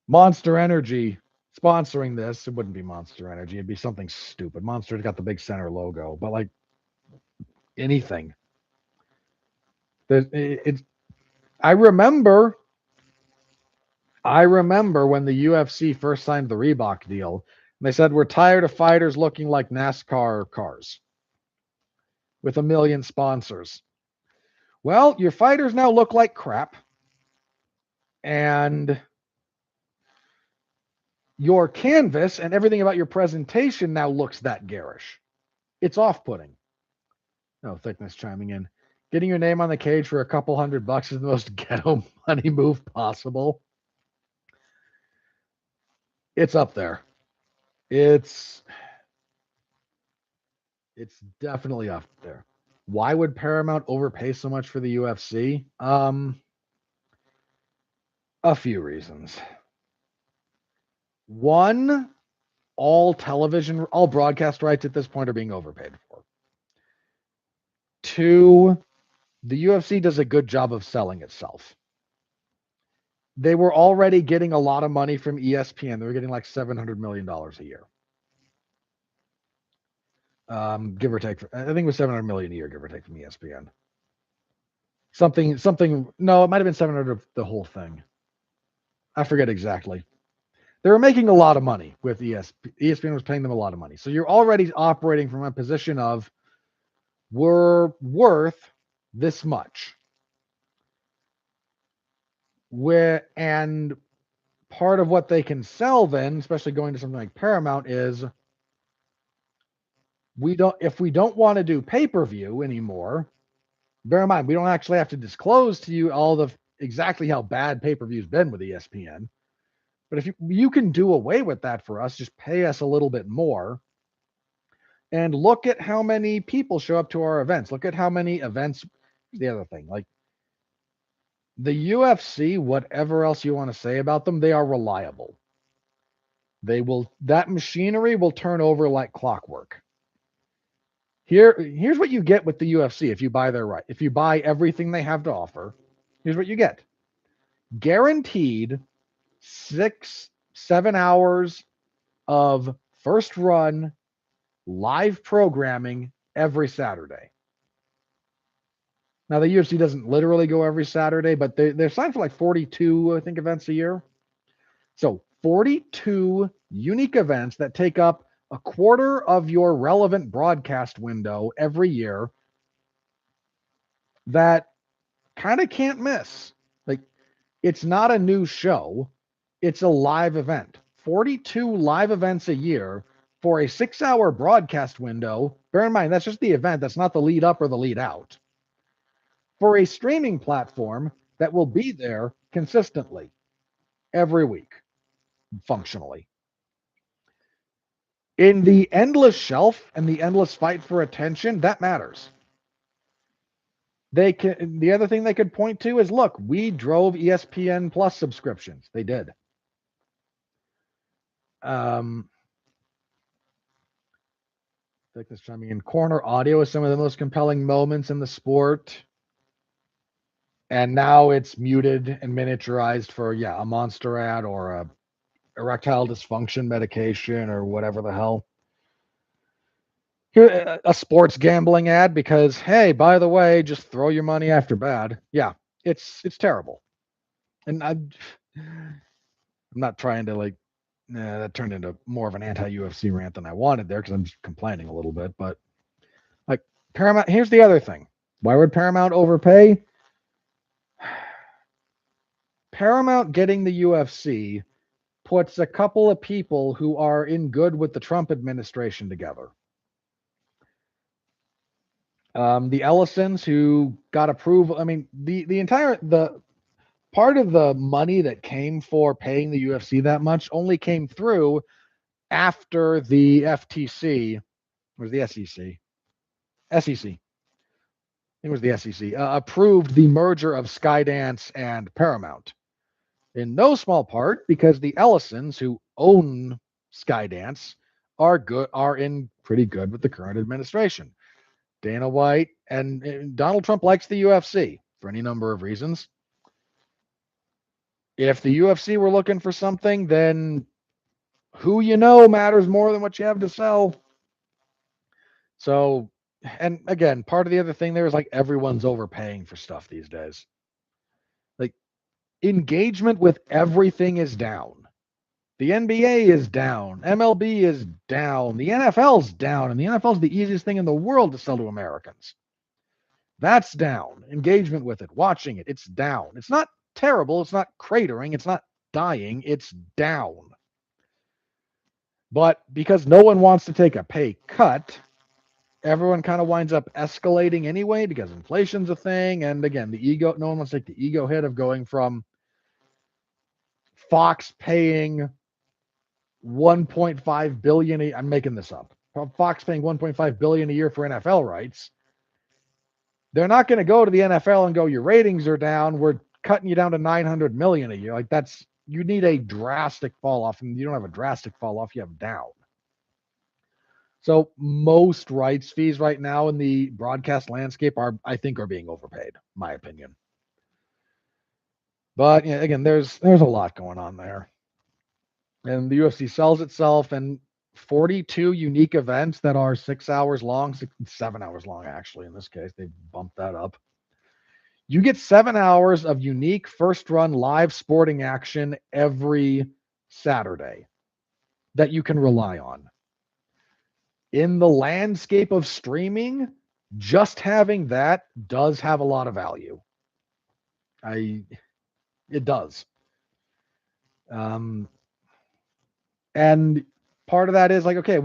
Monster Energy sponsoring this. It wouldn't be Monster Energy. It'd be something stupid. Monster's got the big center logo, but like anything. It's. I remember when the UFC first signed the Reebok deal, and they said, we're tired of fighters looking like NASCAR cars with a million sponsors. Well, your fighters now look like crap, and your canvas and everything about your presentation now looks that garish. It's off-putting. No, Thickness chiming in. Getting your name on the cage for a couple $100 is the most ghetto money move possible. It's up there. It's definitely up there. Why would Paramount overpay so much for the UFC? A few reasons. One, all broadcast rights at this point are being overpaid for. Two, the UFC does a good job of selling itself. They were already getting a lot of money from ESPN. They were getting like $700 million a year. Give or take. I think it was $700 million a year, give or take, from ESPN. Something. No, it might have been 700 of the whole thing. I forget exactly. They were making a lot of money with ESPN. ESPN was paying them a lot of money. So you're already operating from a position of, we're worth this much. And part of what they can sell then, especially going to something like Paramount, is if we don't want to do pay-per-view anymore, bear in mind, we don't actually have to disclose to you exactly how bad pay-per-view's been with ESPN. But if you can do away with that for us, just pay us a little bit more. And look at how many people show up to our events. Look at how many events. The other thing, like the UFC, whatever else you want to say about them, they are reliable. That machinery will turn over like clockwork. Here's what you get with the UFC if you buy everything they have to offer. Here's what you get. Guaranteed 6-7 hours of first run live programming every Saturday. Now, the UFC doesn't literally go every Saturday, but they're signed for like 42, I think, events a year. So 42 unique events that take up a quarter of your relevant broadcast window every year that kind of can't miss. Like, it's not a new show. It's a live event. 42 live events a year for a 6-hour broadcast window. Bear in mind, that's just the event. That's not the lead up or the lead out. For a streaming platform that will be there consistently every week, functionally. In the endless shelf and the endless fight for attention, that matters. The other thing they could point to is, look, we drove ESPN Plus subscriptions. They did. Thickness chiming in. Corner audio is some of the most compelling moments in the sport. And now it's muted and miniaturized for, a monster ad or a erectile dysfunction medication or whatever the hell. Here, a sports gambling ad because, hey, by the way, just throw your money after bad. Yeah, it's terrible. And I'm not trying to that turned into more of an anti-UFC rant than I wanted there because I'm just complaining a little bit. But like Paramount, here's the other thing. Why would Paramount overpay? Paramount getting the UFC puts a couple of people who are in good with the Trump administration together. The Ellisons who got approval. I mean, the part of the money that came for paying the UFC that much only came through after the FTC, was the SEC, SEC, it was the SEC, approved the merger of Skydance and Paramount. In no small part because the Ellisons, who own Skydance, are in pretty good with the current administration. Dana White and Donald Trump likes the UFC for any number of reasons. If the UFC were looking for something, then who you know matters more than what you have to sell. So, and again, part of the other thing there is like everyone's overpaying for stuff these days. Like engagement with everything is down. The NBA is down. MLB is down. The NFL's down. And the NFL's the easiest thing in the world to sell to Americans. That's down. Engagement with it, watching it, it's down. It's not terrible. It's not cratering. It's not dying. It's down. But because no one wants to take a pay cut, everyone kind of winds up escalating anyway because inflation's a thing. And again, the ego, no one wants to take the ego hit of going from Fox paying 1.5 billion. I'm making this up. Fox paying 1.5 billion a year for NFL rights. They're not going to go to the NFL and go, your ratings are down. We're cutting you down to 900 million a year. Like you need a drastic fall off, and you don't have a drastic fall off. You have down. So most rights fees right now in the broadcast landscape I think are being overpaid, my opinion. But again, there's a lot going on there. And the UFC sells itself and 42 unique events that are 6 hours long, 7 hours long, actually. In this case, they bumped that up. You get 7 hours of unique first run live sporting action every Saturday that you can rely on. In the landscape of streaming, just having that does have a lot of value. It does. And part of that is like, okay,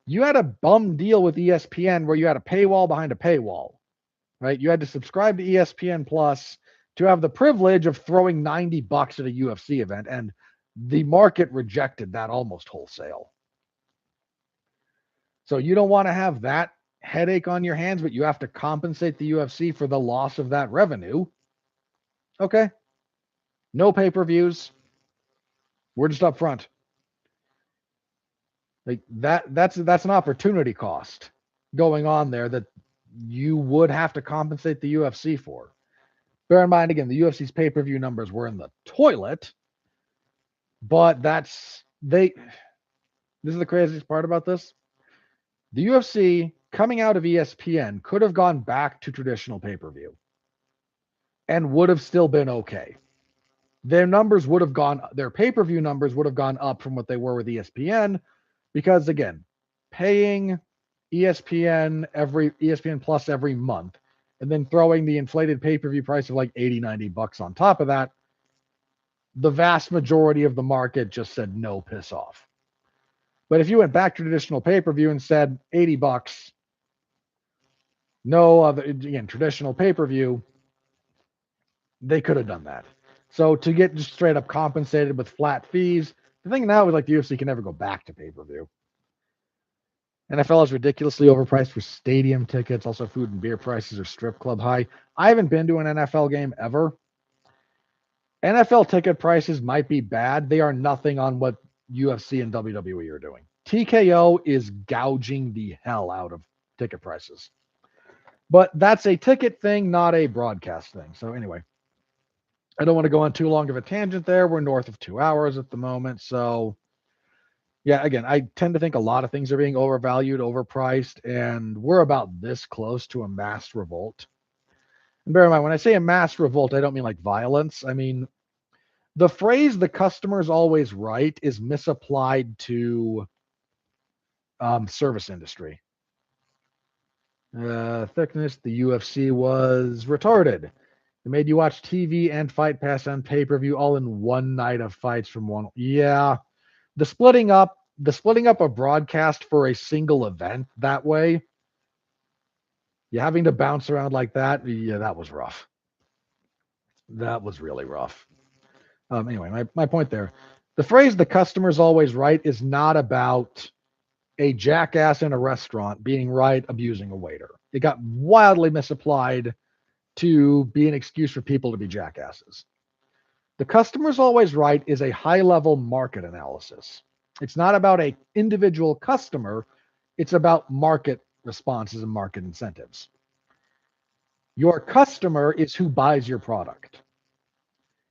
you had a bum deal with ESPN where you had a paywall behind a paywall, right? You had to subscribe to ESPN Plus to have the privilege of throwing $90 at a UFC event. And the market rejected that almost wholesale. So you don't want to have that headache on your hands, but you have to compensate the UFC for the loss of that revenue. Okay. No pay-per-views. We're just up front. Like that's an opportunity cost going on there that you would have to compensate the UFC for. Bear in mind, again, the UFC's pay-per-view numbers were in the toilet, but this is the craziest part about this. The UFC coming out of ESPN could have gone back to traditional pay-per-view and would have still been okay. Their pay-per-view numbers would have gone up from what they were with ESPN because, again, paying ESPN Plus every month and then throwing the inflated pay-per-view price of like $80-$90 on top of that, the vast majority of the market just said no, piss off. But if you went back to traditional pay-per-view and said $80, no other, again, traditional pay-per-view, they could have done that. So to get just straight up compensated with flat fees, the thing now is like the UFC can never go back to pay-per-view. NFL is ridiculously overpriced for stadium tickets. Also, food and beer prices are strip club high. I haven't been to an NFL game ever. NFL ticket prices might be bad. They are nothing on what UFC and WWE are doing. TKO is gouging the hell out of ticket prices. But that's a ticket thing, not a broadcast thing. So anyway, I don't want to go on too long of a tangent there. We're north of 2 hours at the moment. So yeah, again, I tend to think a lot of things are being overvalued, overpriced, and we're about this close to a mass revolt. And bear in mind, when I say a mass revolt, I don't mean like violence. I mean, the phrase "the customer's always right" is misapplied to service industry. Thickness, the UFC was retarded. They made you watch TV and Fight Pass and pay-per-view all in one night of fights from one. Yeah, the splitting up a broadcast for a single event that way, you having to bounce around like that. Yeah, that was rough. That was really rough. Anyway, my point there. The phrase "the customer's always right" is not about a jackass in a restaurant being right, abusing a waiter. It got wildly misapplied to be an excuse for people to be jackasses. The customer's always right is a high level market analysis. It's not about a individual customer, it's about market responses and market incentives. Your customer is who buys your product.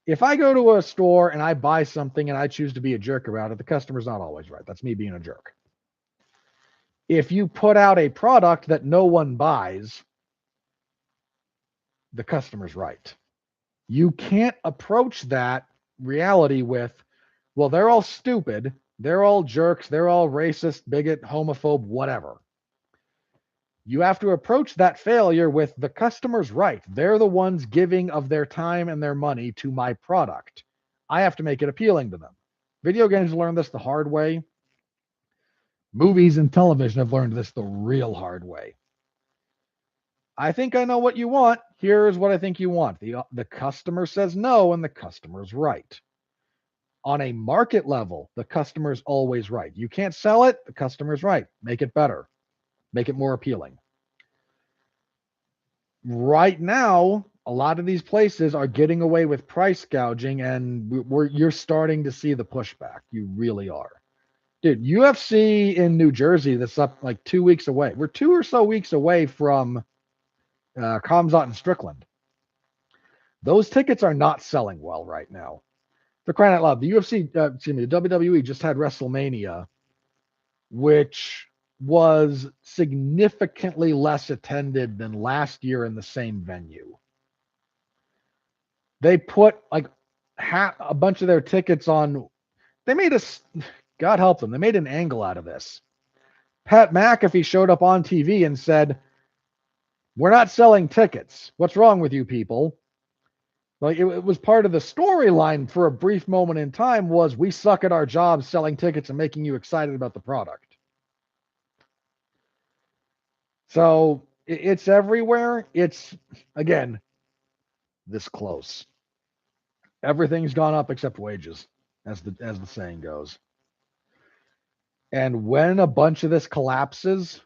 If I go to a store and I buy something and I choose to be a jerk about it, the customer's not always right. That's me being a jerk. If you put out a product that no one buys, the customer's right. You can't approach that reality with, well, they're all stupid, they're all jerks, they're all racist, bigot, homophobe, whatever. You have to approach that failure with the customer's right. They're the ones giving of their time and their money to my product. I have to make it appealing to them. Video games learn this the hard way. Movies and television have learned this the real hard way. I think I know what you want. Here's what I think you want. The customer says no, and the customer's right. On a market level, the customer's always right. You can't sell it, the customer's right. Make it better, make it more appealing. Right now, a lot of these places are getting away with price gouging, and you're starting to see the pushback. You really are. Dude, UFC in New Jersey, that's up like 2 weeks away. We're 2 or so weeks away from Kamzat and Strickland. Those tickets are not selling well right now. For crying out loud, the WWE just had WrestleMania, which was significantly less attended than last year in the same venue. They put like a bunch of their tickets on. They made us, God help them, they made an angle out of this. Pat McAfee showed up on TV and said, "We're not selling tickets. What's wrong with you people?" Like it was part of the storyline for a brief moment in time was we suck at our jobs selling tickets and making you excited about the product. So it's everywhere. It's, again, this close. Everything's gone up except wages, as the saying goes. And when a bunch of this collapses,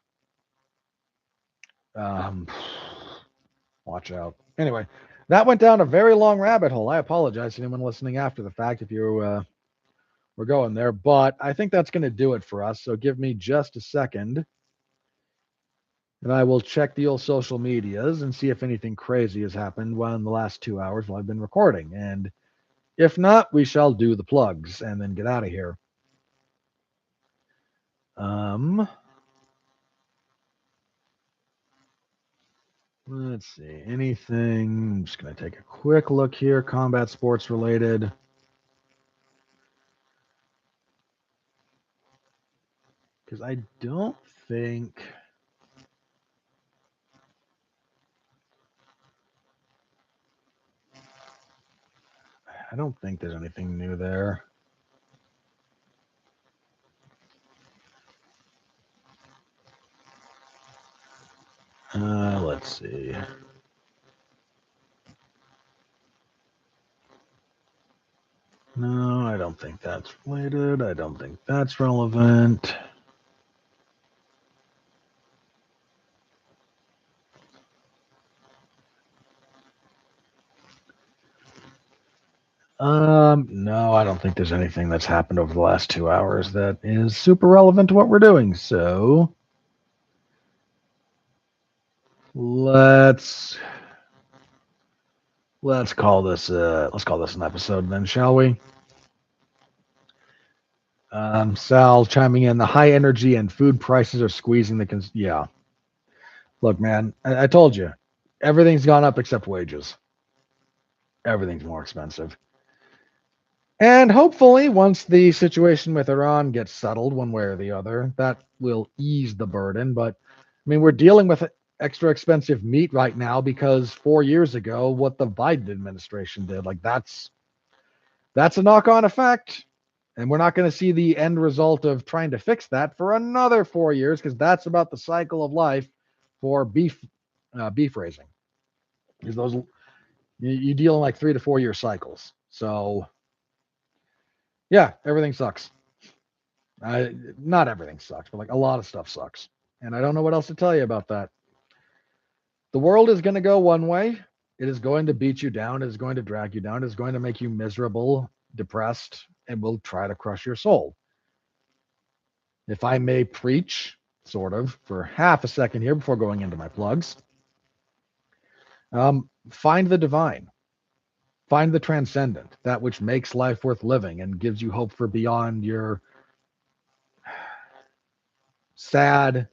watch out. Anyway, that went down a very long rabbit hole. I apologize to anyone listening after the fact if you were going there, but I think that's going to do it for us. So give me just a second, and I will check the old social medias and see if anything crazy has happened in the last 2 hours while I've been recording. And if not, we shall do the plugs and then get out of here. Let's see. Anything? I'm just going to take a quick look here. Combat sports related. Because I don't think. There's anything new there. Let's see. No, I don't think that's related. I don't think that's relevant. No, I don't think there's anything that's happened over the last 2 hours that is super relevant to what we're doing. So Let's call this an episode then, shall we? Sal chiming in. The high energy and food prices are squeezing yeah. Look, man, I told you, everything's gone up except wages. Everything's more expensive. And hopefully, once the situation with Iran gets settled one way or the other, that will ease the burden. But I mean, we're dealing with extra expensive meat right now because 4 years ago, what the Biden administration did, like that's a knock-on effect. And we're not going to see the end result of trying to fix that for another 4 years because that's about the cycle of life for beef raising. Because those you deal in like 3 to 4 year cycles. So yeah, everything sucks. Not everything sucks, but like a lot of stuff sucks. And I don't know what else to tell you about that. The world is going to go one way. It is going to beat you down. It is going to drag you down. It is going to make you miserable, depressed, and will try to crush your soul. If I may preach, sort of, for half a second here before going into my plugs, find the divine. Find the transcendent, that which makes life worth living and gives you hope for beyond your sad,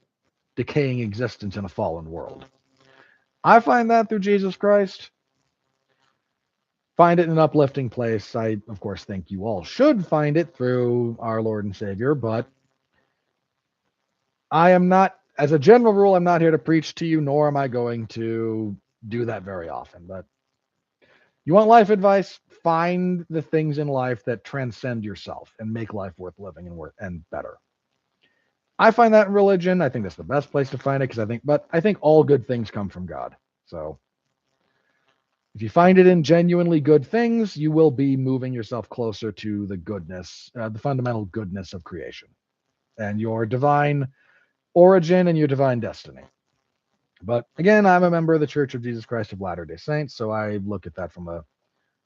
decaying existence in a fallen world. I find that through Jesus Christ. Find it in an uplifting place. I, of course, think you all should find it through our Lord and Savior, but I am not, as a general rule, I'm not here to preach to you, nor am I going to do that very often. But you want life advice? Find the things in life that transcend yourself and make life worth living and better. I find that in religion. I think that's the best place to find it because I think all good things come from God. So if you find it in genuinely good things, you will be moving yourself closer to the goodness, the fundamental goodness of creation and your divine origin and your divine destiny. But again, I'm a member of the Church of Jesus Christ of Latter-day Saints, so I look at that from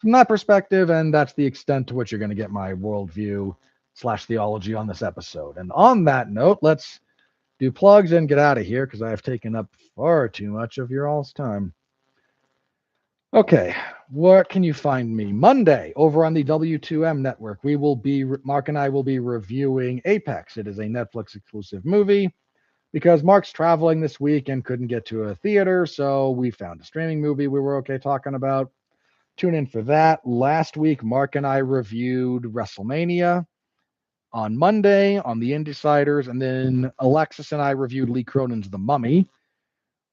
that perspective, and that's the extent to which you're going to get my worldview / theology on this episode. And on that note, let's do plugs and get out of here because I have taken up far too much of your all's time. Okay, where can you find me? Monday over on the W2M network. Mark and I will be reviewing Apex. It is a Netflix exclusive movie because Mark's traveling this week and couldn't get to a theater, so we found a streaming movie we were okay talking about. Tune in for that. Last week, Mark and I reviewed WrestleMania on Monday on the Insiders, and then Alexis and I reviewed Lee Cronin's The Mummy,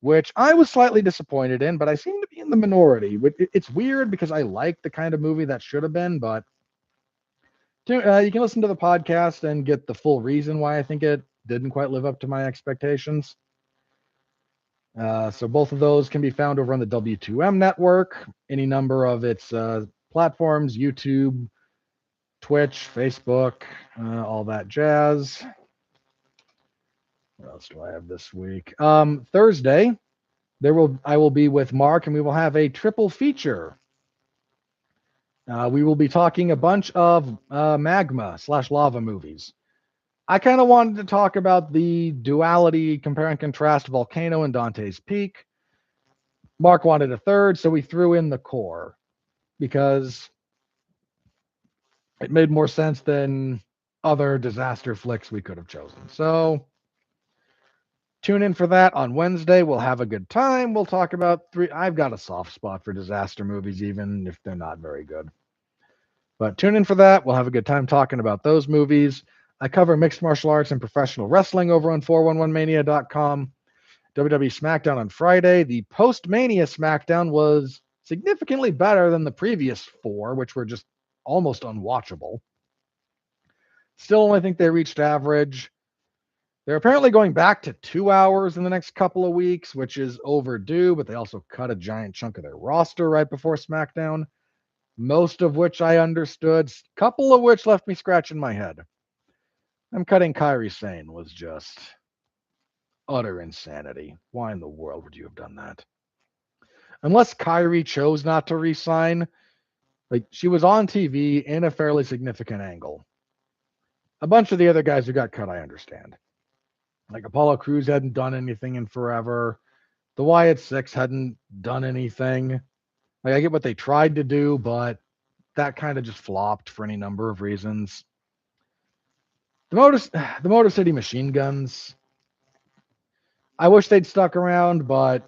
which I was slightly disappointed in, but I seem to be in the minority. It's weird because I like the kind of movie that should have been, but you can listen to the podcast and get the full reason why I think it didn't quite live up to my expectations. So both of those can be found over on the W2M network, any number of its platforms, YouTube, Twitch, Facebook, all that jazz. What else do I have this week? Thursday, I will be with Mark and we will have a triple feature. We will be talking a bunch of magma / lava movies. I kind of wanted to talk about the duality, compare and contrast Volcano and Dante's Peak. Mark wanted a third, so we threw in the core because it made more sense than other disaster flicks we could have chosen. So tune in for that on Wednesday. We'll have a good time. We'll talk about I've got a soft spot for disaster movies, even if they're not very good. But tune in for that. We'll have a good time talking about those movies. I cover mixed martial arts and professional wrestling over on 411mania.com. WWE SmackDown on Friday. The post-Mania SmackDown was significantly better than the previous 4, which were just almost unwatchable. Still only think they reached average. They're apparently going back to 2 hours in the next couple of weeks, which is overdue, but they also cut a giant chunk of their roster right before SmackDown, most of which I understood, a couple of which left me scratching my head. I'm cutting Kairi Sane was just utter insanity. Why in the world would you have done that? Unless Kairi chose not to resign, like she was on TV in a fairly significant angle. A bunch of the other guys who got cut, I understand. Like Apollo Crews hadn't done anything in forever. The Wyatt Six hadn't done anything. Like, I get what they tried to do, but that kind of just flopped for any number of reasons. The Motor City Machine Guns. I wish they'd stuck around, but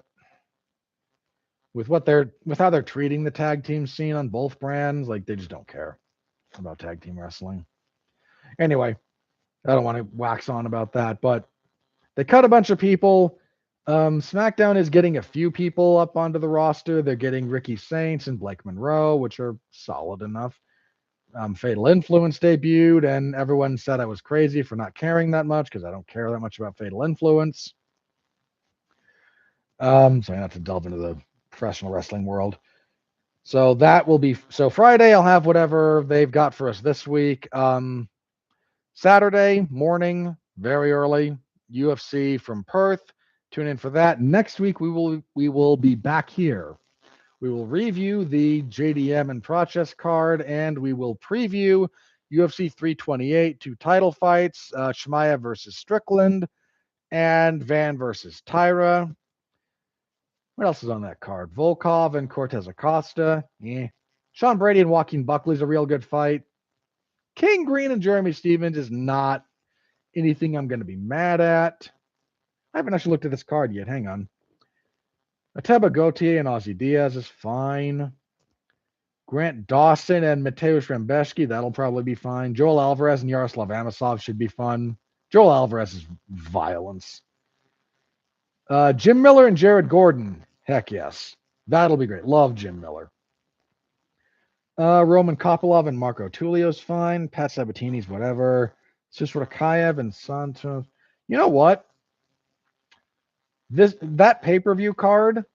with how they're treating the tag team scene on both brands, like they just don't care about tag team wrestling. Anyway, I don't want to wax on about that, but they cut a bunch of people. SmackDown is getting a few people up onto the roster. They're getting Ricky Saints and Blake Monroe, which are solid enough. Fatal Influence debuted, and everyone said I was crazy for not caring that much because I don't care that much about Fatal Influence. Sorry, not to delve into the professional wrestling world. So that will be Friday. I'll have whatever they've got for us this week. Saturday morning, very early, UFC from Perth. Tune in for that. Next week we will be back here. We will review the JDM and Prates card, and we will preview UFC 328, 2 title fights, Shmaev versus Strickland, and Van versus Tyra. What else is on that card? Volkov and Cortez Acosta. Sean Brady and Joaquin Buckley's a real good fight. King Green and Jeremy Stevens is not anything I'm going to be mad at. I haven't actually looked at this card yet. Hang on. Ateba Gautier and Ozzy Diaz is fine. Grant Dawson and Mateusz Rembeszki, that'll probably be fine. Joel Alvarez and Yaroslav Amosov should be fun. Joel Alvarez is violence. Jim Miller and Jared Gordon, heck yes. That'll be great. Love Jim Miller. Roman Kopylov and Marco Tulio's fine. Pat Sabatini's whatever. Chisra Kayev and Santos. You know what? That pay-per-view card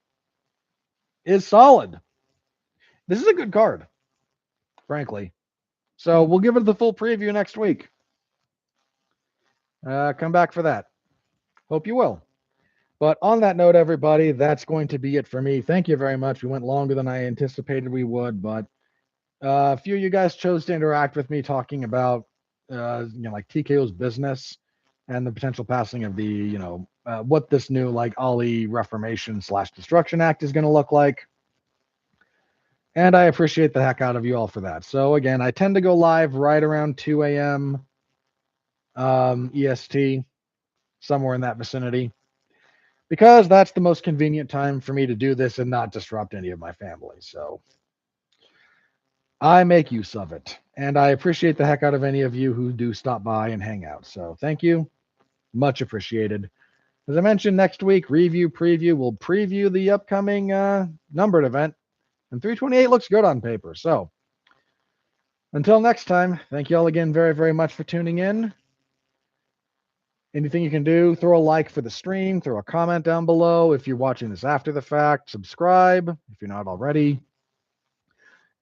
is solid. This is a good card, frankly. So we'll give it the full preview next week. Come back for that. Hope you will. But on that note, everybody, that's going to be it for me. Thank you very much. We went longer than I anticipated we would, but a few of you guys chose to interact with me talking about, like TKO's business and the potential passing of the, what this new like Ali Reformation / Destruction Act is going to look like. And I appreciate the heck out of you all for that. So again, I tend to go live right around 2 a.m. EST, somewhere in that vicinity, because that's the most convenient time for me to do this and not disrupt any of my family. So I make use of it, and I appreciate the heck out of any of you who do stop by and hang out. So thank you. Much appreciated. As I mentioned, next week, we'll preview the upcoming numbered event, and 328 looks good on paper. So until next time, thank you all again very, very much for tuning in. Anything you can do, throw a like for the stream, throw a comment down below. If you're watching this after the fact, subscribe if you're not already.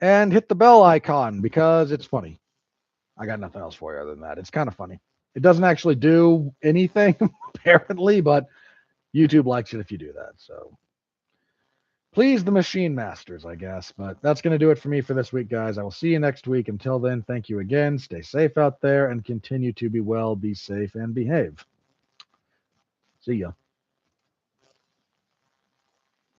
And hit the bell icon because it's funny. I got nothing else for you other than that. It's kind of funny. It doesn't actually do anything, apparently, but YouTube likes it if you do that. So please the machine masters, I guess. But that's going to do it for me for this week, guys. I will see you next week. Until then, thank you again. Stay safe out there and continue to be well, be safe, and behave. See ya.